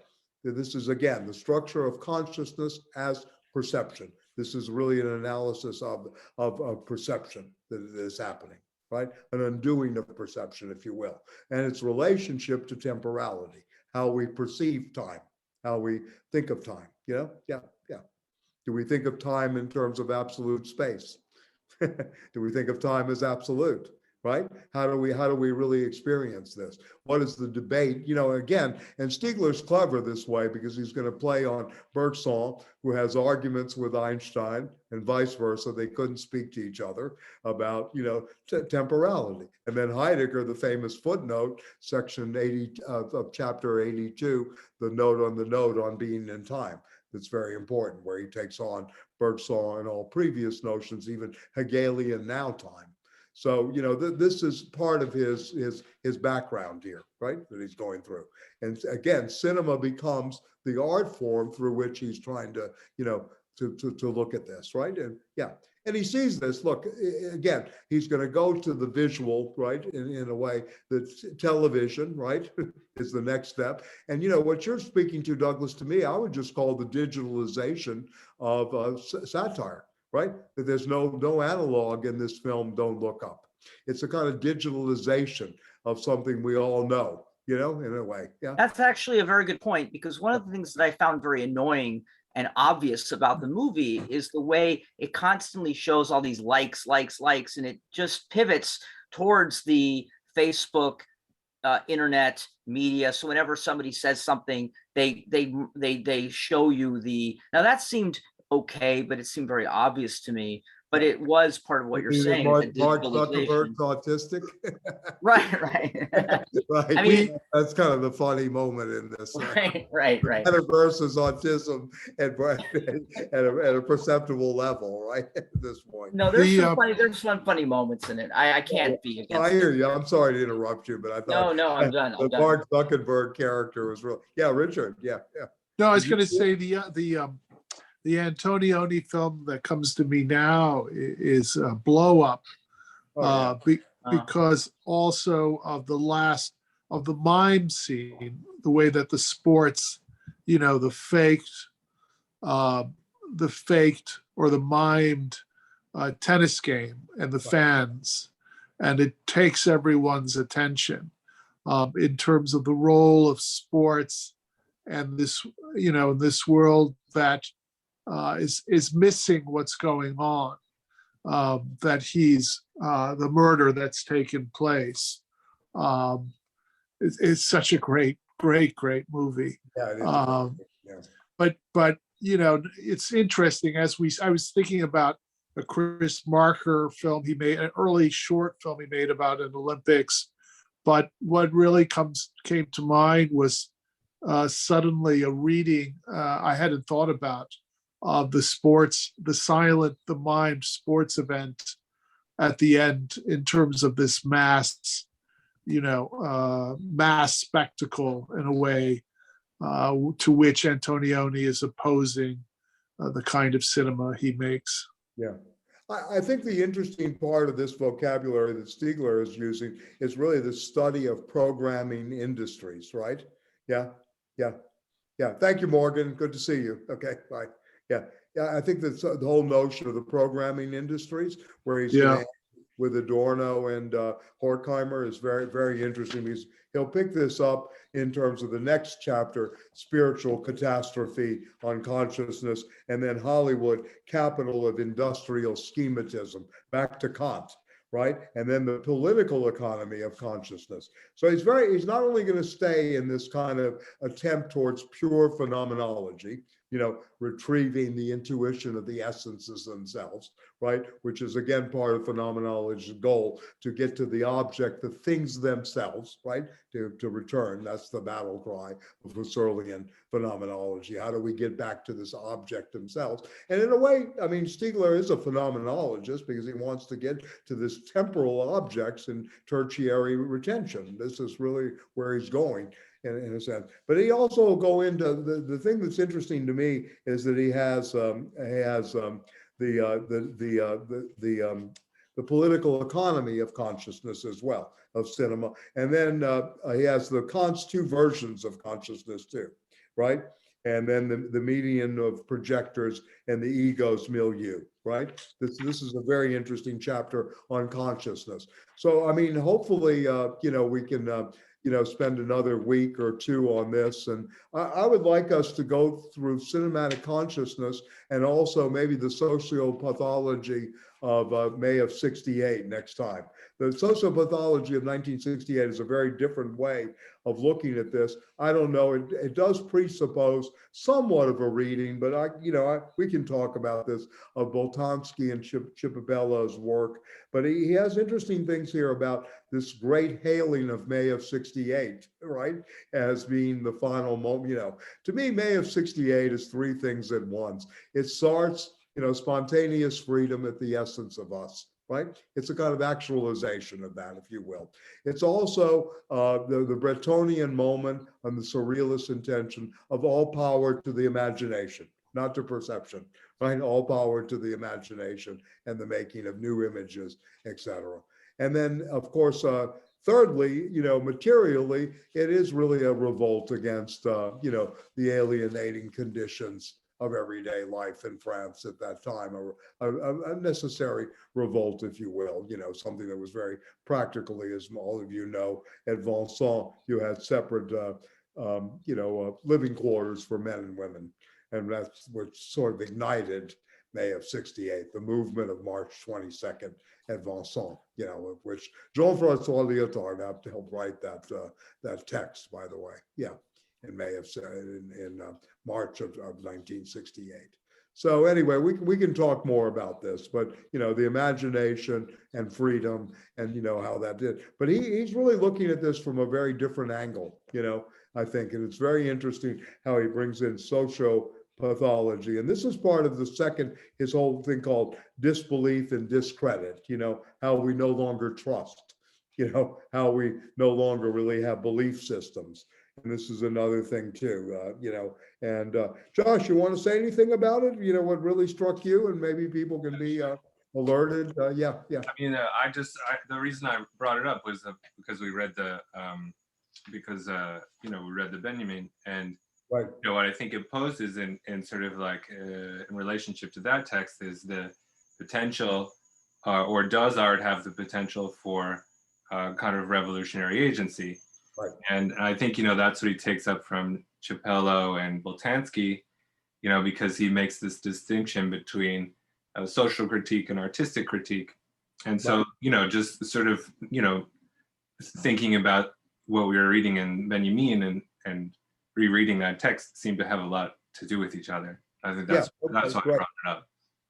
This is, again, the structure of consciousness as perception. This is really an analysis of perception that is happening, right? An undoing of perception, if you will, and its relationship to temporality, how we perceive time, how we think of time, Yeah. Do we think of time in terms of absolute space? Do we think of time as absolute? Right? How do we really experience this? What is the debate? Again, and Stiegler's clever this way because he's going to play on Bergson, who has arguments with Einstein and vice versa. They couldn't speak to each other about, temporality. And then Heidegger, the famous footnote, section 80 of chapter 82, the note on being in time. That's very important, where he takes on Bergson and all previous notions, even Hegelian now time. So, this is part of his background here, right, that he's going through. And again, cinema becomes the art form through which he's trying to, to look at this, right? And and he sees this. Look, again, he's going to go to the visual, right, in a way that television, right, is the next step. And, what you're speaking to, Douglas, to me, I would just call the digitalization of satire. Right? That there's no analog in this film, Don't Look Up. It's a kind of digitalization of something we all know, in a way. Yeah. That's actually a very good point, because one of the things that I found very annoying and obvious about the movie is the way it constantly shows all these likes, and it just pivots towards the Facebook, internet media. So whenever somebody says something, they show you now that seemed okay, but it seemed very obvious to me. But it was part of what you're saying. Mark Zuckerberg's autistic. Right. Right. I mean, that's kind of the funny moment in this. Right. Versus autism at a perceptible level, right? At this point. No, there's some funny moments in it. I can't be against. I hear you. I'm sorry to interrupt you, but I thought no, I'm done. The Mark Zuckerberg character was real. Yeah, Richard. Yeah. No, I was going to say the Antonioni film that comes to me now is Blow Up, because also of the mime scene, the way that the sports, the faked or the mimed tennis game and the fans, and it takes everyone's attention in terms of the role of sports and this, this world that is missing what's going on, that he's the murder that's taken place. It's such a great movie. Yeah, it is. But it's interesting I was thinking about a Chris Marker film he made, an early short film he made about an Olympics. But what really came to mind was suddenly a reading I hadn't thought about of the mimed sports event at the end, in terms of this mass spectacle in a way to which Antonioni is opposing the kind of cinema he makes. Yeah. I think the interesting part of this vocabulary that Stiegler is using is really the study of programming industries, right? Yeah. Thank you, Morgan. Good to see you. Okay, bye. Yeah, I think that's the whole notion of the programming industries, where he's with Adorno and Horkheimer, is very, very interesting, because he'll pick this up in terms of the next chapter, Spiritual Catastrophe on Consciousness, and then Hollywood, Capital of Industrial Schematism, back to Kant, right? And then the political economy of consciousness. So he's not only going to stay in this kind of attempt towards pure phenomenology, retrieving the intuition of the essences themselves, right? Which is again part of phenomenology's goal, to get to the object, the things themselves, right? To return. That's the battle cry of Husserlian phenomenology. How do we get back to this object themselves? And in a way, I mean, Stiegler is a phenomenologist because he wants to get to this temporal objects in tertiary retention. This is really where he's going in a sense. But he also will go into the thing that's interesting to me is that he has the political economy of consciousness as well, of cinema. And then he has the Kant's two versions of consciousness too, right? And then the median of projectors and the ego's milieu, right? This is a very interesting chapter on consciousness. So, I mean, hopefully, we can, spend another week or two on this. And I would like us to go through cinematic consciousness and also maybe the sociopathology of May of '68 next time. The sociopathology of 1968 is a very different way of looking at this. I don't know, it does presuppose somewhat of a reading, but we can talk about this, of Boltanski and Chippabello's work. But he has interesting things here about this great hailing of May of '68, right? As being the final moment. To me, May of '68 is three things at once. It starts, spontaneous freedom at the essence of us, right? It's a kind of actualization of that, if you will. It's also the Bretonian moment and the surrealist intention of all power to the imagination, not to perception, right? All power to the imagination and the making of new images, etc. And then, of course, thirdly, materially, it is really a revolt against, the alienating conditions of everyday life in France at that time, a necessary revolt, if you will, something that was very practically, as all of you know, at Vincennes, you had separate, living quarters for men and women. And that's what sort of ignited May of '68, the movement of March 22nd at Vincennes, of which Jean-Francois Lyotard helped write that text, by the way. Yeah. In March of 1968. So anyway, we can talk more about this, but the imagination and freedom and how that did. But he's really looking at this from a very different angle, I think, and it's very interesting how he brings in sociopathology. And this is part of his whole thing called disbelief and discredit, how we no longer trust, how we no longer really have belief systems. And this is another thing too, and Josh, you want to say anything about it? What really struck you, and maybe people can be alerted. Yeah. I mean, the reason I brought it up was because we read we read the Benjamin, and right. What I think it poses in sort of like in relationship to that text is the potential, or does art have the potential for kind of revolutionary agency? Right. And I think, that's what he takes up from Chippello and Boltanski, because he makes this distinction between social critique and artistic critique. And so, right. Just sort of, thinking about what we were reading in Benjamin and rereading that text seemed to have a lot to do with each other. I think that's why I brought it up.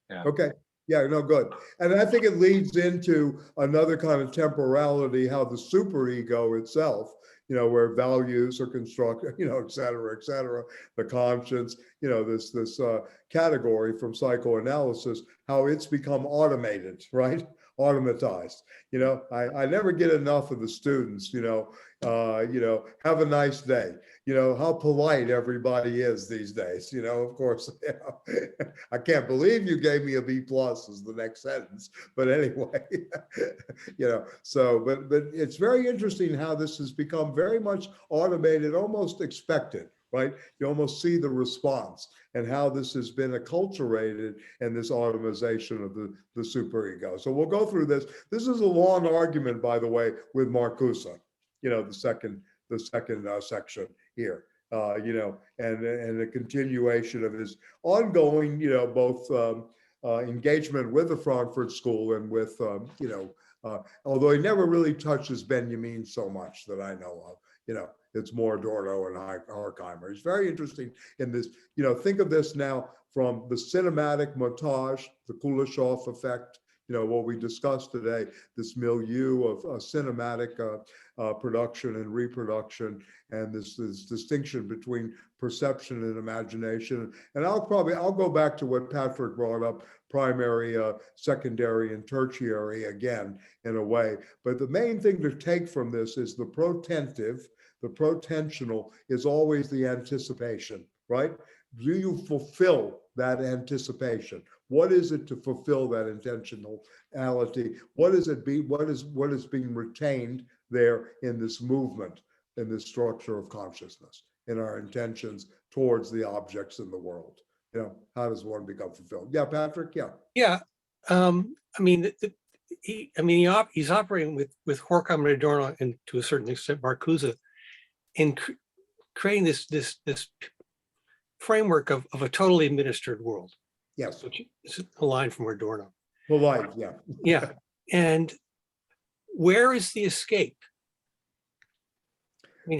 Yeah. Okay. Yeah, no, good. And I think it leads into another kind of temporality, how the superego itself, where values are constructed, et cetera, the conscience, this category from psychoanalysis, how it's become automated, right? Automatized. I never get enough of the students, have a nice day. How polite everybody is these days, of course. I can't believe you gave me a B+ is the next sentence. But anyway, but it's very interesting how this has become very much automated, almost expected, right? You almost see the response and how this has been acculturated and this automation of the superego. So we'll go through this. This is a long argument, by the way, with Marcuse, the second section here, and a continuation of his ongoing, both engagement with the Frankfurt School and with, although he never really touches Benjamin so much that I know of, It's more Adorno and Horkheimer. It's very interesting in this, think of this now from the cinematic montage, the Kuleshov effect, what we discussed today, this milieu of cinematic production and reproduction, and this distinction between perception and imagination. And I'll go back to what Patrick brought up, primary, secondary, and tertiary again, in a way. But the main thing to take from this is the protentive, the protensional is always the anticipation, right? Do you fulfill that anticipation? What is it to fulfill that intentionality? What is being retained there in this movement, in this structure of consciousness, in our intentions towards the objects in the world? How does one become fulfilled? Yeah, Patrick. Yeah. Yeah. He's operating with Horkheimer and Adorno, and to a certain extent Marcuse, in creating this framework of a totally administered world. Yes. Which is a line from Adorno. Polite, yeah. Yeah. And where is the escape?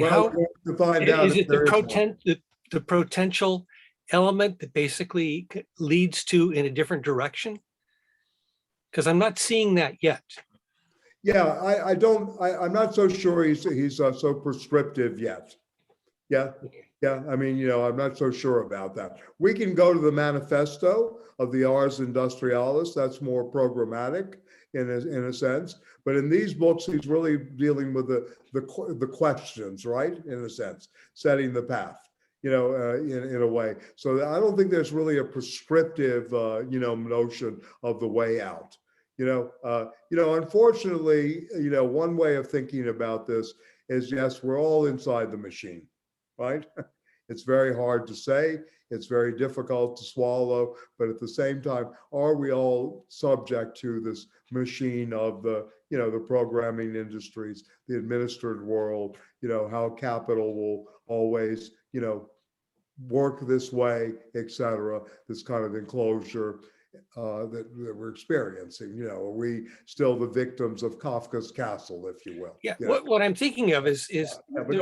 How to find out is it the potential element that basically leads to in a different direction? Because I'm not seeing that yet. Yeah, I'm not so sure he's so prescriptive yet. Yeah. Yeah, I'm not so sure about that. We can go to the manifesto of the Ars Industrialis. That's more programmatic in a sense. But in these books, he's really dealing with the questions, right? In a sense, setting the path, in a way. So I don't think there's really a prescriptive, notion of the way out. Unfortunately, one way of thinking about this is, yes, we're all inside the machine, right? It's very hard to say, it's very difficult to swallow, but at the same time, are we all subject to this machine of the programming industries, the administered world, how capital will always, work this way, et cetera, this kind of enclosure that we're experiencing. Are we still the victims of Kafka's castle, if you will? Yeah, what I'm thinking of is there's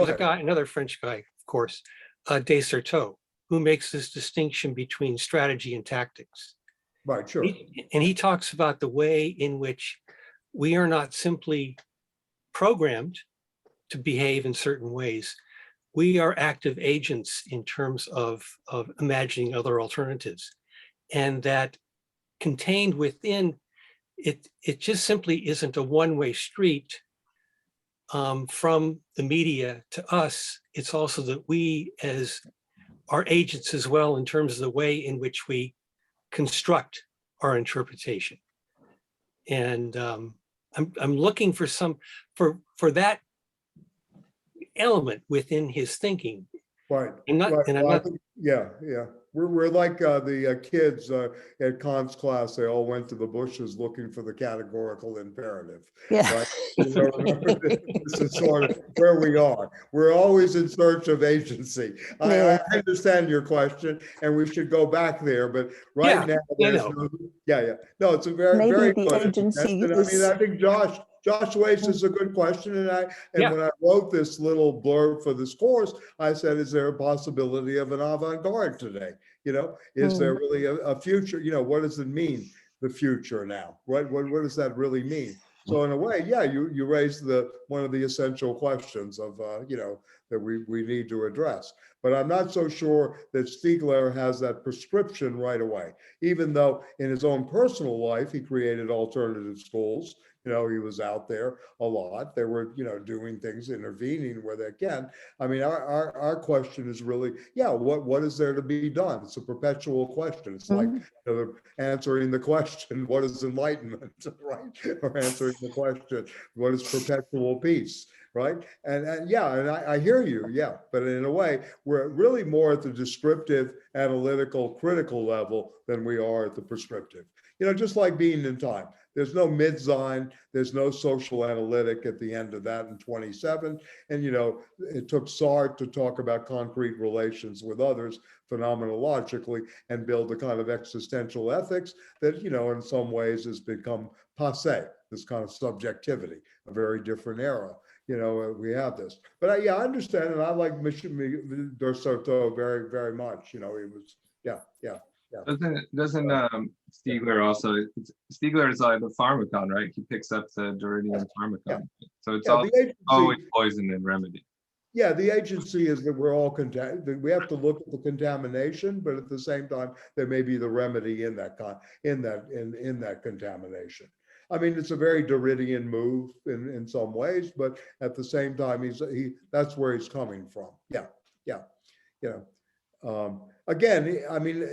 a guy, another French guy, of course, Desserteau, who makes this distinction between strategy and tactics. Right, sure. And he talks about the way in which we are not simply programmed to behave in certain ways. We are active agents in terms of imagining other alternatives. And that contained within it, it just simply isn't a one-way street from the media to us. It's also that we as are agents as well in terms of the way in which we construct our interpretation. And I'm looking for for that element within his thinking. Right. Yeah. We're like the kids at Kant's class. They all went to the bushes looking for the categorical imperative. Yeah. Right? Remember, this is sort of where we are. We're always in search of agency. I understand your question, and we should go back there. But now, there's no, it's a very, maybe very the good agency question. I think Josh raises a good question, and when I wrote this little blurb for this course, I said, "Is there a possibility of an avant-garde today? Is there really a future? What does it mean, the future now? What does that really mean?" So in a way, you raised one of the essential questions of that we need to address. But I'm not so sure that Stiegler has that prescription right away, even though in his own personal life he created alternative schools. He was out there a lot. They were, doing things, intervening where they can. Our question is really, what is there to be done? It's a perpetual question. It's like answering the question, what is enlightenment, right? Or answering the question, what is perpetual peace, right? And I hear you, but in a way, we're really more at the descriptive, analytical, critical level than we are at the prescriptive. Just like being in time. There's no mid-Sein, there's no social analytic at the end of that in 27. And, it took Sartre to talk about concrete relations with others phenomenologically and build a kind of existential ethics that, in some ways has become passé, this kind of subjectivity, a very different era. we have this. But yeah, I understand, and I like Michel de Soto very, very much. He was, yeah. Doesn't Stiegler also? Stiegler is like the pharmacon, right? He picks up the Derridian pharmacon. So it's always poison and remedy. Yeah, the agency is that we're all we have to look at the contamination, but at the same time, there may be the remedy in that contamination. I mean, it's a very Derridian move in some ways, but at the same time, that's where he's coming from. Yeah. Again, I mean,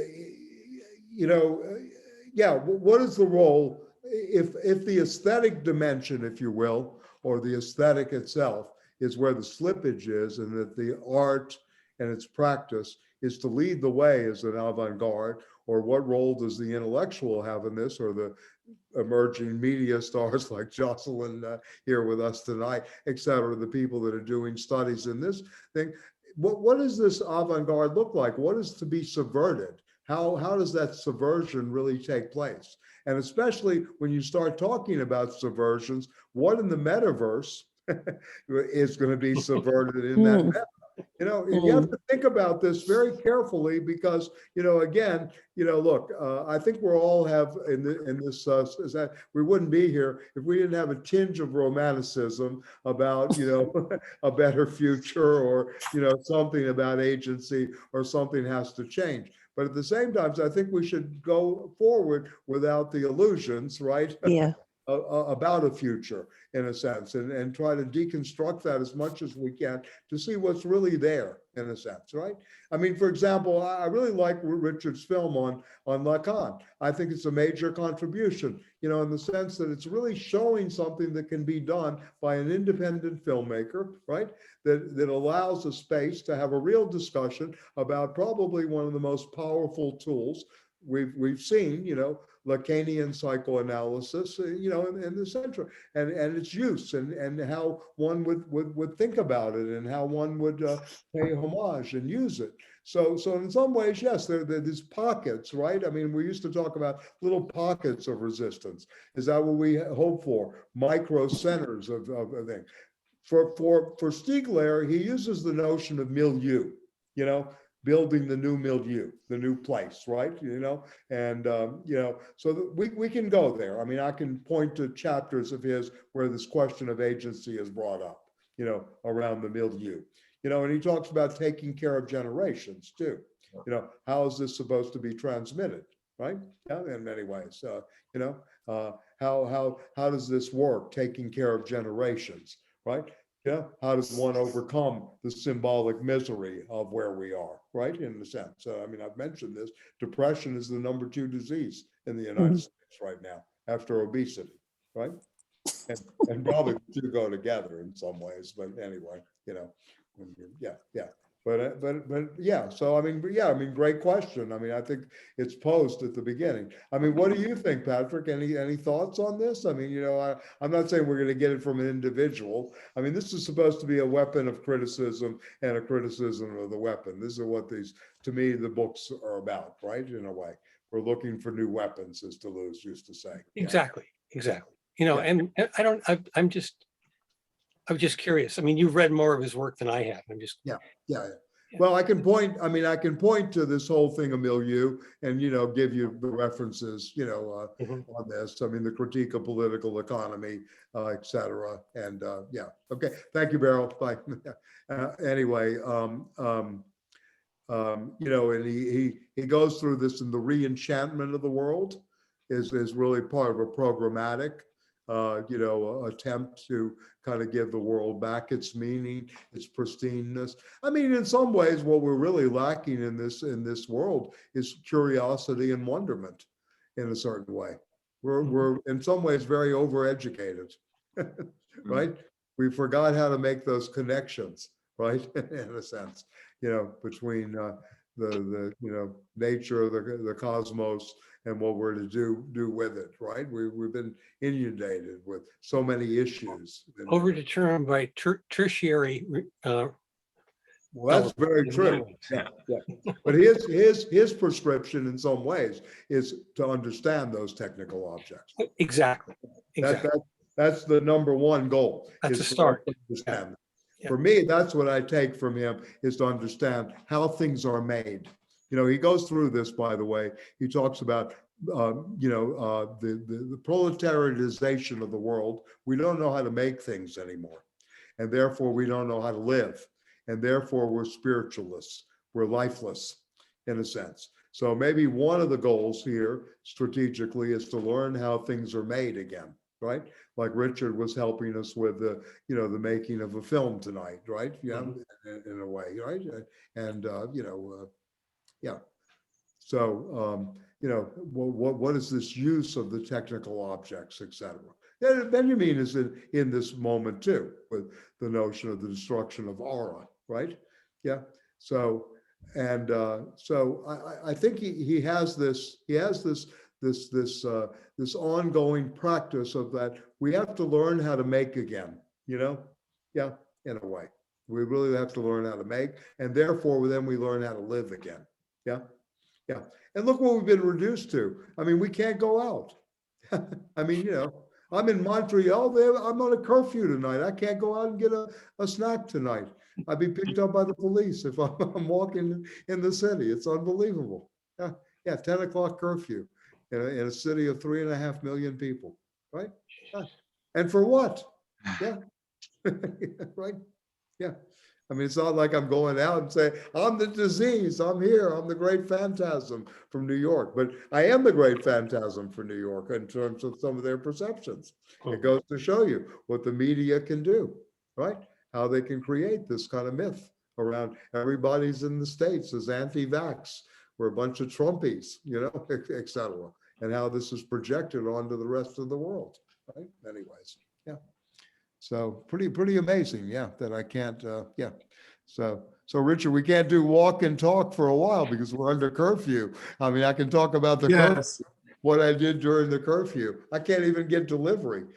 what is the role if the aesthetic dimension, if you will, or the aesthetic itself is where the slippage is, and that the art and its practice is to lead the way as an avant-garde, or what role does the intellectual have in this, or the emerging media stars like Jocelyn here with us tonight, et cetera, the people that are doing studies in this thing. What does this avant-garde look like? What is to be subverted? How does that subversion really take place? And especially when you start talking about subversions, what in the metaverse is going to be subverted in that meta? You have to think about this very carefully because, again, look, I think we're all have in this, is that we wouldn't be here if we didn't have a tinge of romanticism about, a better future, or, something about agency, or something has to change. But at the same time, I think we should go forward without the illusions, right? Yeah. About a future, in a sense, and try to deconstruct that as much as we can to see what's really there, in a sense, right? I mean, for example, I really like Richard's film on Lacan. I think it's a major contribution, in the sense that it's really showing something that can be done by an independent filmmaker, right? That allows a space to have a real discussion about probably one of the most powerful tools we've seen, Lacanian psychoanalysis, in the center, and its use, and how one would think about it, and how one would pay homage and use it. So in some ways, yes, there are these pockets, right? I mean, we used to talk about little pockets of resistance. Is that what we hope for? Micro centers of a thing. For Stiegler, he uses the notion of milieu, building the new milieu, the new place, right? And so that we can go there. I mean, I can point to chapters of his where this question of agency is brought up, around the milieu, and he talks about taking care of generations too. How is this supposed to be transmitted, right? Yeah, in many ways, how does this work, taking care of generations, right? How does one overcome the symbolic misery of where we are, right? In the sense, I mean, I've mentioned this, depression is the #2 disease in the United States right now, after obesity, right? And probably the two go together in some ways, but anyway, yeah. But yeah, so I mean, great question. I mean, I think it's posed at the beginning. I mean, what do you think, Patrick? Any thoughts on this? I mean, I'm not saying we're going to get it from an individual. I mean, this is supposed to be a weapon of criticism and a criticism of the weapon. This is what to me, the books are about, right? In a way, we're looking for new weapons, as Deleuze used to say. Exactly. And I'm just curious. I mean, you've read more of his work than I have. I'm just yeah. Well, I can point to this whole thing of milieu and give you the references on this. I mean, the critique of political economy, et cetera. And okay. Thank you, Beryl. Bye. Anyway, and he goes through this, and the re-enchantment of the world is really part of a programmatic attempt to kind of give the world back its meaning, its pristineness. I mean, in some ways, what we're really lacking in this world is curiosity and wonderment in a certain way. We're in some ways very overeducated, right? We forgot how to make those connections, right? In a sense, between the nature of the cosmos and what we're to do with it, right? We've been inundated with so many issues. Overdetermined by tertiary. Well, that's very true. Yeah. But his prescription, in some ways, is to understand those technical objects. Exactly. That's the number one goal. That's is a to start. understand. Yeah. For me, that's what I take from him, is to understand how things are made. He goes through this, by the way. He talks about the proletariatization of the world. We don't know how to make things anymore, and therefore we don't know how to live, and therefore we're spiritualists, we're lifeless in a sense. So maybe one of the goals here strategically is to learn how things are made again, right? Like Richard was helping us with the making of a film tonight, right? Yeah, in a way, right? And yeah. So, what is this use of the technical objects, etc. Yeah, Benjamin is in this moment too, with the notion of the destruction of aura, right? Yeah. So, and I think he has this ongoing practice of that we have to learn how to make again, yeah, in a way. We really have to learn how to make, and therefore then we learn how to live again. Yeah. Yeah. And look what we've been reduced to. I mean, we can't go out. I mean, I'm in Montreal there. I'm on a curfew tonight. I can't go out and get a snack tonight. I'd be picked up by the police if I'm walking in the city. It's unbelievable. Yeah, 10 o'clock curfew in a city of 3.5 million people, right? Yeah. And for what? Yeah. Right. Yeah. I mean, it's not like I'm going out and saying, I'm the disease, I'm here, I'm the great phantasm from New York. But I am the great phantasm for New York in terms of some of their perceptions. It goes to show you what the media can do, right? How they can create this kind of myth around everybody's in the States as anti-vax. We're a bunch of Trumpies, et cetera. And how this is projected onto the rest of the world, right? Anyways, yeah. So pretty amazing, yeah, that I can't, yeah. So Richard, we can't do walk and talk for a while because we're under curfew. I mean, I can talk about the curfew, what I did during the curfew. I can't even get delivery.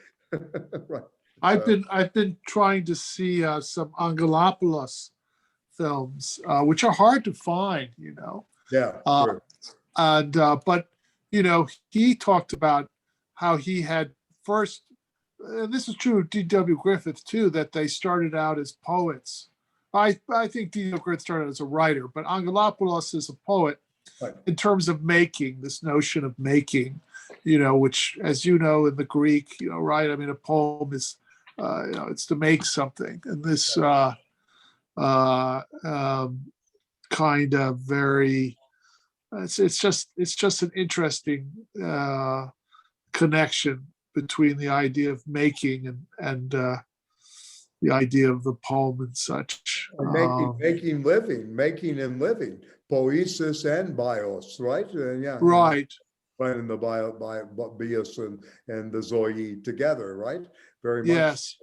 Right. I've been trying to see some Angelopoulos films, which are hard to find, Yeah. Sure. And but he talked about how he had first. And this is true of D.W. Griffith too, that they started out as poets. I think D.W. Griffith started as a writer, but Angelopoulos is a poet right. In terms of making, this notion of making, which, as you know, in the Greek, right? I mean, a poem is, it's to make something. And this kind of very, it's just an interesting connection between the idea of making and the idea of the poem and such. Making and living, poiesis and bios, right? Yeah. Right. Right, and the bios and the zoe together, right? Very much. Yes.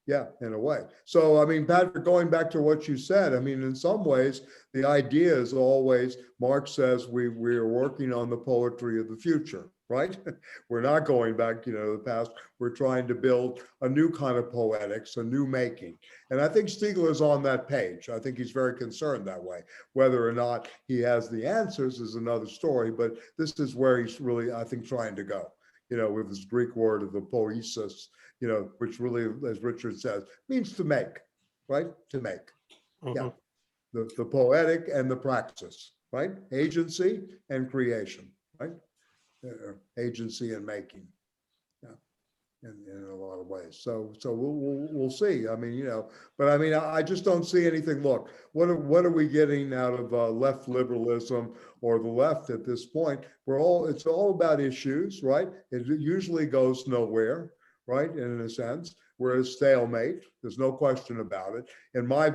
Yeah, in a way. So, I mean, Patrick, going back to what you said, I mean, in some ways, the idea is always, Marx says we are working on the poetry of the future, right? We're not going back, the past. We're trying to build a new kind of poetics, a new making. And I think Stiegler's on that page. I think he's very concerned that way. Whether or not he has the answers is another story, but this is where he's really, I think, trying to go, with this Greek word of the poiesis, which really, as Richard says, means to make, right? To make. Mm-hmm. Yeah. The poetic and the praxis, right? Agency and creation, right? Agency and making, yeah, in a lot of ways. So we'll see. I mean, but I mean, I just don't see anything. Look, what are we getting out of left liberalism or the left at this point? It's all about issues, right? It usually goes nowhere, right? In a sense, whereas stalemate, there's no question about it. In my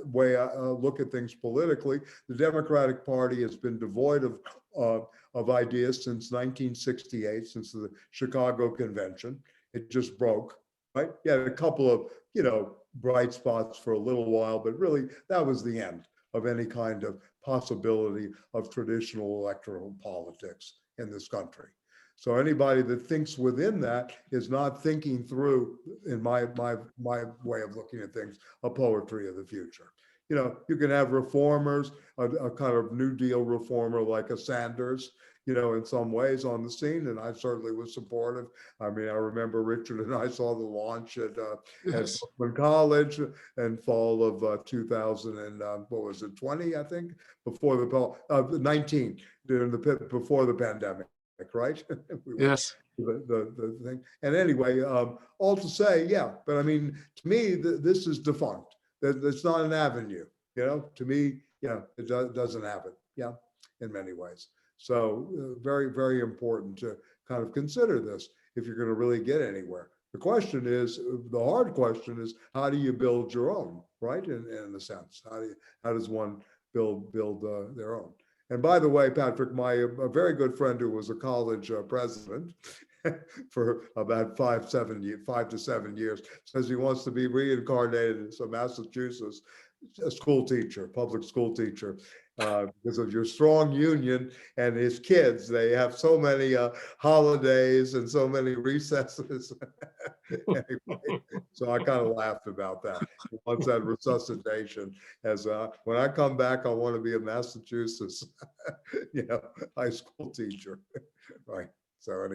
way I look at things politically, the Democratic Party has been devoid of ideas since 1968, since the Chicago Convention. It just broke, right? You had a couple of, bright spots for a little while, but really that was the end of any kind of possibility of traditional electoral politics in this country. So anybody that thinks within that is not thinking through, in my way of looking at things, a poetry of the future. you can have reformers, a kind of New Deal reformer like a Sanders, in some ways on the scene, and I certainly was supportive. I mean, I remember Richard and I saw the launch at Yes. Brooklyn College in fall of 2000 and what was it, 20? I think before the 19 before the pandemic, right? We were- Yes. the thing. And anyway, all to say, yeah. But I mean, to me, this is defunct. It's not an avenue. To me, it doesn't have it. Yeah, in many ways. So very, very important to kind of consider this if you're going to really get anywhere. The question is, the hard question is, how do you build your own, right? In a sense, how does one build their own? And by the way, Patrick, a very good friend who was a college president for about 5 to 7 years, says he wants to be reincarnated as a Massachusetts public school teacher, because of your strong union. And his kids, they have so many holidays and so many recesses. Anyway, so I kind of laughed about that. He wants that resuscitation as when I come back, I want to be a Massachusetts, high school teacher, right? So anyway.